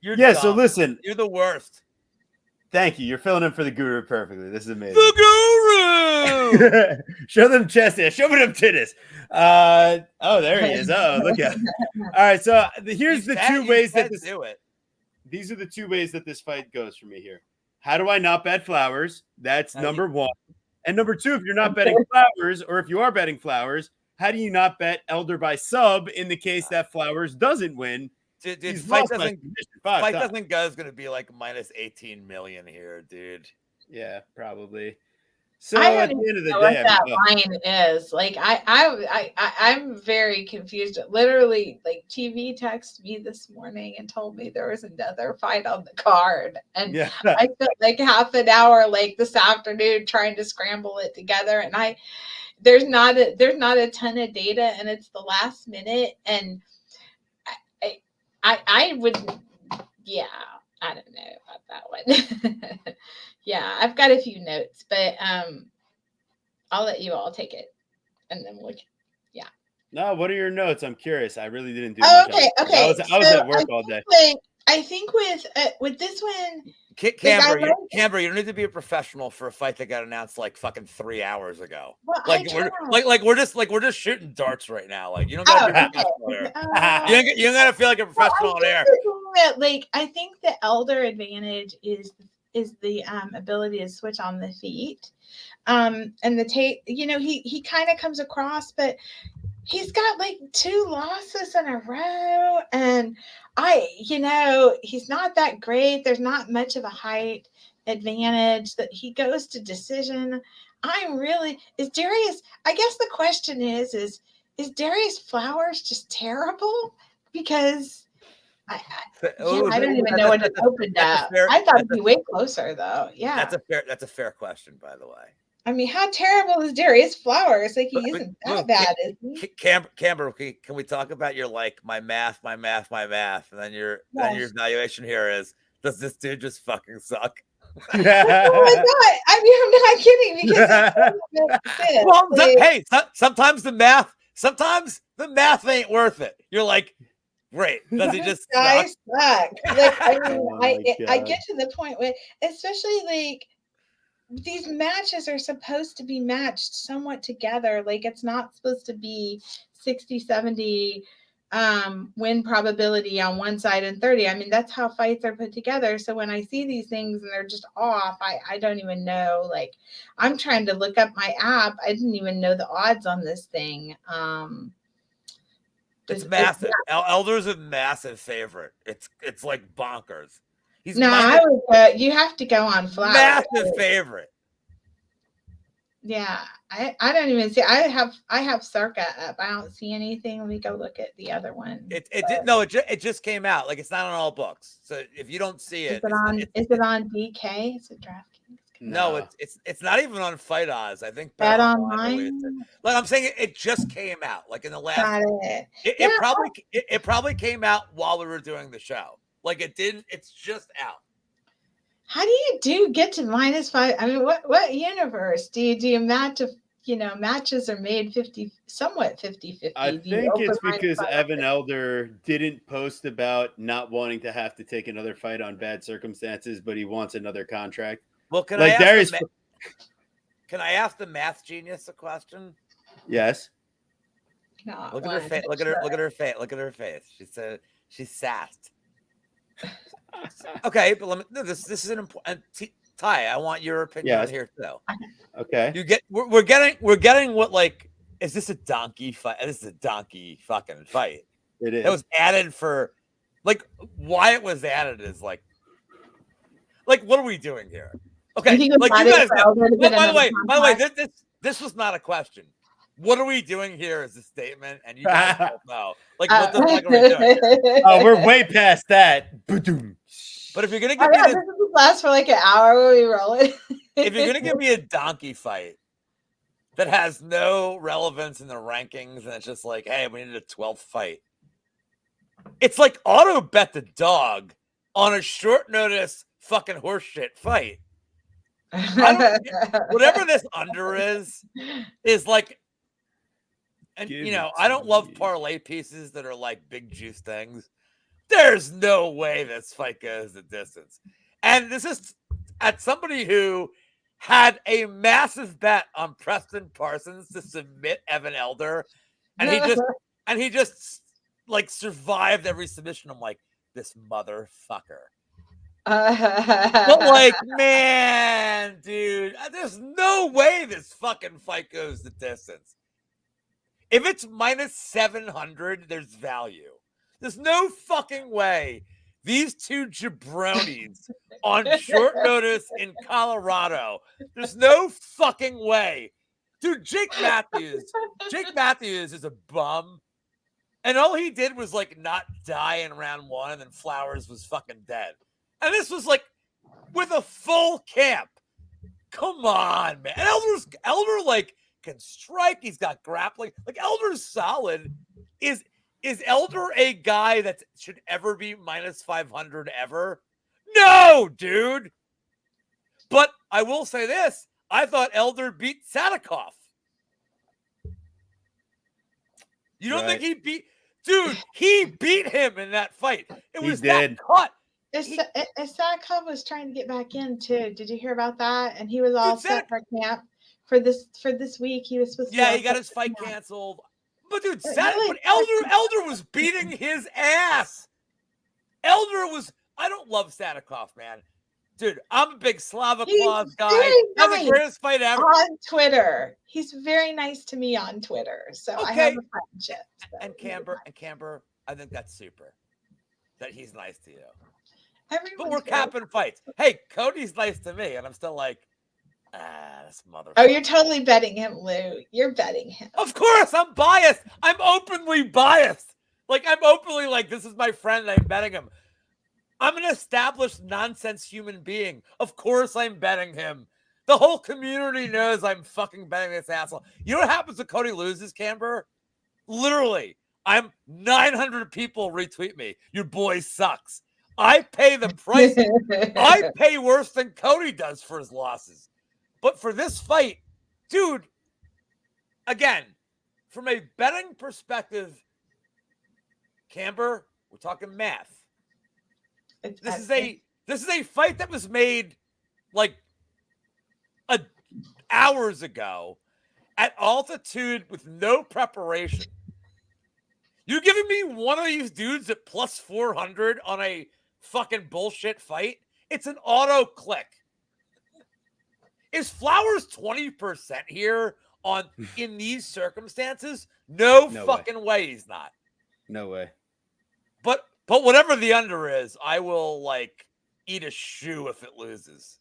You're dumb. So listen. You're the worst. Thank you. You're filling in for the guru perfectly. This is amazing. The guru! Show them chest hair. Show me them titties. Oh, there he is. Oh, look at him. All right. So here's the two ways that this do it. These are the two ways that this fight goes for me here. How do I not bet Flowers? That's number one. And number two, if you're not betting Flowers, or if you are betting Flowers, how do you not bet Elder by sub in the case that Flowers doesn't win? Dude, He's fight lost by doesn't submission 5 times. doesn't go is gonna be like minus 18 million here, dude. Yeah, probably. So I at don't the end of the know day, what that line is. Like I'm very confused. Literally, like TV texted me this morning and told me there was another fight on the card, and yeah, I spent like half an hour like this afternoon trying to scramble it together, and there's not a ton of data, and it's the last minute, and I wouldn't. Yeah, I don't know about that one. Yeah, I've got a few notes, but I'll let you all take it, and then we'll. Yeah. No, what are your notes? I'm curious. I really didn't do much. Okay. I was at work all day. I think with this one, Camber, you don't need to be a professional for a fight that got announced like fucking 3 hours ago. Well, we're just shooting darts right now. Like you don't gotta be a professional here. You don't gotta feel like a professional on air. Like I think the Elder advantage is the ability to switch on the feet, and the tape. You know, he kind of comes across, but he's got like 2 losses in a row, and he's not that great. There's not much of a height advantage that he goes to decision. Is Darius? I guess the question is Darius Flowers just terrible? Because I don't even know when it opened up. I thought it'd be way closer though. Yeah, that's a fair question, by the way. I mean, how terrible is Darius Flowers? Like, he isn't that bad, is he? Camber, can we talk about your my math, and then your evaluation here is, does this dude just fucking suck? Oh my God! I mean, I'm not kidding, because well, hey, sometimes the math ain't worth it. You're like, great. Does he just suck? Like, I mean, I get to the point where, especially like, these matches are supposed to be matched somewhat together. Like, it's not supposed to be 60-70 win probability on one side and 30. I mean, that's how fights are put together. So when I see these things and they're just off, I don't even know. Like, I'm trying to look up my app. I didn't even know the odds on this thing. It's massive. Elder's a massive favorite. It's like bonkers. You have to go on Flowers. Massive favorite. Yeah, I don't even see. I have Circa up. I don't see anything. Let me go look at the other one. It just came out. Like, it's not on all books. So if you don't see it, is it on DK? Is it DraftKings? No, it's not even on Fight Odds. I think Bet Online. Like I'm saying, it just came out. Like in the last. It probably came out while we were doing the show. Like it didn't. It's just out. How do you get to -5? I mean, what universe do you match? Matches are made 50-50. I think it's because Evan Elder didn't post about not wanting to have to take another fight on bad circumstances, but he wants another contract. Well, can I ask the math genius a question? Yes. Look at her face. Look at her face. She said she's sassed. Okay, but this is an important Ty. I want your opinion here too. Okay. We're getting what, like, is this a donkey fight? This is a donkey fucking fight. It is. It was added for, like, why it was added is like what are we doing here? Okay, like, you guys know. By the way, this was not a question. What are we doing here is a statement, and you guys don't know. Like, what the fuck are we doing? Oh, we're way past that. But if you're gonna give me this will last for like an hour when we roll it. If you're gonna give me a donkey fight that has no relevance in the rankings, and it's just like, hey, we need a 12th fight. It's like auto bet the dog on a short notice fucking horseshit fight. Whatever this under is like, and I don't love parlay pieces that are like big juice things. There's no way this fight goes the distance. And this is at somebody who had a massive bet on Preston Parsons to submit Evan Elder, and he just like survived every submission. I'm like, this motherfucker. But like, man, dude, there's no way this fucking fight goes the distance. If it's minus 700, there's value. There's no fucking way these two jabronis on short notice in Colorado. There's no fucking way. Dude, Jake Matthews is a bum. And all he did was like not die in round 1, and then Flowers was fucking dead. And this was like with a full camp. Come on, man. And Elder like can strike. He's got grappling. Like Elder's solid. Is Elder a guy that should ever be minus 500 ever? No, dude. But I will say this. I thought Elder beat Salikov. You don't think he beat... Dude, he beat him in that fight. It was that cut. Salikov was trying to get back in too. Did you hear about that? And he was all set for camp for this week. He was supposed to. Yeah, he got his fight canceled. But dude, Elder was beating his ass. Elder was. I don't love Salikov, man. Dude, I'm a big Slava Claus guy. That's the greatest fight ever. On Twitter. He's very nice to me on Twitter. So I have a friendship. So and Camber, I think that's super. That he's nice to you. But we're capping fights. Hey, Cody's nice to me, and I'm still like, this motherfucker. Oh, you're totally betting him, Lou. You're betting him. Of course, I'm biased. I'm openly biased. Like, I'm openly like, this is my friend, and I'm betting him. I'm an established nonsense human being. Of course I'm betting him. The whole community knows I'm fucking betting this asshole. You know what happens when Cody loses, Camber? Literally, 900 people retweet me. Your boy sucks. I pay the price. I pay worse than Cody does for his losses. But for this fight, dude, again, from a betting perspective, Camber, we're talking math. This is a fight that was made like hours ago at altitude with no preparation. You giving me one of these dudes at plus 400 on a fucking bullshit fight? It's an auto click. Is Flowers 20% here in these circumstances? No fucking way he's not. No way. But whatever the under is, I will like eat a shoe if it loses.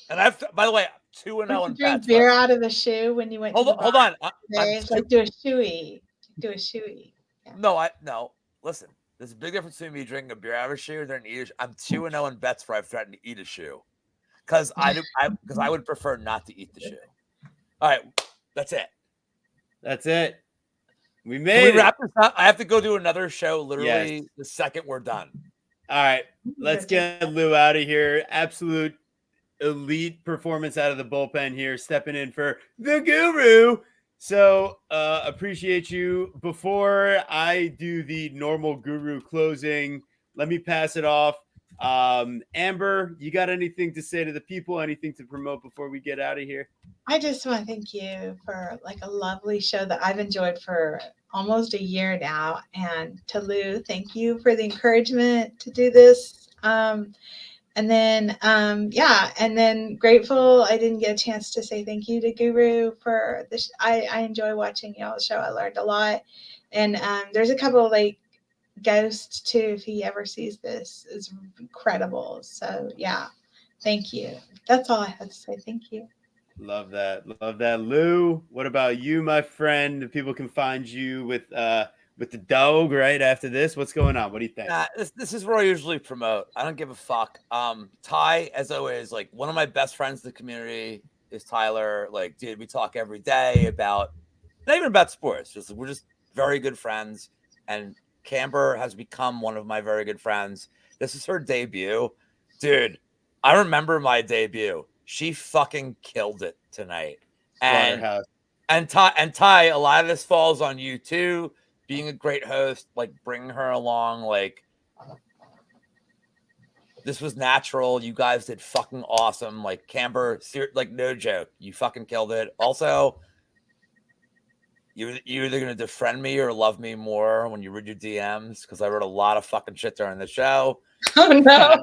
And by the way, 2-0 in bets. Beer out of the shoe when you went. Hold on. Like do a shoey. Do a shoey. Yeah. No. Listen, there's a big difference between me drinking a beer out of a shoe and eating. I'm 2-0 in bets where I've threatened to eat a shoe, because I would prefer not to eat the shoe. All right, that's it. That's it. We Can we made wrap this up? I have to go do another show literally the second we're done. All right, let's get Lou out of here. Absolute elite performance out of the bullpen here, stepping in for the guru. So appreciate you. Before I do the normal guru closing, let me pass it off. Amber, you got anything to say to the people? Anything to promote before we get out of here? I just want to thank you for like a lovely show that I've enjoyed for almost a year now. And to Lou, thank you for the encouragement to do this. And then grateful I didn't get a chance to say thank you to Guru for this. I enjoy watching y'all's show. I learned a lot. And there's a couple of like Ghosts too, if he ever sees this, is incredible. So yeah, thank you. That's all I have to say. Thank you. Love that. Lou, what about you, my friend? People can find you with the dog right after this. What's going on? What do you think? This is where I usually promote. I don't give a fuck. Ty, as always, like one of my best friends in the community is Tyler. Like, dude, we talk every day about not even about sports. We're just very good friends. And Camber has become one of my very good friends. This is her debut. Dude, I remember my debut. She fucking killed it tonight. And Ty, a lot of this falls on you too. Being a great host, like bringing her along, like this was natural. You guys did fucking awesome. Like Camber, like no joke. You fucking killed it. Also, you're either going to defriend me or love me more when you read your DMs, because I wrote a lot of fucking shit during the show. Oh, no.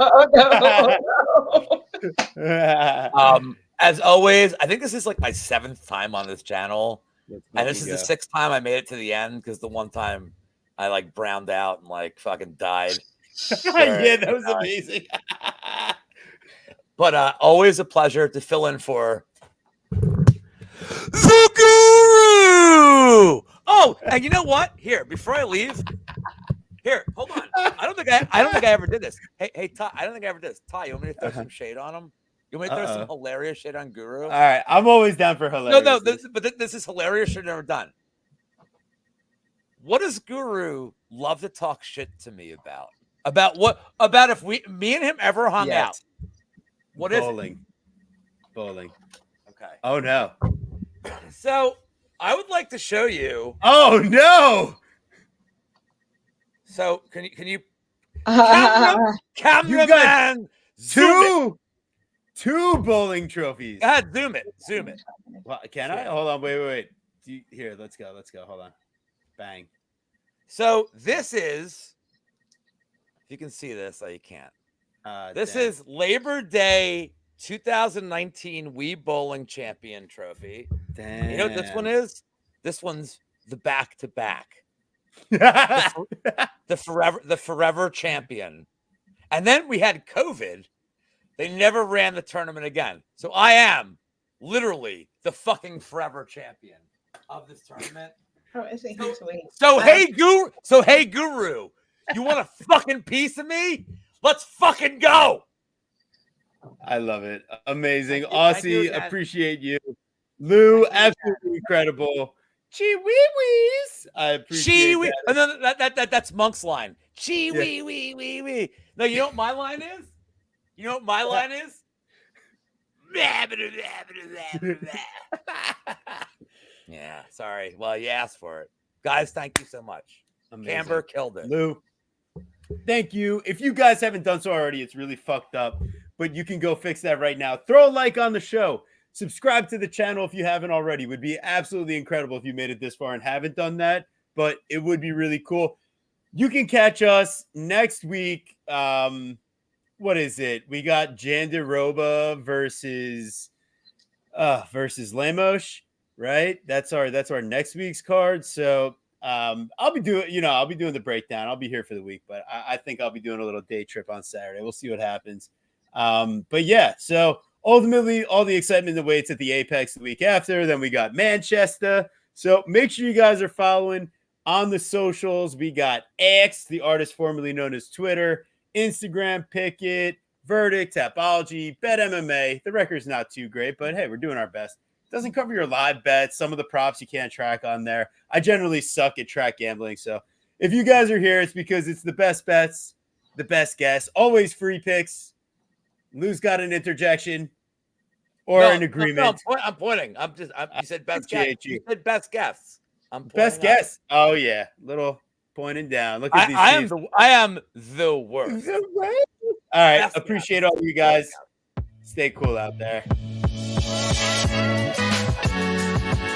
As always, I think this is like my 7th time on this channel. And this is the 6th time I made it to the end because the one time I like browned out and like fucking died. Yeah, that was amazing. But always a pleasure to fill in for the Guru. Oh, and you know what? Here, before I leave, here, hold on. I don't think I ever did this. Hey, Ty, I don't think I ever did this. Ty, you want me to throw some shade on him? You want me to throw some hilarious shit on Guru? All right, I'm always down for hilarious. No, this is hilarious shit I've never done. What does Guru love to talk shit to me about? About what? About if me and him ever hung out? What bowling. Is it? Bowling. Okay. Oh no. So I would like to show you. Oh no. So can you cameraman, you got two bowling trophies. Go ahead, zoom it. Well, can I? Hold on, wait. Here, let's go. Hold on. Bang. So this is, if you can see this, you can't. This is Labor Day 2019 Wii Bowling Champion Trophy. Damn. You know what this one is? This one's the back-to-back. the forever champion. And then we had COVID. They never ran the tournament again. So I am literally the fucking forever champion of this tournament. So hey Guru, you want a fucking piece of me? Let's fucking go. I love it. Amazing. Aussie, appreciate you. Lou, absolutely incredible. Chee wee wees. I appreciate that. And then that's Monk's line. Chee wee wee wee wee. No, you know what my line is? Yeah, sorry. Well, you asked for it. Guys, thank you so much. Amazing. Camber killed it. Lou, thank you. If you guys haven't done so already, it's really fucked up, but you can go fix that right now. Throw a like on the show. Subscribe to the channel if you haven't already. It would be absolutely incredible if you made it this far and haven't done that, but it would be really cool. You can catch us next week. What is it? We got Jandiroba versus Lemos, right? That's our next week's card. So I'll be doing the breakdown. I'll be here for the week, but I think I'll be doing a little day trip on Saturday. We'll see what happens. But yeah, so ultimately all the excitement awaits at the Apex the week after. Then we got Manchester. So make sure you guys are following on the socials. We got X, the artist formerly known as Twitter, Instagram, Picket, Verdict, Tapology, Bet MMA. The record's not too great, but hey, we're doing our best. Doesn't cover your live bets. Some of the props you can't track on there. I generally suck at track gambling. So if you guys are here, it's because it's the best bets, the best guess, always free picks. Lou's got an interjection or an agreement. No, I'm pointing. You said best guess. You said best guess. I'm best guess. Oh yeah, little pointing down. Look at these. I am the worst. All right, appreciate all you guys. Stay cool out there.